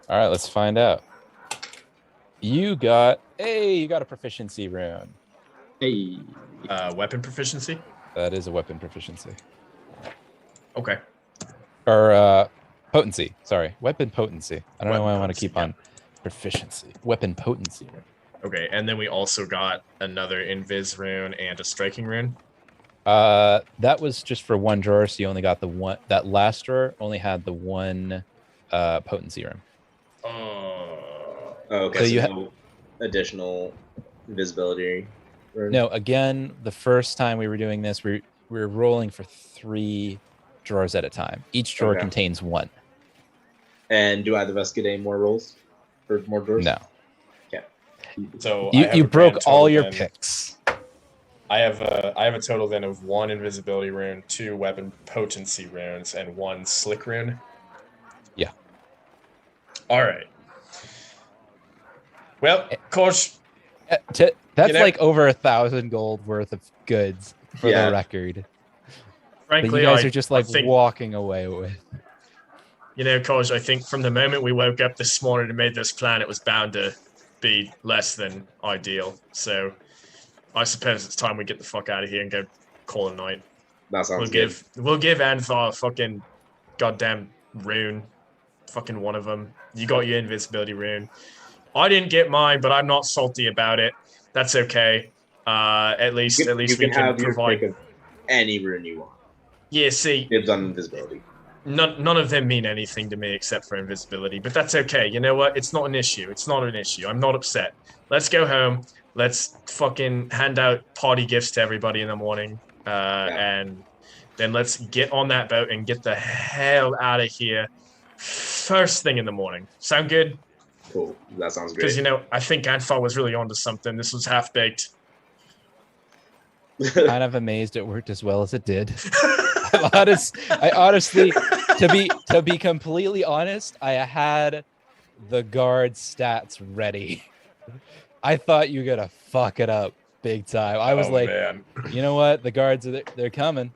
All right, let's find out. You got a proficiency rune. Hey. Weapon proficiency? That is a weapon proficiency. Okay. Or potency. Sorry. Weapon potency. I don't know why I want to Potency, keep on proficiency. Weapon potency. Okay, and then we also got another invis rune and a striking rune. That was just for one drawer, so you only got the one. That last drawer only had the one potency rune. Oh. Okay, So so you no additional invisibility. No, again, the first time we were doing this, we were rolling for 3 drawers at a time. Each drawer contains 1. And do either of us get any more rolls for more drawers? No. Okay. So you broke all your picks. I have a total then of 1 invisibility rune, 2 weapon potency runes, and 1 slick rune. Yeah. All right. Well, course. That's like over 1,000 gold worth of goods for the record. Frankly, but you guys are just like think, walking away with. You know, Coach, I think from the moment we woke up this morning and made this plan, it was bound to be less than ideal. So I suppose it's time we get the fuck out of here and go call it a night. That sounds good. We'll give Anthar a fucking goddamn rune. Fucking one of them. You got your invisibility rune. I didn't get mine, but I'm not salty about it. That's okay. At least you we can have provide your pick of any rune you want. Yeah, see, Dibs on invisibility. none of them mean anything to me except for invisibility, but that's okay. You know what? It's not an issue. It's not an issue. I'm not upset. Let's go home. Let's fucking hand out party gifts to everybody in the morning. And then let's get on that boat and get the hell out of here first thing in the morning. Sound good? Cool. That sounds great. Because, I think Anfar was really onto something. This was half-baked. Kind of amazed it worked as well as it did. I honestly, to be completely honest, I had the guard stats ready. I thought you were gonna fuck it up big time. I was man. you know what? The guards they're coming.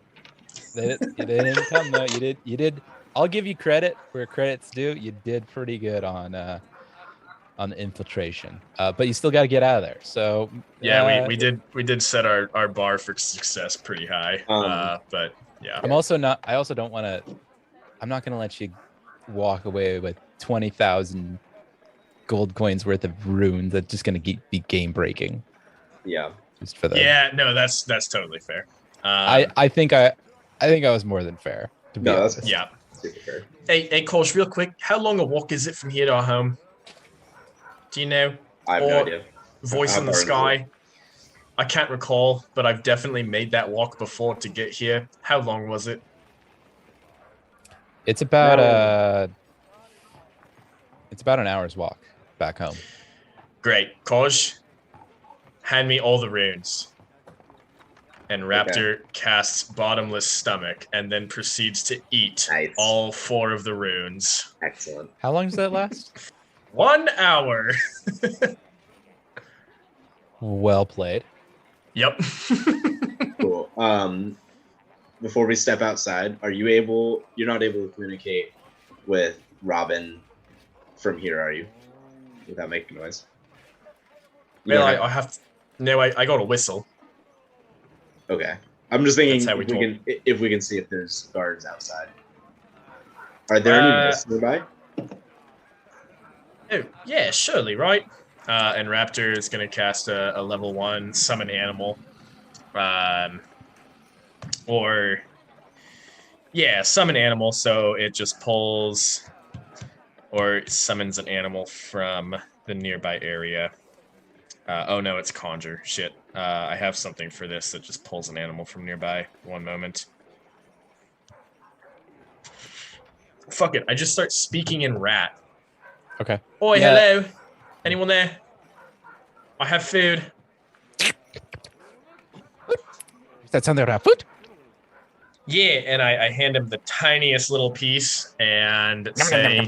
They didn't come though. You did. I'll give you credit where credit's due. You did pretty good on the infiltration, but you still got to get out of there. So yeah, we did set our bar for success pretty high. But yeah, I also don't want to. I'm not going to let you walk away with 20,000 gold coins worth of runes. That's just going to be game breaking. Yeah. Just for the. Yeah, no, that's totally fair. I think I was more than fair. To be honest. Yeah. Super fair. Hey, Kolsch, real quick, how long a walk is it from here to our home? Do you know? I have no idea. Voice in the sky. I can't recall, but I've definitely made that walk before to get here. How long was it? It's about an hour's walk back home. Great. Kolsch, hand me all the runes. And Raptor casts Bottomless Stomach and then proceeds to eat all 4 of the runes. Excellent. How long does that last? 1 hour. Well played. Yep. Cool. Before we step outside, you're not able to communicate with Robin from here, are you? Without making noise? Well, I have to, no, I got a whistle. Okay. I'm just thinking if we can see if there's guards outside. Are there any mice nearby? Oh, yeah, surely, right? And Raptor is going to cast a level 1 summon animal. Summon animal, so it just pulls or summons an animal from the nearby area. Oh no, it's conjure. Shit. I have something for this that just pulls an animal from nearby. One moment. Fuck it. I just start speaking in rat. Okay. Oi, hello. Anyone there? I have food. That sound like food? Yeah, and I hand him the tiniest little piece and say,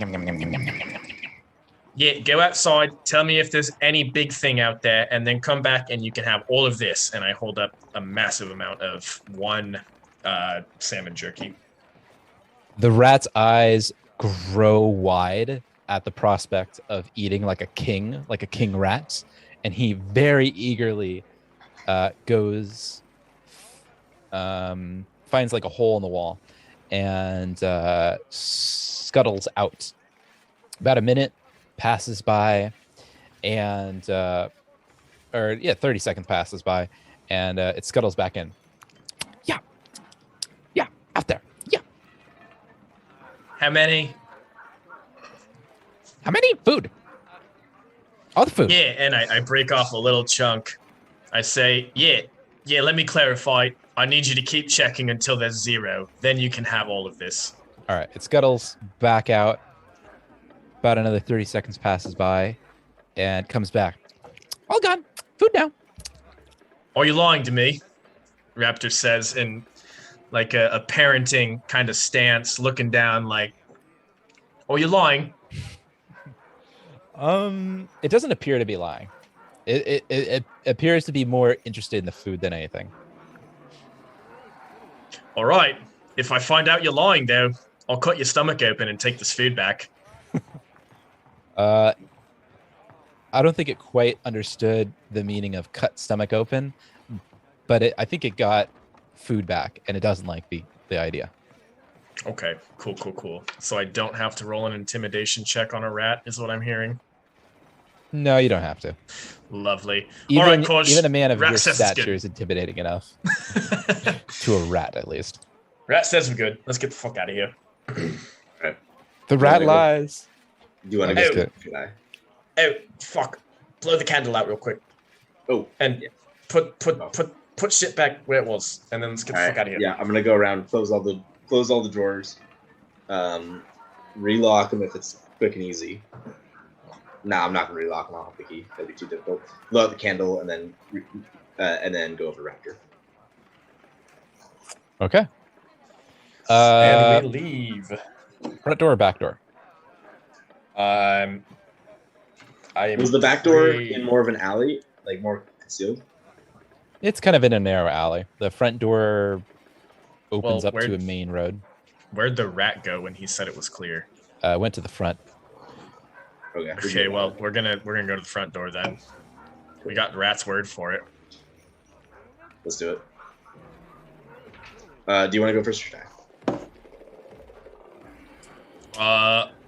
yeah, go outside, tell me if there's any big thing out there, and then come back and you can have all of this. And I hold up a massive amount of 1 salmon jerky. The rat's eyes grow wide at the prospect of eating like a king rat, and he very eagerly goes, finds like a hole in the wall, and scuttles out. About a minute passes by, and 30 seconds passes by, and it scuttles back in. Yeah, out there. Yeah. How many? Food. All the food. Yeah, and I break off a little chunk. I say, yeah, let me clarify. I need you to keep checking until there's 0. Then you can have all of this. All right, it scuttles back out. About another 30 seconds passes by, and comes back. All gone. Food now. Are you lying to me? Raptor says in like a parenting kind of stance, looking down like, are you lying? It doesn't appear to be lying. It appears to be more interested in the food than anything. All right. If I find out you're lying, though, I'll cut your stomach open and take this food back. I don't think it quite understood the meaning of cut stomach open, but I think it got food back, and it doesn't like the idea. Okay, cool. So I don't have to roll an intimidation check on a rat, is what I'm hearing. No, you don't have to. Lovely. Even, all right, Kosh, even a man of rat your says it's stature good. is intimidating enough. To a rat, at least. Rat says we're good. Let's get the fuck out of here. The rat go. lies. Do you want I'm to just go? kidding. Should I? Oh, fuck. Blow the candle out real quick. Oh, And yeah. put shit back where it was. And then let's get the fuck out of here. Yeah, I'm gonna go around, close all the drawers, relock them if it's quick and easy. Nah, I'm not gonna relock them. I'll have the key. That'd be too difficult. Blow out the candle and then go over Raptor. Okay. And we leave. Front door or back door? I am Was the back door in more of an alley, like more concealed? It's kind of in a narrow alley. The front door opens up to where'd- a main road. Where'd the rat go when he said it was clear? Went to the front. Okay. Okay, well, we're gonna go to the front door then. We got Rat's word for it. Let's do it. Do you want to go first or should I?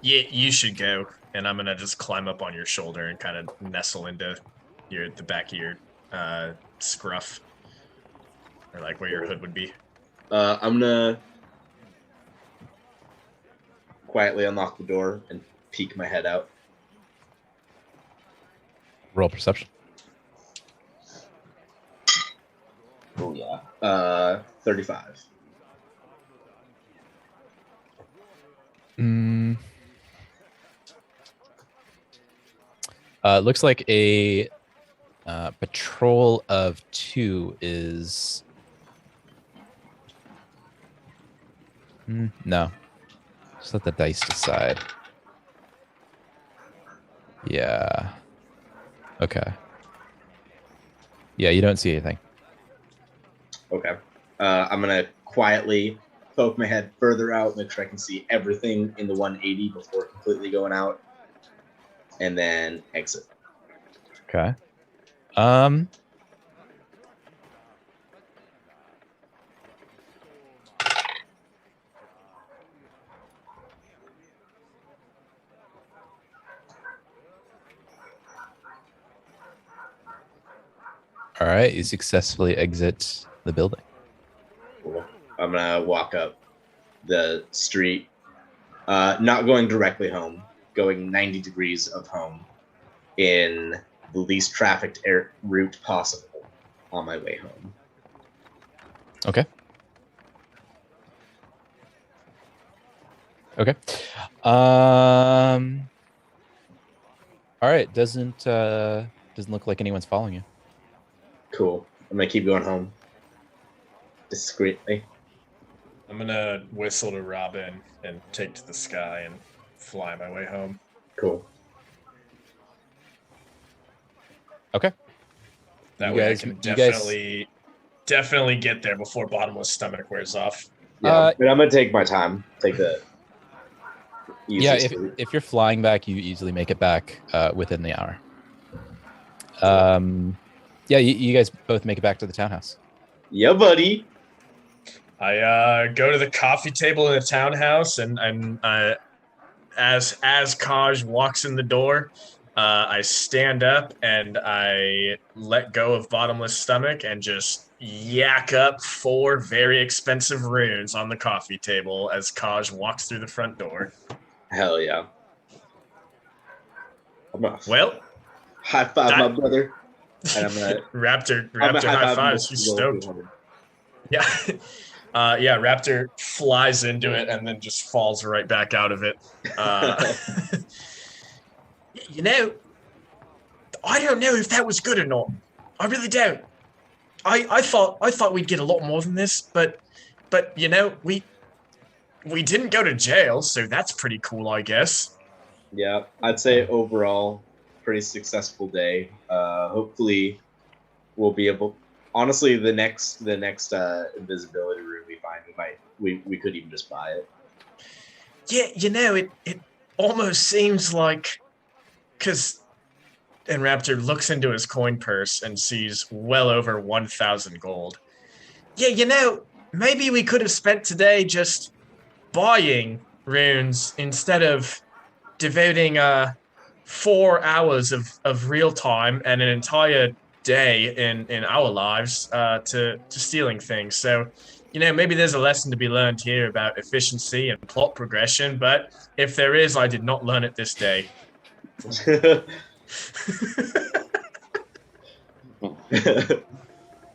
Yeah, you should go, and I'm gonna just climb up on your shoulder and kind of nestle into the back of your scruff, or like where your hood would be. I'm gonna quietly unlock the door and peek my head out. Roll perception. Oh yeah. 35. Looks like a patrol of 2 is... no. Just let the dice decide. Yeah. Okay. Yeah, you don't see anything. Okay. I'm gonna quietly poke my head further out, make sure I can see everything in the 180 before completely going out, and then exit. Okay. All right, you successfully exit the building. Cool. I'm gonna walk up the street, not going directly home, going 90 degrees of home in the least trafficked route possible on my way home. Okay. Okay. All right. Doesn't look like anyone's following you. Cool. I'm gonna keep going home discreetly. I'm gonna whistle to Robin and take to the sky and fly my way home. Cool. Okay. That You way guys- I can you guys- definitely get there before bottomless stomach wears off. Yeah, but I'm gonna take my time. Take the Yeah, easiest route. if you're flying back, you easily make it back within the hour. Yeah, you guys both make it back to the townhouse. Yeah, buddy. I go to the coffee table in the townhouse, and as Kaj walks in the door, I stand up and I let go of bottomless stomach and just yak up 4 very expensive runes on the coffee table as Kaj walks through the front door. Hell yeah. I'm gonna Well, high five that- my brother. And I'm gonna Raptor I'm gonna high him fives. to He's roll stoked. 200. Yeah. Yeah, Raptor flies into it and then just falls right back out of it. You know, I don't know if that was good or not. I really don't. I thought we'd get a lot more than this, but you know, we didn't go to jail, so that's pretty cool, I guess. Yeah, I'd say overall, pretty successful day. Hopefully, we'll be able. Honestly, the next invisibility room we find, we could even just buy it. Yeah, you know, it almost seems like, and Raptor looks into his coin purse and sees well over 1,000 gold. Yeah, you know, maybe we could have spent today just buying runes instead of devoting 4 hours of real time and an entire day in our lives to stealing things. So maybe there's a lesson to be learned here about efficiency and plot progression, but if there is, I did not learn it this day.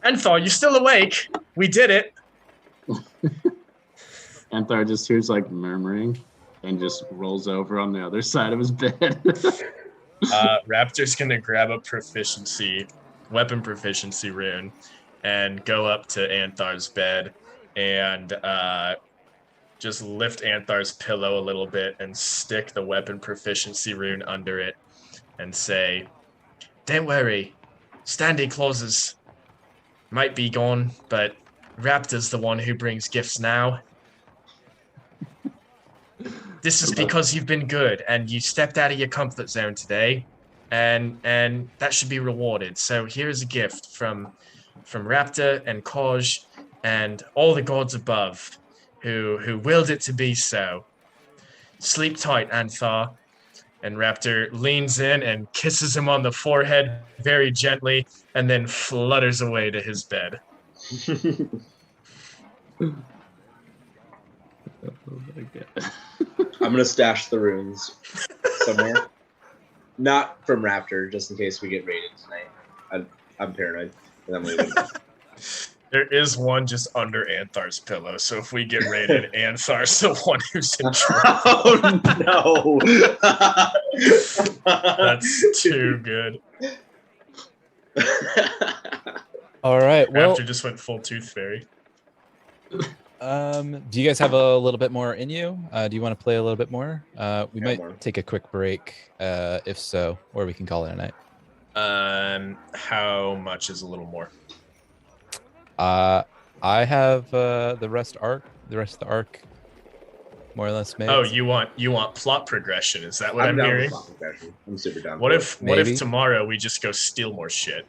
Anthar, you still awake? We did it. Anthar just hears like murmuring and just rolls over on the other side of his bed. Raptor's gonna grab a weapon proficiency rune, and go up to Anthar's bed and just lift Anthar's pillow a little bit and stick the weapon proficiency rune under it and say, "Don't worry, Standy clauses might be gone, but Raptor's the one who brings gifts now. This is because you've been good and you stepped out of your comfort zone today, and that should be rewarded. So here's a gift from Raptor and Koj and all the gods above who willed it to be so. Sleep tight, Anthar." And Raptor leans in and kisses him on the forehead very gently and then flutters away to his bed. Oh my god. I'm gonna stash the runes somewhere. Not from Raptor, just in case we get raided tonight. I'm paranoid, and I'm leaving. There is one just under Anthar's pillow, so if we get raided, Anthar's the one who's in trouble. Oh no! That's too good. All right. Well, Raptor just went full tooth fairy. do you guys have a little bit more in you? Do you want to play a little bit more? We might more. take a quick break, if so, or we can call it a night. How much is a little more? I have the rest of the arc, more or less made. Oh, you want plot progression? Is that what I'm down for hearing? plot progression. I'm super down. What for if Maybe. tomorrow we just go steal more shit?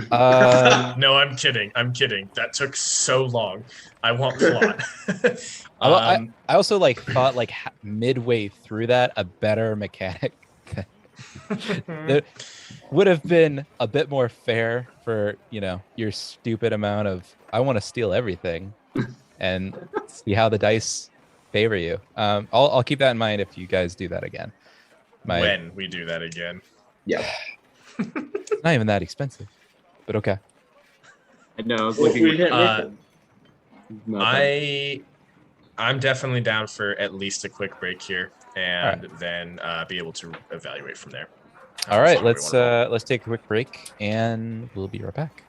No, I'm kidding. That took so long. I want plot. I also thought midway through that a better mechanic that would have been a bit more fair for your stupid amount of I want to steal everything and see how the dice favor you. I'll keep that in mind if you guys do that again. When we do that again. Yeah. It's not even that expensive, but okay. I know. I was Well, looking. we can't make them. I'm definitely down for at least a quick break here, and then be able to evaluate from there. All right, let's take a quick break, and we'll be right back.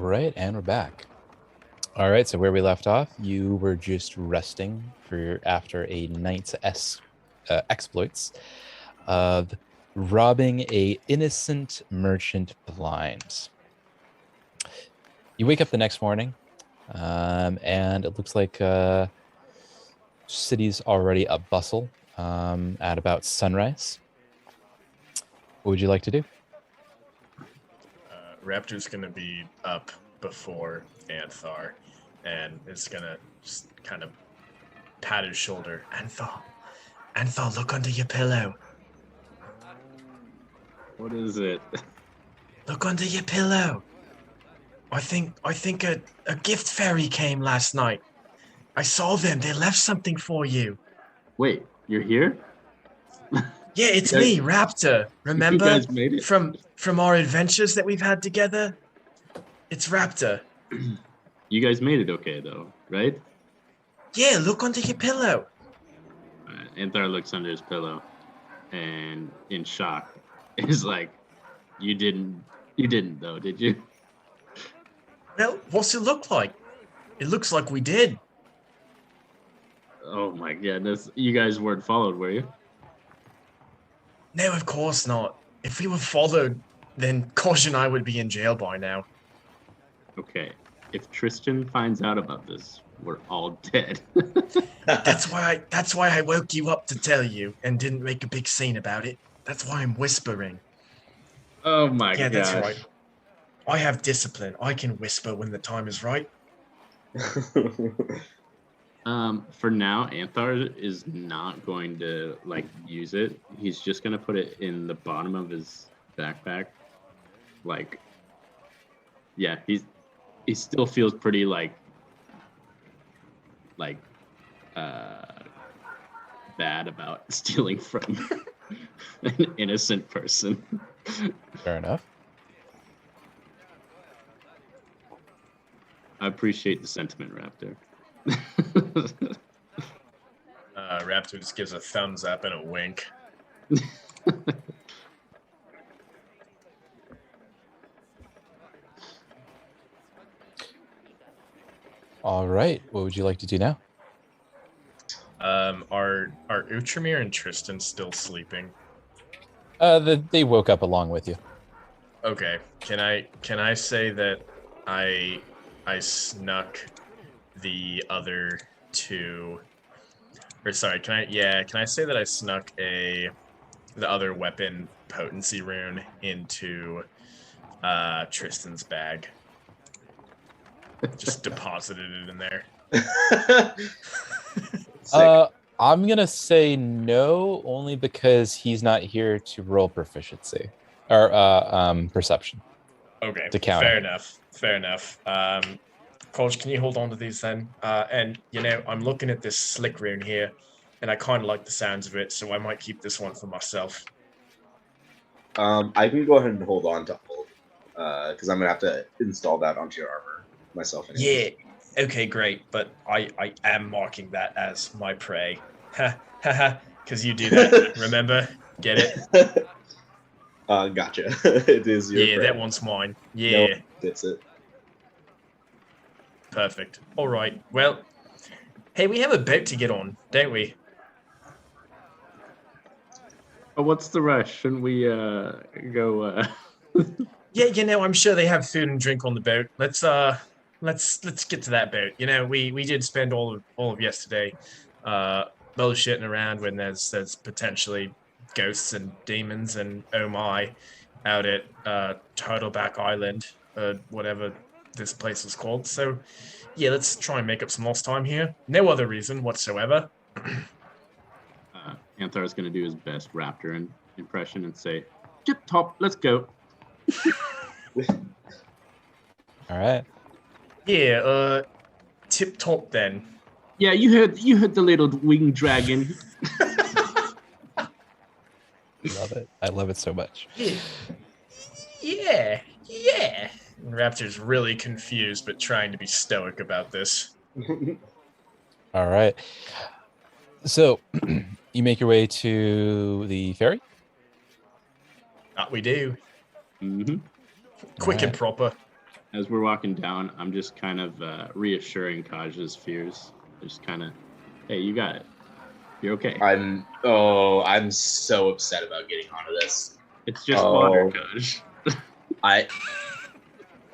right, and we're back. All right, so where we left off, you were just resting after a night's exploits of robbing a innocent merchant blind. You wake up the next morning, and it looks like city's already a bustle at about sunrise. What would you like to do? Raptor's gonna be up before Anthar, and is gonna just kind of pat his shoulder. Anthar, look under your pillow. What is it? Look under your pillow. I think a gift fairy came last night. I saw them. They left something for you. Wait, you're here? Yeah, it's You guys- me, Raptor. Remember You guys made it? from our adventures that we've had together? It's Raptor. You guys made it okay, though, right? Yeah, look under your pillow. Anthar looks under his pillow and, in shock, is like, you didn't though, did you? Well, what's it look like? It looks like we did. Oh my goodness. You guys weren't followed, were you? No, of course not. If we were followed, then Kosh and I would be in jail by now. Okay. If Tristan finds out about this, we're all dead. That's why I woke you up to tell you and didn't make a big scene about it. That's why I'm whispering. Oh my Yeah, gosh. that's right. I have discipline. I can whisper when the time is right. For now, Anthar is not going to use it. He's just gonna put it in the bottom of his backpack. Yeah, he still feels pretty bad about stealing from an innocent person. Fair enough. I appreciate the sentiment, Raptor. Raptor just gives a thumbs up and a wink. All right, what would you like to do now? Are Utramir and Tristan still sleeping? They woke up along with you. Okay. Can I say that I snuck the other two, or sorry, can I say that I snuck the other weapon potency rune into Tristan's bag? Just deposited it in there. Sick. I'm gonna say no, only because he's not here to roll proficiency or perception. Okay, To count fair it. enough. Fair enough. Kolj, can you hold on to these then? And I'm looking at this slick rune here, and I kind of like the sounds of it, so I might keep this one for myself. I can go ahead and hold on to all, because I'm gonna have to install that onto your armor myself. Anyway. Yeah. Okay, great. But I am marking that as my prey. Ha ha ha. Because you do that. Remember? Get it? Gotcha. It is your Yeah, prey. that one's mine. Yeah. No, that's it. Perfect. All right. Well, hey, we have a boat to get on, don't we? Oh, what's the rush? Shouldn't we go? Yeah, I'm sure they have food and drink on the boat. Let's get to that boat. We did spend all of yesterday bullshitting around when there's potentially ghosts and demons and oh my out at Turtleback Island, whatever this place is called. So yeah, let's try and make up some lost time here. No other reason whatsoever. Anthar is going to do his best Raptor impression and say, "Tip top, let's go." All right. Yeah, tip top then. Yeah, you heard the little winged dragon. Love it. I love it so much. Yeah. And Raptor's really confused, but trying to be stoic about this. All right. So you make your way to the ferry? That we do. Mm-hmm. Quick and Alright. proper. as we're walking down, I'm just kind of reassuring Kaj's fears. Just kind of, hey, you got it. You're okay. I'm so upset about getting onto this. It's just water, Kaj.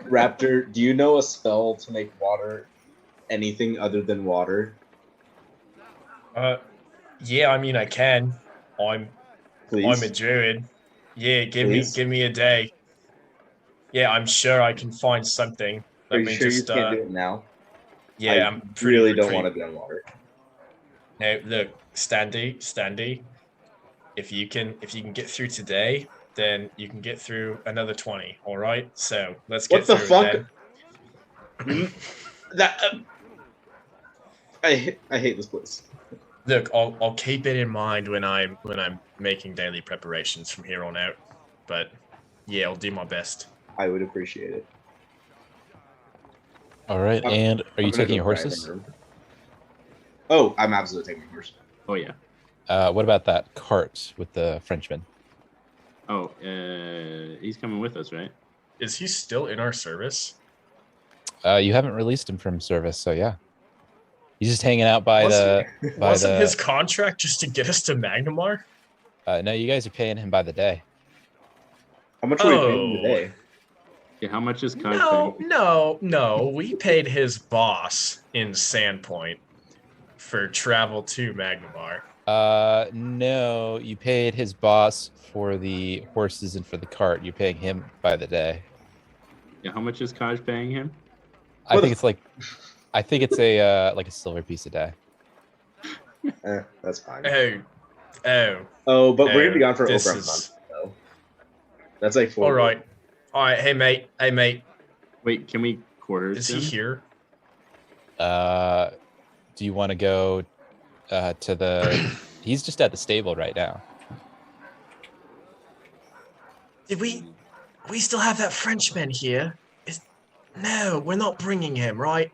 Raptor, do you know a spell to make water anything other than water? Yeah, I mean I can. I'm Please. a druid. Yeah, Please? give me a day. Yeah, I'm sure I can find something. Are Let you me sure just you can't do it now? yeah, I I'm pretty really don't want to be on water. Now look, Standy, if you can get through today, then you can get through another 20, all right? So let's get What the through fuck? it then. That I hate this place. Look, I'll keep it in mind when I'm making daily preparations from here on out. But yeah, I'll do my best. I would appreciate it. All right, and are you taking your horses? Oh, I'm absolutely taking my horse. Oh yeah. What about that cart with the Frenchman? Oh, he's coming with us, right? Is he still in our service? You haven't released him from service, so yeah. He's just hanging out by Wasn't his contract just to get us to Magnamar? No, you guys are paying him by the day. How much are we paying today? Yeah, how much is Kaj paying? No. We paid his boss in Sandpoint for travel to Magnamar. No, you paid his boss for the horses and for the cart. You're paying him by the day. Yeah, how much is Kaj paying him? I think it's a like a silver piece a day. That's fine. Oh, but we're gonna be gone for over a month, though. That's like 4 All right. Hey mate. Wait, can we quarters? Is he here? Do you want to go to the? He's just at the stable right now. Did we still have that Frenchman here? No, we're not bringing him, right?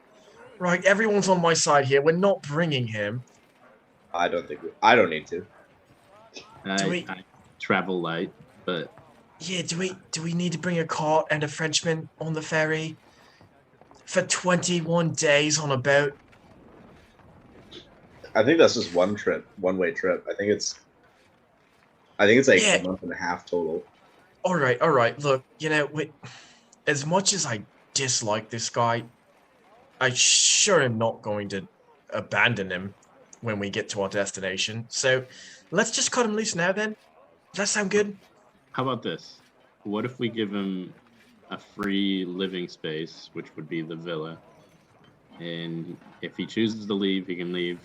Right, everyone's on my side here. We're not bringing him. I don't need to. I travel light, but yeah. Do we need to bring a cart and a Frenchman on the ferry for 21 days on a boat? I think that's just one way trip. I think it's like a month and a half total. All right. Look, as much as I dislike this guy, I sure am not going to abandon him when we get to our destination. So let's just cut him loose now then. Does that sound good? How about this? What if we give him a free living space, which would be the villa? And if he chooses to leave, he can leave.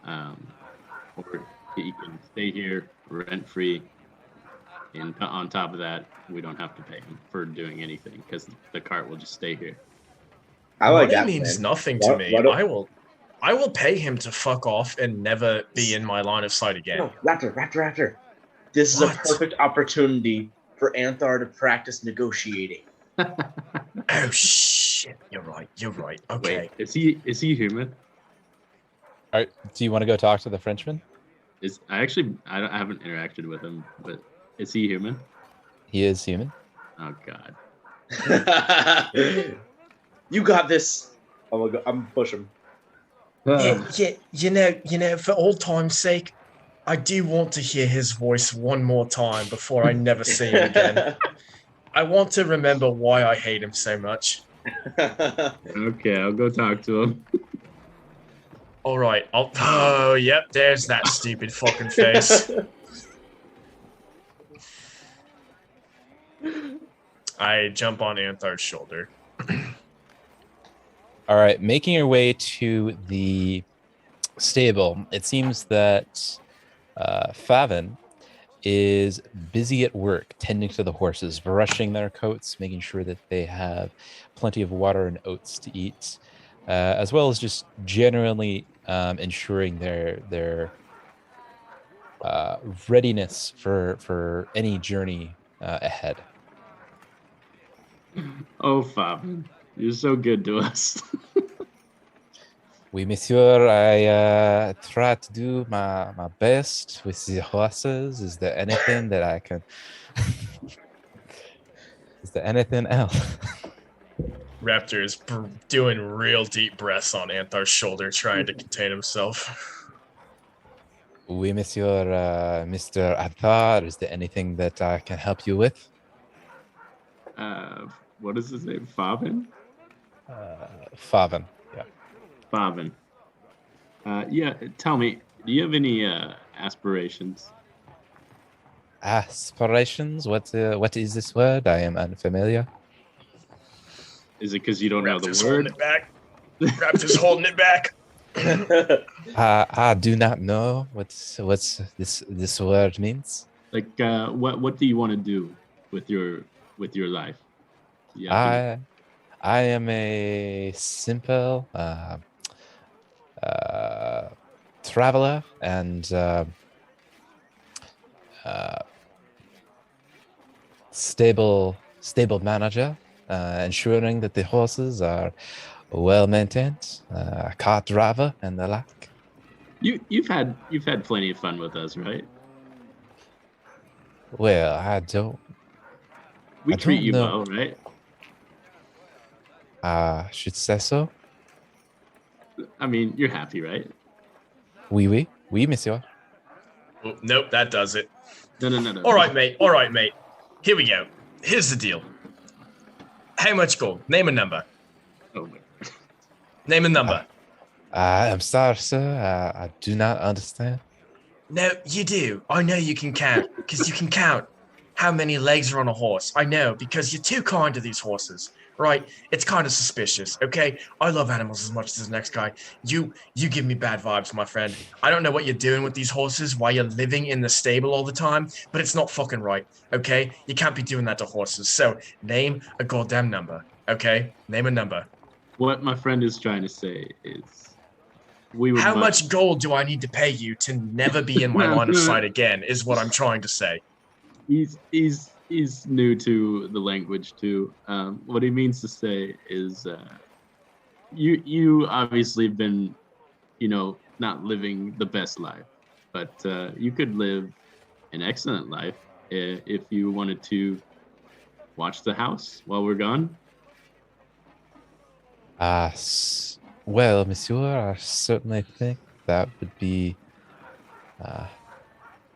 Or he can stay here rent-free. And on top of that, we don't have to pay him for doing anything because the cart will just stay here. Money means nothing to me. I will pay him to fuck off and never be in my line of sight again. No, Raptor. This is a perfect opportunity for Anthar to practice negotiating. Oh shit! You're right. Okay. Wait, is he human? All right. Do you want to go talk to the Frenchman? I haven't interacted with him, but is he human? He is human. Oh God. You got this. I'm pushing. Yeah. For old time's sake, I do want to hear his voice one more time before I never see him again. I want to remember why I hate him so much. Okay, I'll go talk to him. All right. Oh, yep. There's that stupid fucking face. I jump on Anthar's shoulder. All right, making your way to the stable. It seems that Favin is busy at work tending to the horses, brushing their coats, making sure that they have plenty of water and oats to eat, as well as just generally ensuring their readiness for any journey ahead. Oh, Favin, you're so good to us. Oui, monsieur, I try to do my best with the horses. Is there anything that I can... Is there anything else? Raptor is doing real deep breaths on Anthar's shoulder, trying to contain himself. Oui, monsieur, Mr. Athar, is there anything that I can help you with? What is his name? Favin? Faven, yeah. Favin. Yeah, tell me, do you have any aspirations? Aspirations? What is this word? I am unfamiliar. Is it because you don't know the Raptor's holding word? it back. Raptor's holding it back. I do not know what's this word means. Like, what do you want to do with your life? Yeah. I am a simple traveler and stable manager, ensuring that the horses are well maintained, cart driver and the like. You've had plenty of fun with us, right? Well, I don't We I treat don't you know. well, right? I should say so. I mean, you're happy, right? Oui, monsieur. Oh, nope, that does it. No. All right, mate. Here we go. Here's the deal. How much gold? Name a number. Oh my. Name a number. I'm sorry, sir. I do not understand. No, you do. I know you can count, because you can count how many legs are on a horse. I know, because you're too kind to these horses, right? It's kind of suspicious, okay? I love animals as much as this next guy. You give me bad vibes, my friend. I don't know what you're doing with these horses, why you're living in the stable all the time, but it's not fucking right, okay? You can't be doing that to horses. So, name a goddamn number, okay? Name a number. What my friend is trying to say is, we would. How much gold do I need to pay you to never be in my line of sight again, is what I'm trying to say. He's new to the language too. What he means to say is, you obviously have been, not living the best life, but you could live an excellent life if you wanted to watch the house while we're gone. Well, monsieur, I certainly think that would be a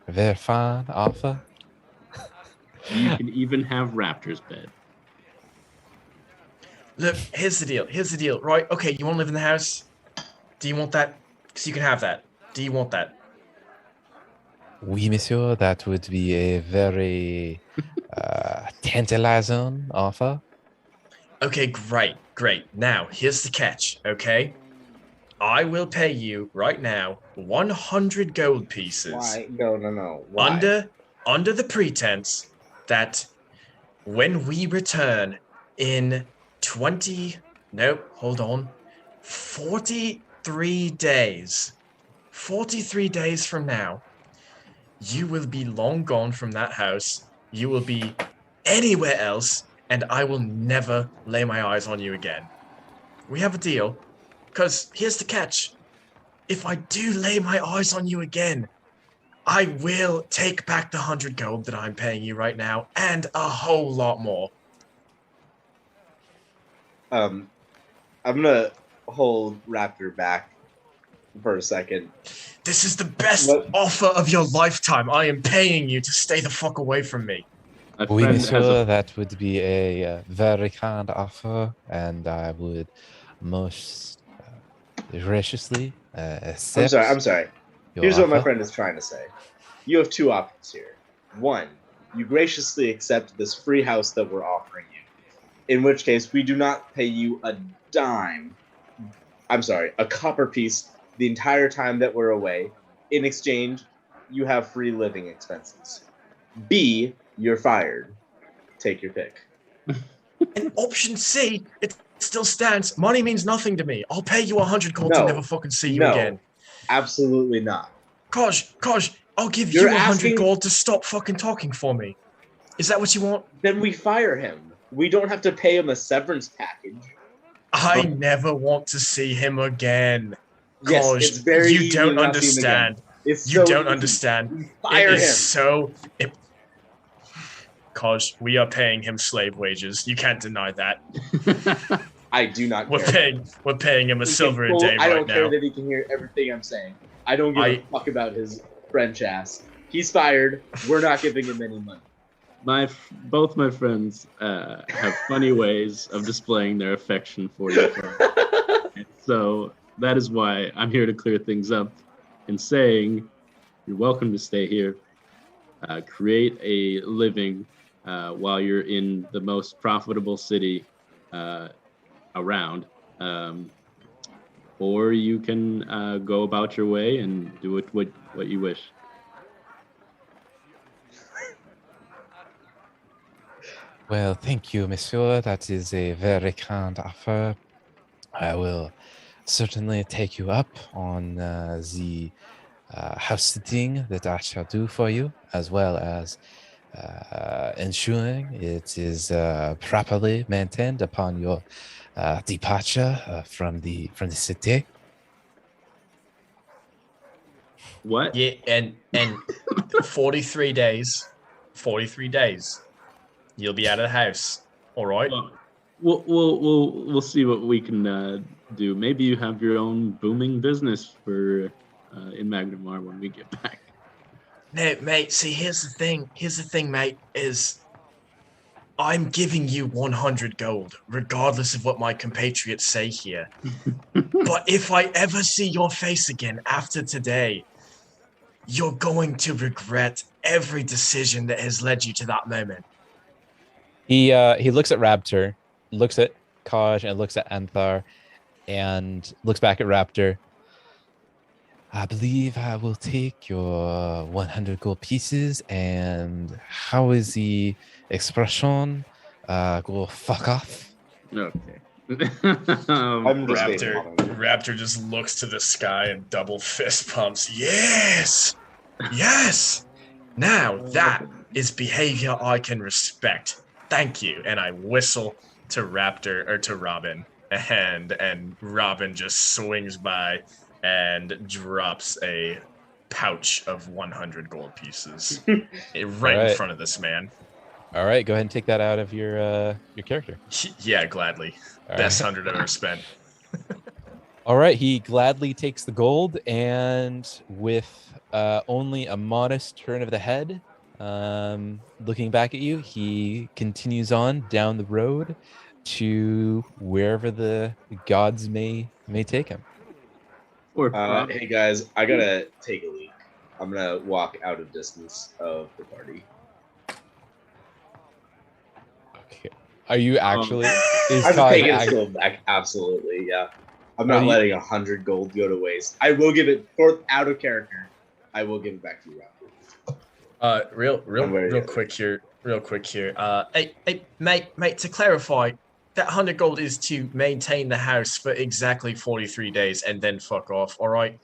very fine offer. You can even have Raptor's bed. Look, here's the deal, right? Okay, you want to live in the house? Do you want that? Because you can have that. Do you want that? Oui, monsieur, that would be a very tantalizing offer. Okay, great. Now, here's the catch, okay? I will pay you right now 100 gold pieces. Why? No. Why? Under the pretense that when we return in 43 days. 43 days from now, you will be long gone from that house. You will be anywhere else, and I will never lay my eyes on you again. We have a deal, because here's the catch. If I do lay my eyes on you again, I will take back the 100 gold that I'm paying you right now, and a whole lot more. I'm gonna hold Raptor back for a second. This is the best offer of your lifetime. I am paying you to stay the fuck away from me. Oui, monsieur, that would be a very kind offer, and I would most graciously accept. I'm sorry. Here's what my friend is trying to say. You have two options here. One, you graciously accept this free house that we're offering you, in which case we do not pay you a dime. I'm sorry, a copper piece the entire time that we're away. In exchange, you have free living expenses. B, you're fired. Take your pick. And option C, it still stands. Money means nothing to me. I'll pay you 100 gold to never fucking see you again. Absolutely not. Kosh, I'll give you 100 gold to stop fucking talking for me. Is that what you want? Then we fire him. We don't have to pay him a severance package. I never want to see him again. Yes, Kosh, it's very you don't understand. You don't understand. Fire him. Kosh, we are paying him slave wages. You can't deny that. I do not We're care. paying him a silver a day I right don't care now. that he can hear everything I'm saying. I don't give a fuck about his French ass. He's fired. We're not giving him any money. Both my friends have funny ways of displaying their affection for you. And so that is why I'm here to clear things up and saying you're welcome to stay here, create a living while you're in the most profitable city around. Or you can go about your way and do what you wish. Well, thank you, monsieur. That is a very kind offer. I will certainly take you up on the house sitting that I shall do for you, as well as ensuring it is properly maintained upon your departure from the city. What? Yeah, and 43 days, 43 days, you'll be out of the house. All right. Well, we'll see what we can do. Maybe you have your own booming business for in Magnamar when we get back. No, mate. See, here's the thing. Here's the thing, mate. Is I'm giving you 100 gold, regardless of what my compatriots say here. But if I ever see your face again after today, you're going to regret every decision that has led you to that moment. He looks at Raptor, looks at Kaj, and looks at Anthar, and looks back at Raptor. I believe I will take your 100 gold pieces. And how is the expression? Go fuck off. Okay. I'm just Raptor just looks to the sky and double fist pumps. Yes! Yes! Now that is behavior I can respect. Thank you. And I whistle to Raptor or to Robin. And Robin just swings by and drops a pouch of 100 gold pieces right in front of this man. All right, go ahead and take that out of your character. Yeah, gladly. Best 100 I've ever spent. All right, he gladly takes the gold, and with only a modest turn of the head, looking back at you, he continues on down the road to wherever the gods may take him. Hey guys, I gotta take a leak. I'm gonna walk out of distance of the party. Okay. Are you actually? I'm taking a gold back. Absolutely, yeah. I'm not letting 100 gold go to waste. I will give it out of character. I will give it back to you after. Real quick here. Hey, mate. To clarify, that 100 gold is to maintain the house for exactly 43 days and then fuck off. All right.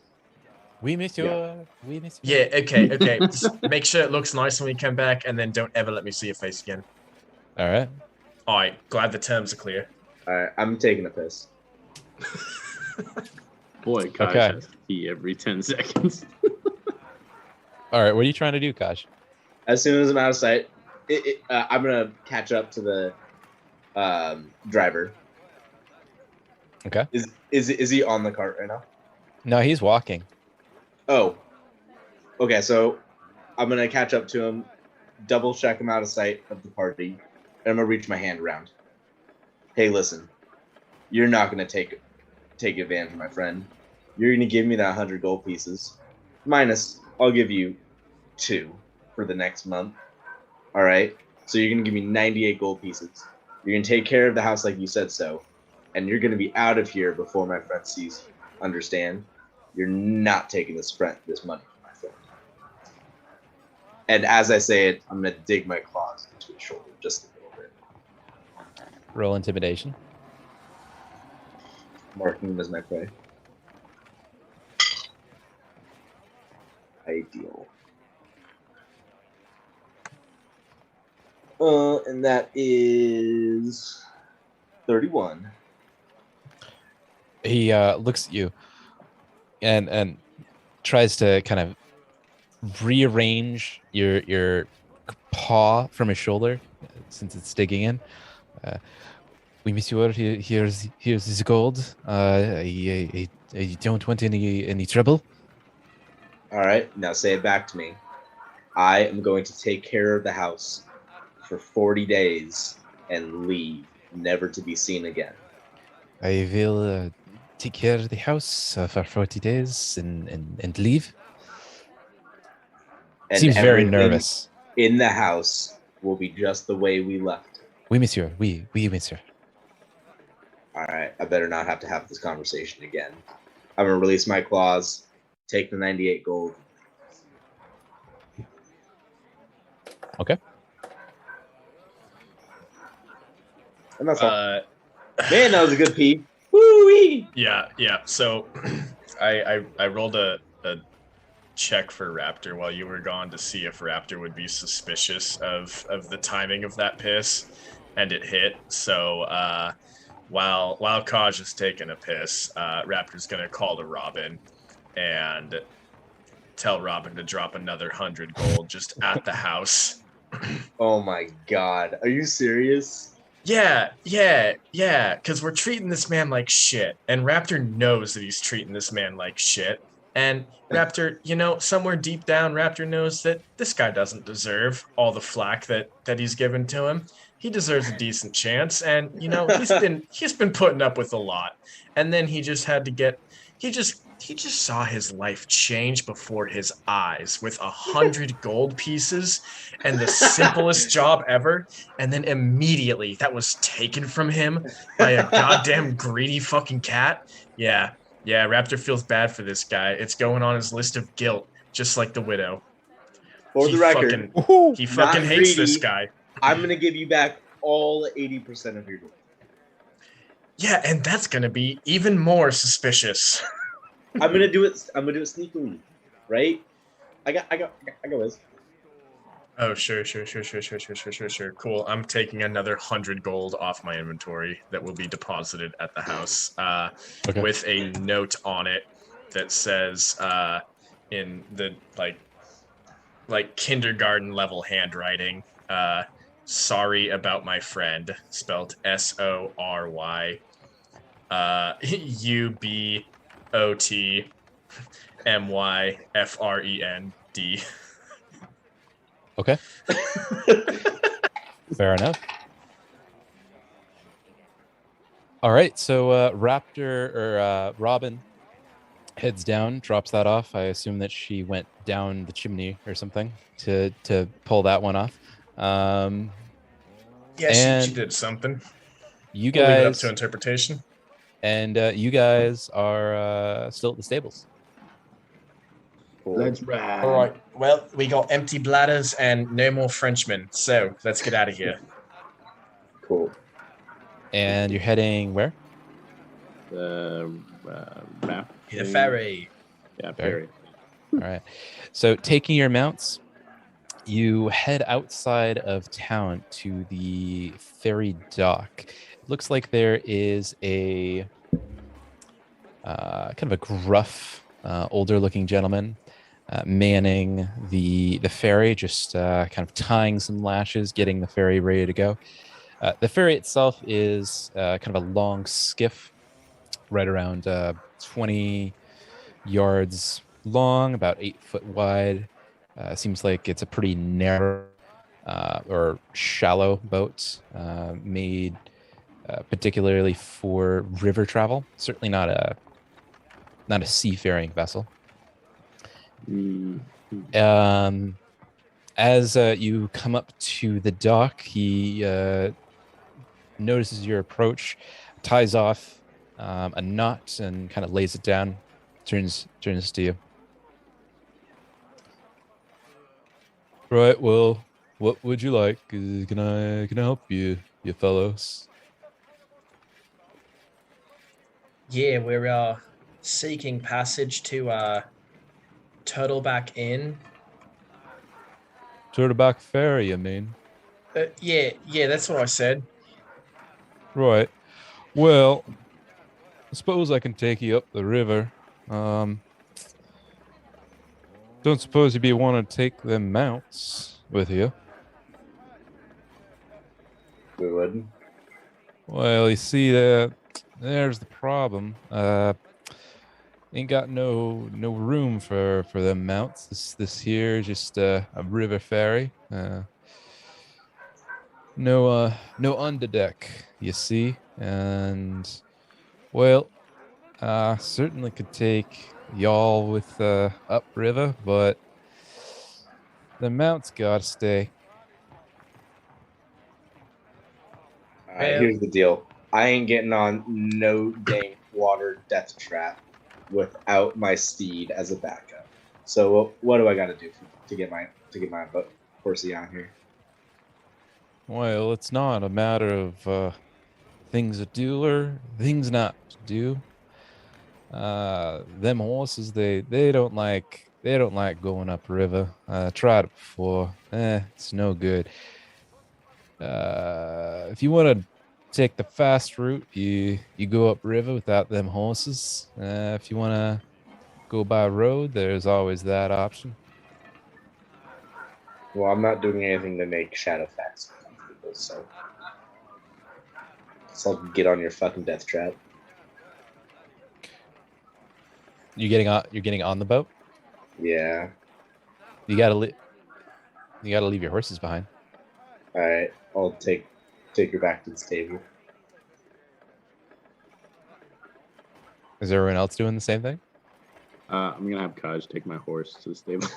Oui, monsieur. Yeah. Oui, monsieur. Yeah. Okay. Just make sure it looks nice when we come back, and then don't ever let me see your face again. All right. All right. Glad the terms are clear. All right, I'm taking a piss. Boy, Kaj has to pee every 10 seconds. All right, what are you trying to do, Kaj? As soon as I'm out of sight, I'm gonna catch up to the driver. Okay. Is he on the cart right now? No, he's walking. Oh. Okay, so I'm gonna catch up to him, double check him out of sight of the party, and I'm gonna reach my hand around. Hey, listen, you're not gonna take advantage of my friend. You're gonna give me that 100 gold pieces. Minus, I'll give you 2 for the next month. All right. So you're gonna give me 98 gold pieces. You're gonna take care of the house like you said so, and you're gonna be out of here before my friend sees you. Understand? You're not taking this money from my friend. And as I say it, I'm gonna dig my claws into his shoulder just a little bit. Roll intimidation. Marking him as my prey. Ideal. And that is 31. He looks at you and tries to kind of rearrange your paw from his shoulder since it's digging in. We monsieur, here's his gold. I don't want any trouble. All right, now say it back to me. I am going to take care of the house for 40 days and leave, never to be seen again. I will take care of the house for 40 days and leave. And Seems very everything nervous. in the house will be just the way we left it. Oui, monsieur. Oui, monsieur. All right, I better not have to have this conversation again. I'm gonna release my claws, take the 98 gold. Okay. And that's all. Man, that was a good pee. Woo-wee! Yeah. So I rolled a check for Raptor while you were gone to see if Raptor would be suspicious of the timing of that piss, and it hit. So while Kaj is taking a piss, Raptor's gonna call to Robin and tell Robin to drop another 100 gold just at the house. Oh my god. Are you serious? Yeah, because we're treating this man like shit, and Raptor knows that he's treating this man like shit. And Raptor, somewhere deep down, Raptor knows that this guy doesn't deserve all the flack that he's given to him. He deserves a decent chance, and he's been putting up with a lot. And then he just had to get he just saw his life change before his eyes with 100 gold pieces and the simplest job ever. And then immediately that was taken from him by a goddamn greedy fucking cat. Yeah, Raptor feels bad for this guy. It's going on his list of guilt, just like the widow. For the record, He fucking hates this greedy. guy. I'm gonna give you back all 80% of your gold. Yeah, and that's gonna be even more suspicious. I'm gonna do it sneakily, right? I got this. Oh, sure. Cool. I'm taking another 100 gold off my inventory that will be deposited at the house Okay. with a note on it that says in the like kindergarten level handwriting, sorry about my friend, spelled SORY, UBOTMYFREND. Okay. Fair enough. All right. So Raptor or Robin heads down, drops that off. I assume that she went down the chimney or something to pull that one off. Yeah, And she did something. You We'll leave it up guys to interpretation. and you guys are still at the stables. Let's ride. All right. Well, we got empty bladders and no more Frenchmen, so let's get out of here. Cool. And you're heading where? The map. The ferry. Yeah, ferry. All right. So taking your mounts, you head outside of town to the ferry dock. It looks like there is a kind of a gruff, older-looking gentleman manning the ferry, just kind of tying some lashes, getting the ferry ready to go. The ferry itself is kind of a long skiff, right around 20 yards long, about 8 foot wide. Seems like it's a pretty narrow or shallow boat, made particularly for river travel. Certainly not a seafaring vessel. As you come up to the dock, he notices your approach, ties off a knot, and kind of lays it down. Turns to you. Right. Well, what would you like? Can I help you fellows? Yeah, we're seeking passage to Turtleback Inn. Turtleback Ferry, I mean. Yeah, that's what I said. Right. Well, I suppose I can take you up the river. Don't suppose you'd be want to take them mounts with you. We wouldn't. Well, you see, there's the problem. Ain't got no room for them mounts. This here is just a river ferry. No underdeck, you see, and well, certainly could take y'all with upriver, but the mount's gotta stay. All right, Well, here's the deal. I ain't getting on no dang water death trap without my steed as a backup. So what do I got to do to get my horsey on here? Well, it's not a matter of things to do or things not to do. Them horses, they don't like going up river. Tried it before. It's no good. If you want to take the fast route, you go up river without them horses. If you want to go by road, there's always that option. Well, I'm not doing anything to make Shadowfax uncomfortable, so get on your fucking death trap. You're getting on the boat. Yeah. You gotta leave your horses behind. All right. I'll take her back to the stable. Is everyone else doing the same thing? I'm gonna have Kaj take my horse to the stable.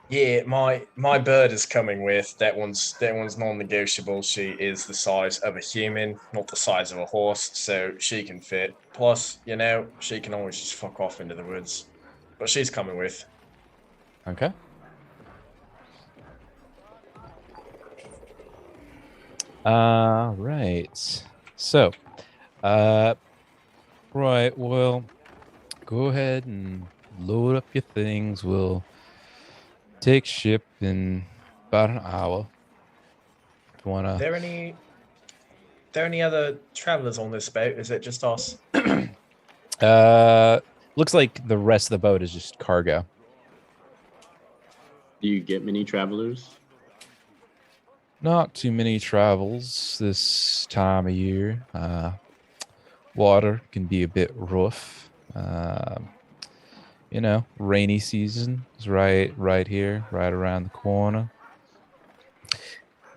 yeah, my bird is coming with. That one's non-negotiable. She is the size of a human, not the size of a horse, so she can fit. Plus, she can always just fuck off into the woods. But she's coming with. Okay. Right. So, right. Well, go ahead and load up your things. We'll take ship in about an hour. If you wanna. There any other travelers on this boat? Is it just us? Looks like the rest of the boat is just cargo. Do you get many travelers? Not too many travels this time of year. Water can be a bit rough. Rainy season is right here, right around the corner.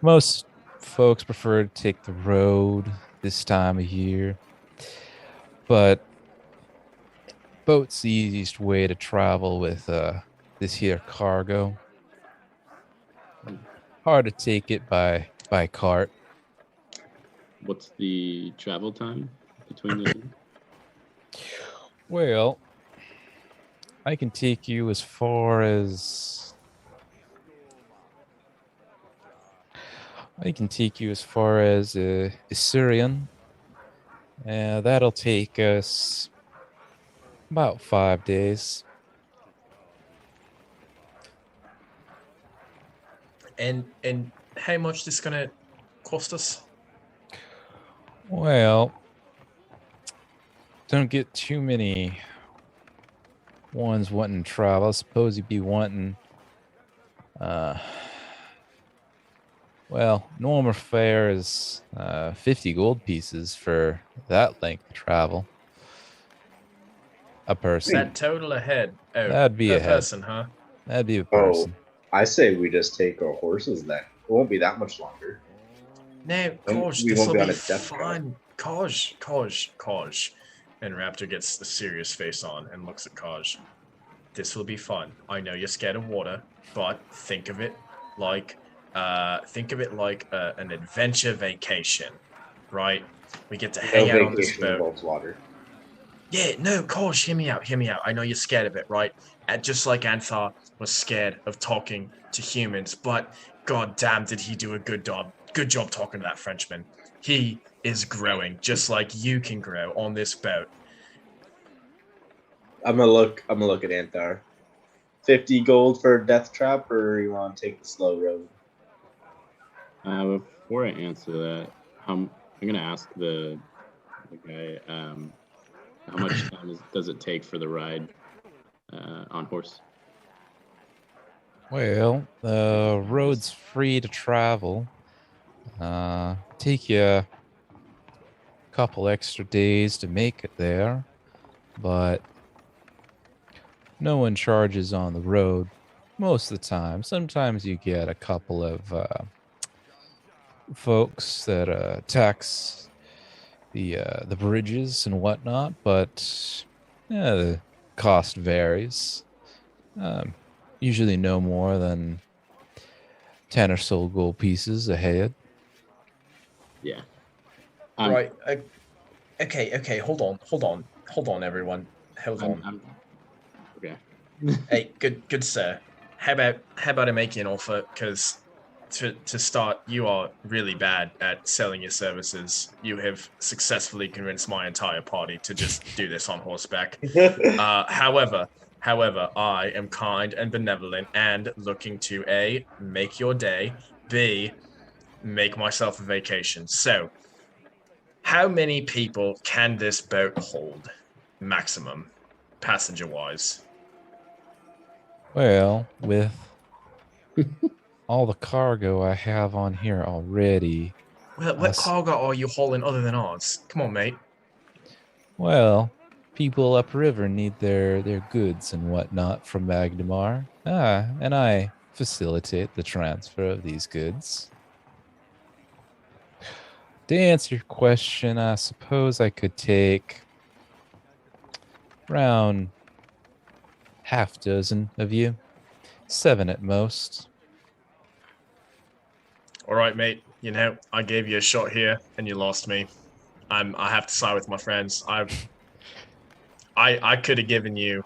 Most folks prefer to take the road this time of year, but boat's the easiest way to travel with this here cargo. Hard to take it by cart. What's the travel time between the two? Well, I can take you as far as Assyrian. That'll take us about 5 days. And how much this gonna cost us? Well, don't get too many ones wanting to travel. I suppose you'd be wanting, normal fare is 50 gold pieces for that length of travel. A person. That total ahead. Oh, That'd be per a head. person, huh? That'd be a Oh, person. I say we just take our horses then. It won't be that much longer. No, And Koj, we this won't will be be on a death trap. fun. Koj. And Raptor gets the serious face on and looks at Koj. This will be fun. I know you're scared of water, but think of it like an adventure vacation, right? We get to hang out on this vacation boat. involves water. Yeah, no, Koj, hear me out. I know you're scared of it, right? And just like Anthar was scared of talking to humans, but god damn did he do a good job talking to that Frenchman. He is growing just like you can grow on this boat. I'm gonna look at Anthar. 50 gold for a death trap, or you want to take the slow road? Before I answer that, I'm gonna ask the guy how much time does it take for the ride on horse? Well, the road's free to travel. Take you couple extra days to make it there, but no one charges on the road most of the time. Sometimes you get a couple of folks that tax the bridges and whatnot, but yeah, the cost varies. Um, Usually no more than 10 or so gold pieces a head. Yeah. Right. Okay. Hold on, everyone. Hold on. Okay. Hey, good sir. How about I make you an offer? Because to start, you are really bad at selling your services. You have successfully convinced my entire party to just do this on horseback. However, I am kind and benevolent and looking to A, make your day, B, make myself a vacation. So, how many people can this boat hold, maximum, passenger-wise? Well, with all the cargo I have on here already, Well, I what s- cargo are you hauling other than ours? Come on, mate. well, people upriver need their goods and whatnot from Magnemar. And I facilitate the transfer of these goods. To answer your question, I suppose I could take around half dozen of you, 7 at most. All right, mate. You know, I gave you a shot here, and you lost me. I have to side with my friends. I could have given you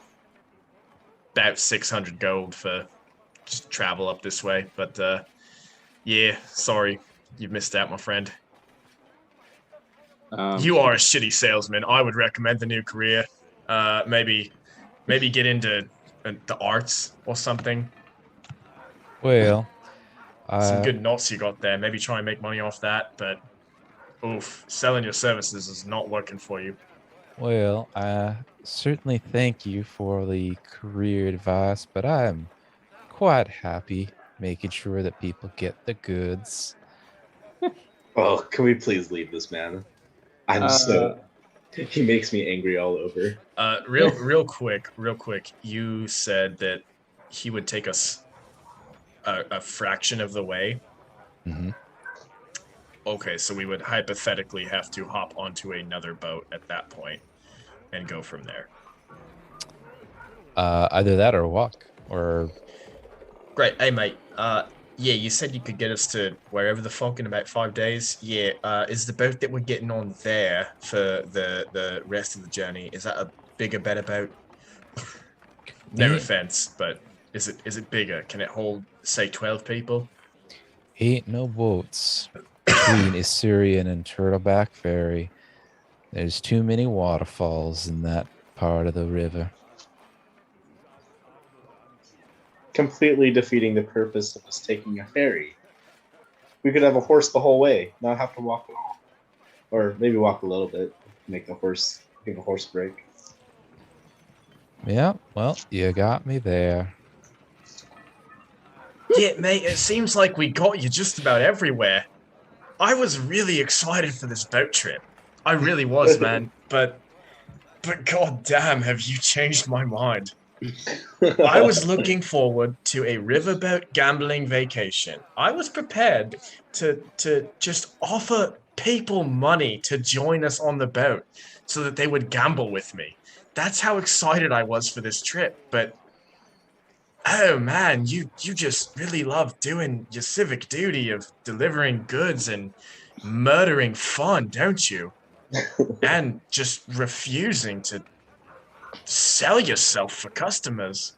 about 600 gold for just travel up this way, but yeah, sorry, you missed out, my friend. You are a shitty salesman. I would recommend the new career. Maybe get into the arts or something. Well, Some I good knots you got there. Maybe try and make money off that, but oof, selling your services is not working for you. Well, I certainly thank you for the career advice, but I'm quite happy making sure that people get the goods. Oh, can we please leave this man? I'm so. He makes me angry all over. Real quick. You said that he would take us a fraction of the way. Hmm. Okay, so we would hypothetically have to hop onto another boat at that point and go from there. Either that or walk, or Great. Hey, mate. Yeah, you said you could get us to wherever the fuck in about 5 days. Yeah. Is the boat that we're getting on there for the rest of the journey? Is that a bigger, better boat? No ain't, offense, but is it bigger? Can it hold, say, 12 people? ain't no boats between Isurian and Turtleback Ferry. There's too many waterfalls in that part of the river. Completely defeating the purpose of us taking a ferry. We could have a horse the whole way, not have to walk at all. Or maybe walk a little bit, give a horse break. Yeah, well, you got me there. Yeah, mate. It seems like we got you just about everywhere. I was really excited for this boat trip. I really was, man. But goddamn, have you changed my mind? I was looking forward to a riverboat gambling vacation. I was prepared to just offer people money to join us on the boat so that they would gamble with me. That's how excited I was for this trip. But oh man, you just really love doing your civic duty of delivering goods and murdering fun, don't you? And just refusing to sell yourself for customers.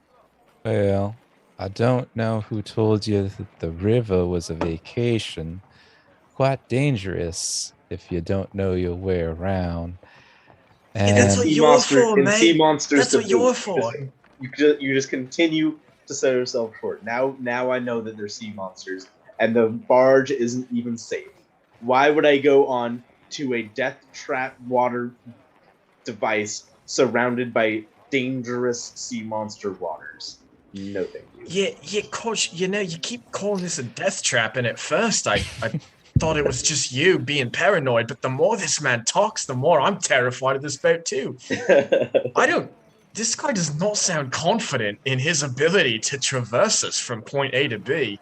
Well, I don't know who told you that the river was a vacation. Quite dangerous if you don't know your way around. Yeah, that's what And you're for, In sea mate. monsters That's to what you're boot. for. You just continue to sell yourself short. Now I know that they're sea monsters, and the barge isn't even safe. Why would I go on to a death trap water device surrounded by dangerous sea monster waters? No, thank you. Yeah, coach. You know, you keep calling this a death trap, and at first, I thought it was just you being paranoid, but the more this man talks, the more I'm terrified of this boat too. This guy does not sound confident in his ability to traverse us from point A to B.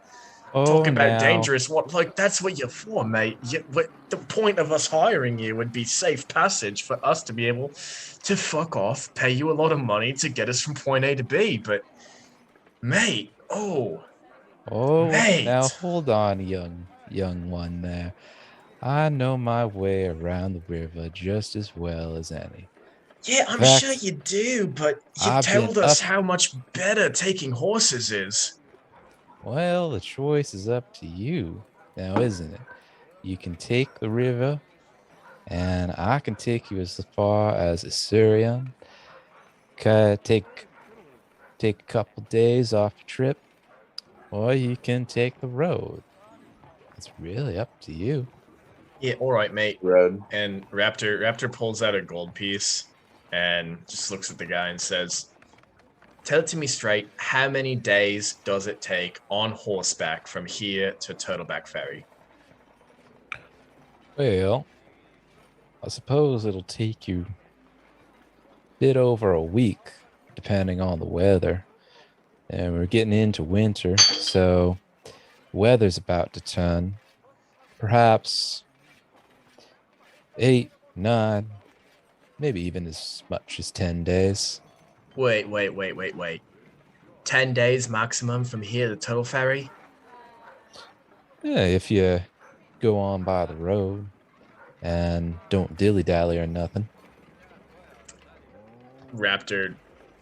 Oh, Talking about now. dangerous, that's what you're for, mate. The point of us hiring you would be safe passage for us to be able to fuck off, pay you a lot of money to get us from point A to B. But, mate, Oh, mate. now hold on, young one there. I know my way around the river just as well as any. Yeah, I'm fact, sure you do, but you I've been told us up- how much better taking horses is. Well, the choice is up to you now, isn't it? You can take the river, and I can take you as far as Assyrian. Take a couple days off your trip, or you can take the road. It's really up to you. Yeah, all right, mate. Road. And Raptor pulls out a gold piece and just looks at the guy and says, "Tell it to me straight. How many days does it take on horseback from here to Turtleback Ferry?" Well, I suppose it'll take you a bit over a week, depending on the weather. And we're getting into winter, so weather's about to turn. Perhaps 8, 9, maybe even as much as 10 days. Wait. 10 days maximum from here to Turtle Ferry? Yeah, if you go on by the road and don't dilly-dally or nothing. Raptor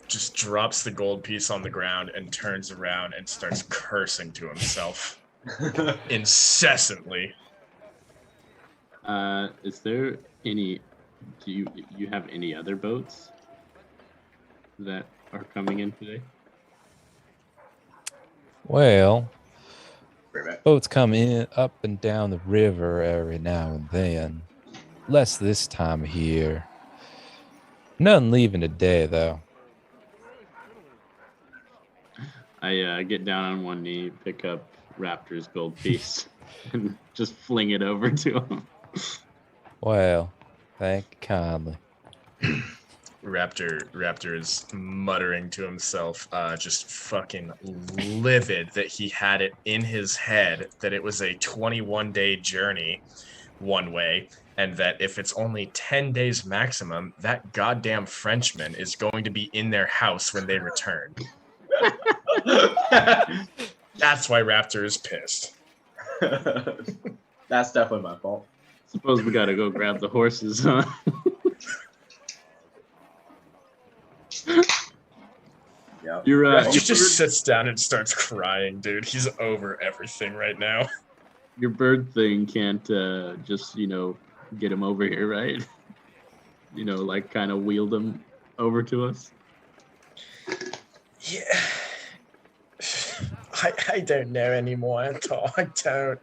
just drops the gold piece on the ground and turns around and starts cursing to himself incessantly. Is there any? Do you have any other boats that are coming in today? Well, boats come in up and down the river every now and then. Less this time of year. None leaving today, though. I get down on one knee, pick up Raptor's gold piece, and just fling it over to him. Well, thank you kindly. Raptor is muttering to himself, just fucking livid that he had it in his head that it was a 21-day journey one way, and that if it's only 10 days maximum, that goddamn Frenchman is going to be in their house when they return. That's why Raptor is pissed. That's definitely my fault. Suppose we gotta go grab the horses, huh? Yeah. Raptor just sits down and starts crying, dude. He's over everything right now. Your bird thing can't just, get him over here, right? Like kind of wheel them over to us. Yeah. I don't know anymore at all. I don't.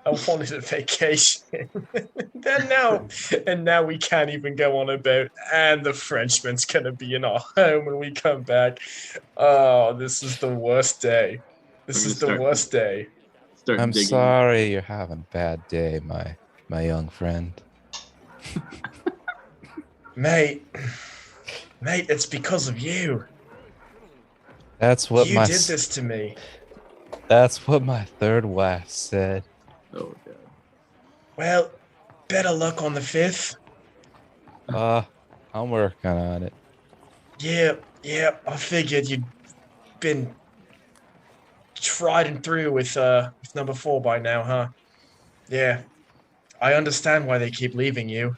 I wanted a vacation. and now we can't even go on a boat, and the Frenchman's gonna be in our home when we come back. Oh, this is the worst day. This is the worst day. I'm sorry you're having a bad day, my young friend. Mate, it's because of you. That's what you did this to me. That's what my third wife said. Oh god. Well, better luck on the 5th. I'm working on it. Yeah, I figured you'd been tried and through with number 4 by now, huh? Yeah. I understand why they keep leaving you.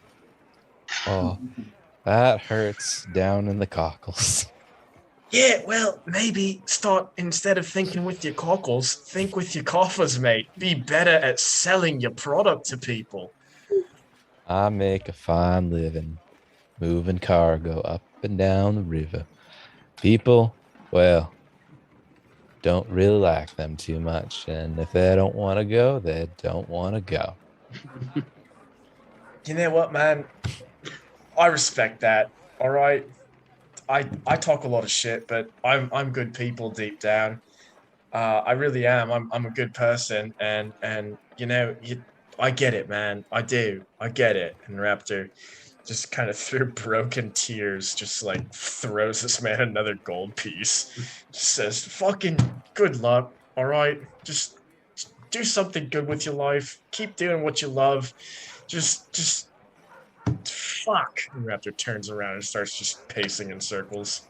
Oh, that hurts down in the cockles. Yeah, well, maybe start, instead of thinking with your cockles, think with your coffers, mate. Be better at selling your product to people. I make a fine living moving cargo up and down the river. People, well, don't really like them too much. And if they don't want to go, they don't want to go. You know what, man? I respect that, all right? I talk a lot of shit, but I'm good people deep down. I really am. I'm a good person, and I get it, man. I do. I get it. And Raptor just kind of through broken tears, just like throws this man another gold piece. Just says, fucking good luck. All right. Just do something good with your life. Keep doing what you love. Just fuck. And Raptor turns around and starts just pacing in circles.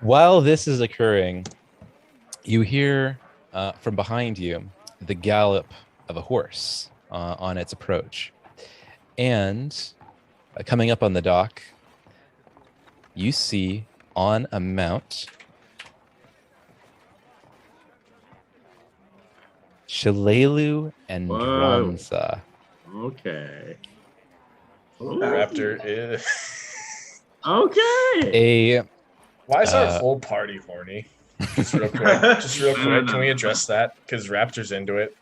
While this is occurring, you hear from behind you the gallop of a horse on its approach. And coming up on the dock, you see on a mount Shalelu and Whoa. Dronza. Okay. Raptor is. Okay. Why is our whole party horny? Just real quick. Just real quick. Can we address that? Because Raptor's into it.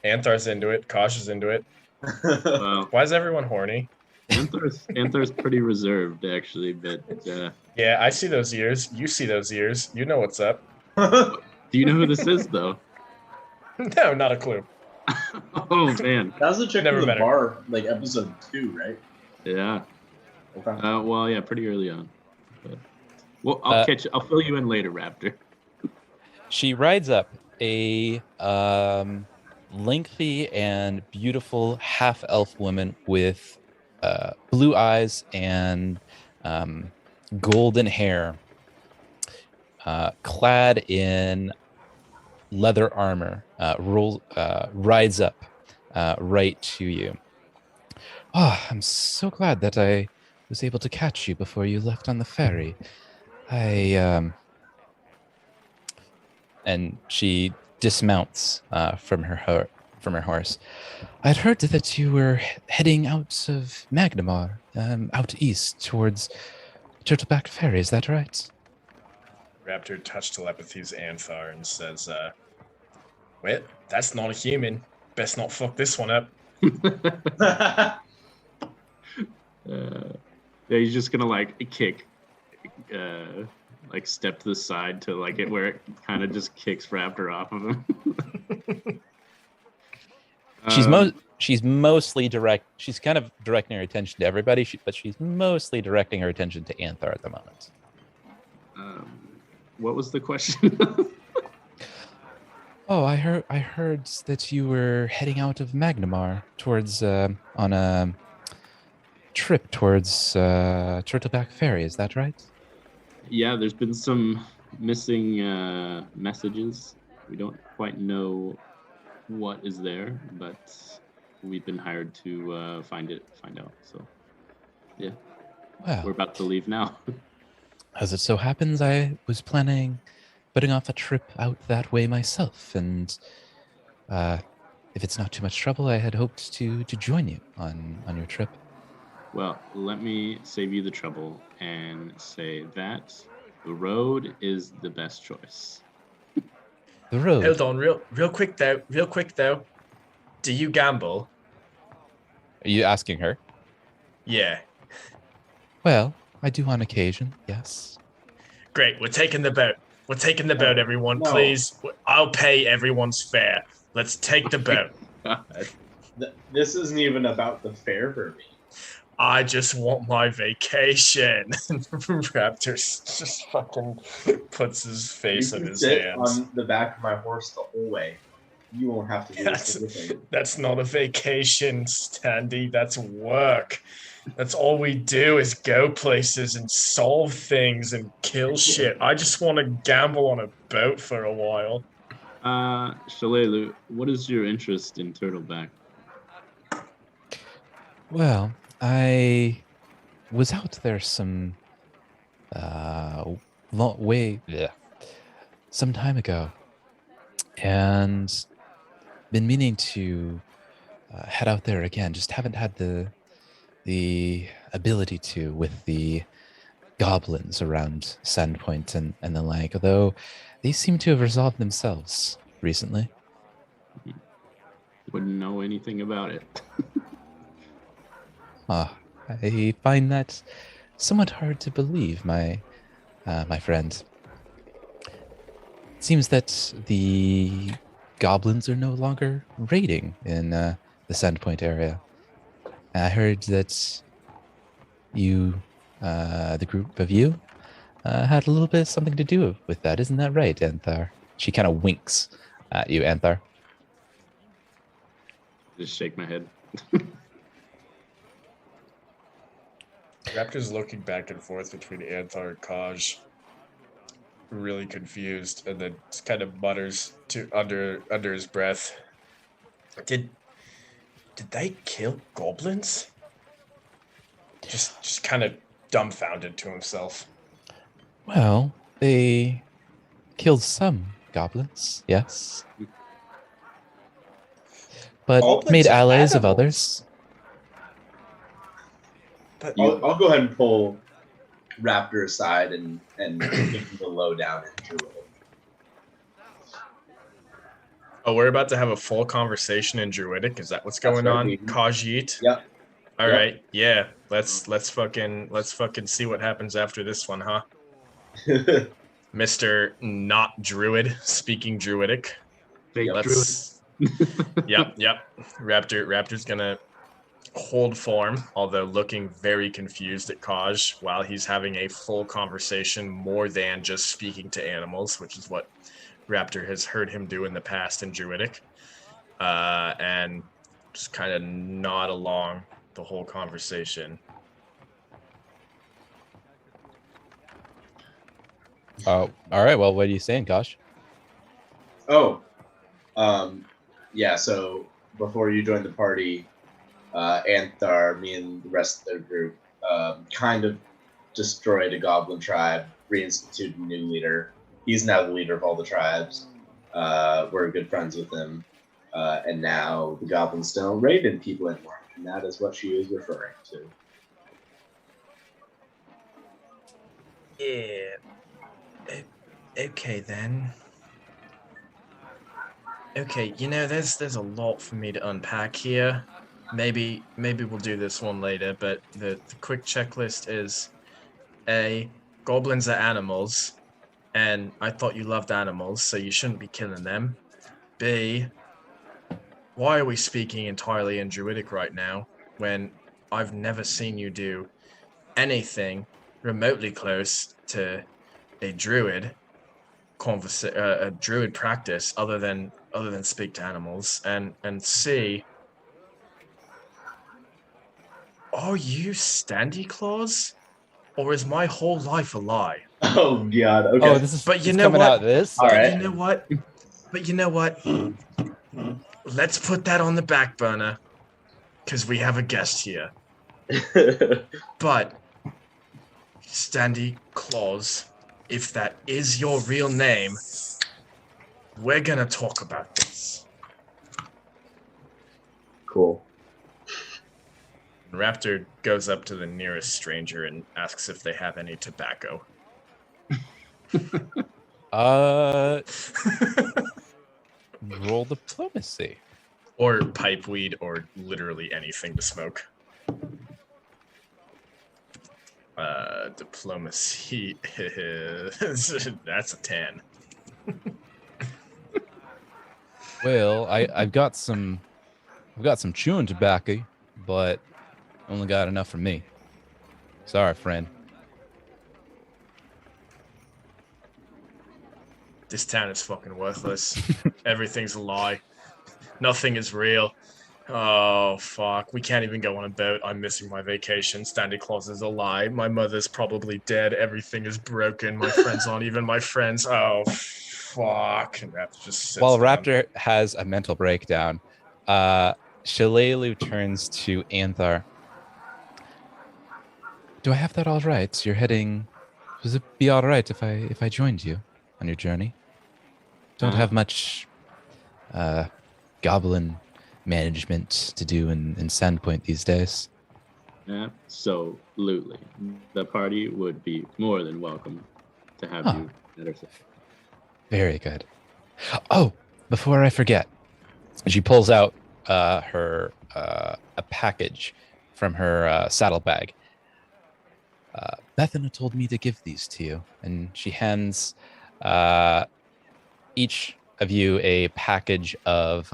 Anthar's into it. Kosh is into it. Well, Why is everyone horny? Anthar's pretty reserved, actually, but Yeah, I see those ears. You see those ears. You know what's up. do you know who this is, though? No, not a clue. Oh, man. That was the chick Never from the met her. bar, like episode 2, right? Yeah. Okay. Well, yeah, pretty early on. But, well, I'll fill you in later, Raptor. She rides up, a lengthy and beautiful half-elf woman with blue eyes and golden hair, clad in leather armor, rides up right to you. Oh, I'm so glad that I was able to catch you before you left on the ferry. And she dismounts from her horse. I'd heard that you were heading out of Magnamar, out east towards Turtleback Ferry. Is that right? Raptor touch telepathies Anthar and says, "Well, that's not a human. Best not fuck this one up." Yeah, he's just gonna like kick, like step to the side to like it where it kind of just kicks Raptor off of him. She's mostly direct. She's kind of directing her attention to everybody, but she's mostly directing her attention to Anthar at the moment. What was the question? Oh, I heard that you were heading out of Magnamar towards on a trip towards Turtleback Ferry. Is that right? Yeah, there's been some missing messages. We don't quite know what is there, but we've been hired to find out. So, yeah, Well, we're about to leave now. as it so happens, I was planning putting off a trip out that way myself, and if it's not too much trouble, I had hoped to join you on your trip. Well, let me save you the trouble and say that the road is the best choice. The road. Hold on, real quick though. Do you gamble? Are you asking her? Yeah. Well, I do on occasion, yes. Great. We're taking the boat. We're taking the boat, everyone. No. Please. I'll pay everyone's fare. Let's take the boat. This isn't even about the fair for me. I just want my vacation. Raptor just fucking puts his face You in can his sit hands. on the back of my horse the whole way. You won't have to do this everything. That's not a vacation, Standy. That's work. That's all we do is go places and solve things and kill shit. I just want to gamble on a boat for a while. Shalelu, what is your interest in Turtleback? Well, I was out there some some time ago, and been meaning to head out there again. Just haven't had the ability to with the goblins around Sandpoint and the like. Although they seem to have resolved themselves recently. Wouldn't know anything about it. I find that somewhat hard to believe, my friend. It seems that the goblins are no longer raiding in the Sandpoint area. I heard that you, the group of you, had a little bit of something to do with that. Isn't that right, Anthar? She kind of winks at you, Anthar. Just shake my head. Raptor's looking back and forth between Anthar and Kaj, really confused, and then just kind of mutters to under his breath. Did they kill goblins? Just kind of dumbfounded to himself. Well, they killed some goblins, yes. But Goblins made are allies of animals. others. But I'll go ahead and pull Raptor aside and give him the lowdown in Druid. oh, we're about to have a full conversation in Druidic. Is that what's going right, on? baby. Khajiit? Yep. All Yep. right, yeah. Let's fucking see what happens after this one, huh? Mr. Not Druid speaking Druidic. Fake Let's. Yep. Raptor's gonna hold form, although looking very confused at Kaj while he's having a full conversation more than just speaking to animals, which is what Raptor has heard him do in the past in Druidic. And just kind of nod along the whole conversation. Oh, all right. Well, what are you saying, Gosh? Oh, yeah. So before you joined the party, Anthar, me and the rest of their group, kind of destroyed a goblin tribe, reinstituted a new leader. He's now the leader of all the tribes. We're good friends with him, and now the goblins don't raid in people anymore, and that is what she is referring to. Yeah. Okay then. Okay, there's a lot for me to unpack here. Maybe we'll do this one later, but the quick checklist is A, goblins are animals, and I thought you loved animals, so you shouldn't be killing them. B, why are we speaking entirely in Druidic right now when I've never seen you do anything remotely close to a druid a druid practice other than speak to animals? And C, are you Standy Claus, or is my whole life a lie? Oh God. Okay. Oh, this is But you it's know coming what? out this. All right. You know what? But you know what? Let's put that on the back burner, because we have a guest here. But, Standy Claus, if that is your real name, we're gonna talk about this. Cool. Raptor goes up to the nearest stranger and asks if they have any tobacco. Roll diplomacy. Or pipe weed, or literally anything to smoke. Diplomacy that's a 10. Well, I've got some chewing tobacco, but only got enough for me. Sorry, friend. This town is fucking worthless. Everything's a lie. Nothing is real. Oh, fuck. We can't even go on a boat. I'm missing my vacation. Santa Claus is a lie. My mother's probably dead. Everything is broken. My friends aren't even my friends. Oh, fuck. And Raptor just sits While down. Raptor has a mental breakdown, Shalelu turns to Anthar. Do I have that all right? You're heading. Would it be all right if I joined you on your journey? Don't have much goblin management to do in Sandpoint these days. Absolutely. The party would be more than welcome to have you at our side. Very good. Oh, before I forget, she pulls out a package from her saddlebag. Bethana told me to give these to you, and she hands each of you a package of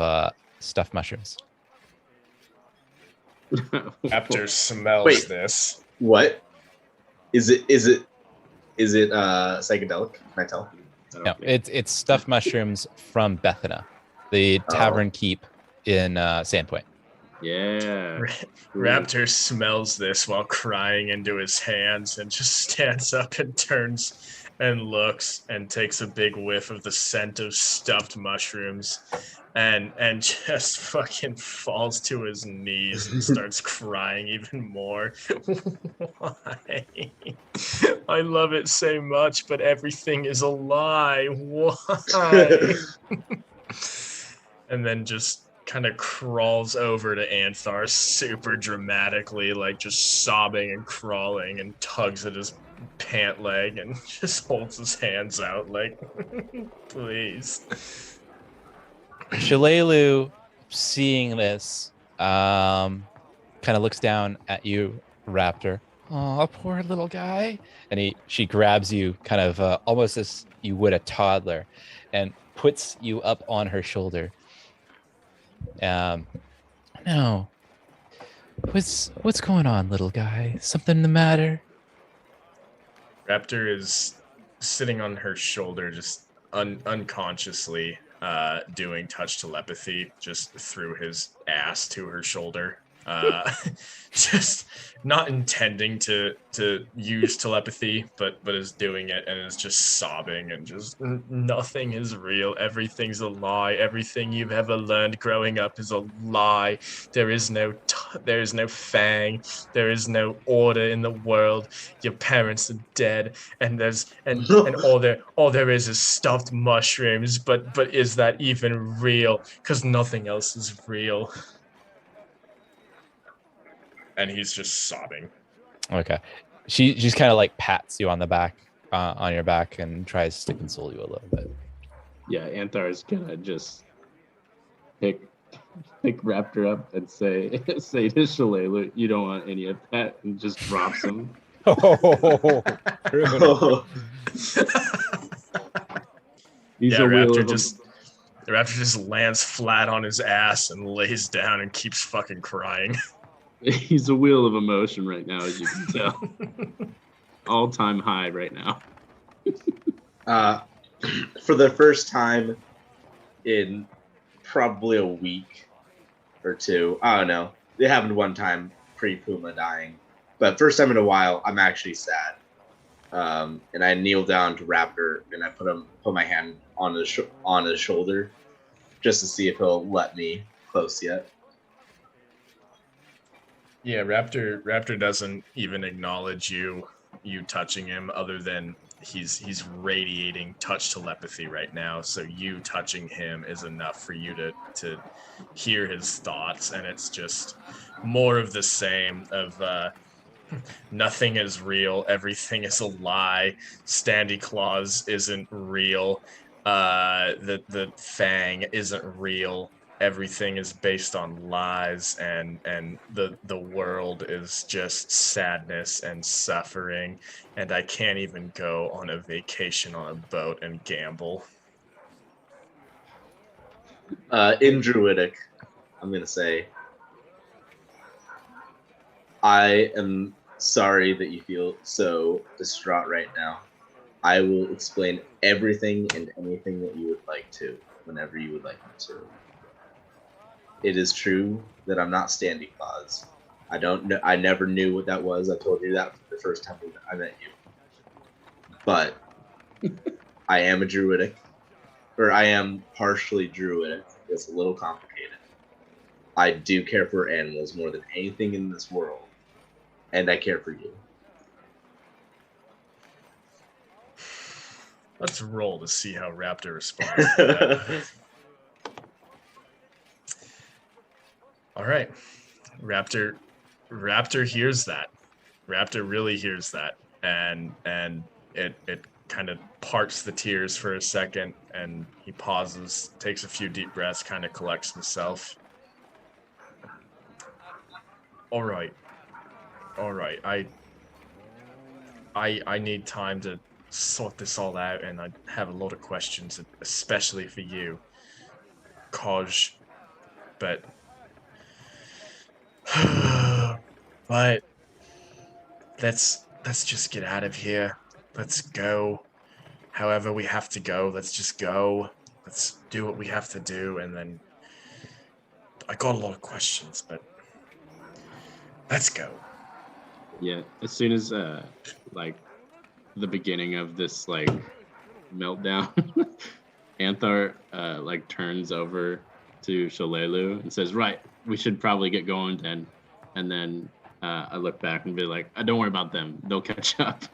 stuffed mushrooms. Raptor smells Wait. this. What? Is it psychedelic? Can I tell? No, it's stuffed mushrooms from Bethana, the tavern keep in Sandpoint. Yeah. Raptor smells this while crying into his hands and just stands up and turns and looks and takes a big whiff of the scent of stuffed mushrooms and just fucking falls to his knees and starts crying even more. Why? I love it so much, but everything is a lie. Why? And then just kind of crawls over to Anthar super dramatically, like just sobbing and crawling, and tugs at his pant leg and just holds his hands out like, please. Shalelu, seeing this, kind of looks down at you, Raptor. Oh, poor little guy. And she grabs you kind of almost as you would a toddler and puts you up on her shoulder. No. What's going on, little guy? Something the matter? Raptor is sitting on her shoulder, just unconsciously doing touch telepathy just through his ass to her shoulder. Just not intending to use telepathy, but is doing it and is just sobbing and just nothing is real. Everything's a lie. Everything you've ever learned growing up is a lie. There is no Fang. There is no order in the world. Your parents are dead, and all there is stuffed mushrooms. But is that even real? Because nothing else is real. And he's just sobbing. Okay. She's kind of like pats you on the back, on your back, and tries to console you a little bit. Yeah, Anthar's gonna just pick Raptor up and say to Shalelu, you don't want any of that, and just drops him. Oh, criminal. He's a wheel of Raptor just lands flat on his ass and lays down and keeps fucking crying. He's a wheel of emotion right now, as you can tell. All-time high right now. For the first time in probably a week or two, I don't know. It happened one time pre-Puma dying, but first time in a while, I'm actually sad. And I kneel down to Raptor and I put my hand on his shoulder just to see if he'll let me close yet. Yeah, Raptor doesn't even acknowledge you touching him, other than he's radiating touch telepathy right now. So you touching him is enough for you to hear his thoughts, and it's just more of the same of nothing is real, everything is a lie. Standy Claus isn't real. The Fang isn't real. Everything is based on lies, and the world is just sadness and suffering, and I can't even go on a vacation on a boat and gamble. In Druidic, I'm gonna say, I am sorry that you feel so distraught right now. I will explain everything and anything that you would like to, whenever you would like me to. It is true that I'm not Standy Claus. I don't know. I never knew what that was. I told you that the first time I met you. But I am a druidic, or I am partially druidic. It's a little complicated. I do care for animals more than anything in this world, and I care for you. Let's roll to see how Raptor responds to that. All right. Raptor hears that. Raptor really hears that. And it kind of parts the tears for a second, and he pauses, takes a few deep breaths, kind of collects himself. All right. I need time to sort this all out, and I have a lot of questions, especially for you, Koj. But, but let's just get out of here. Let's go. However we have to go, let's just go. Let's do what we have to do, and then I got a lot of questions, but let's go. Yeah, as soon as like the beginning of this like meltdown, Anthar like turns over to Shalelu and says, "Right, we should probably get going then." And then I look back and be like, "Don't worry about them; they'll catch up."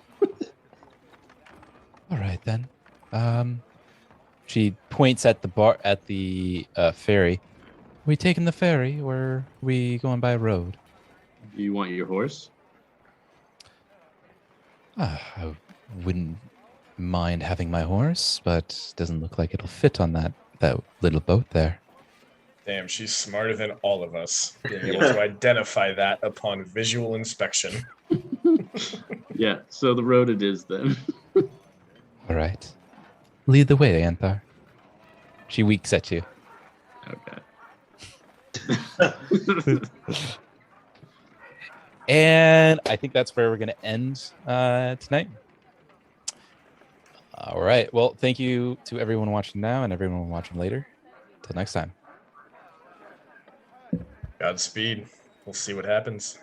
All right then. She points at the ferry. We taking the ferry, or are we going by road? Do you want your horse? I wouldn't mind having my horse, but doesn't look like it'll fit on that little boat there. Damn, she's smarter than all of us, being able to identify that upon visual inspection. Yeah, so the road it is then. All right. Lead the way, Anthar. She winks at you. Okay. And I think that's where we're going to end tonight. All right. Well, thank you to everyone watching now and everyone watching later. Till next time. Godspeed. We'll see what happens.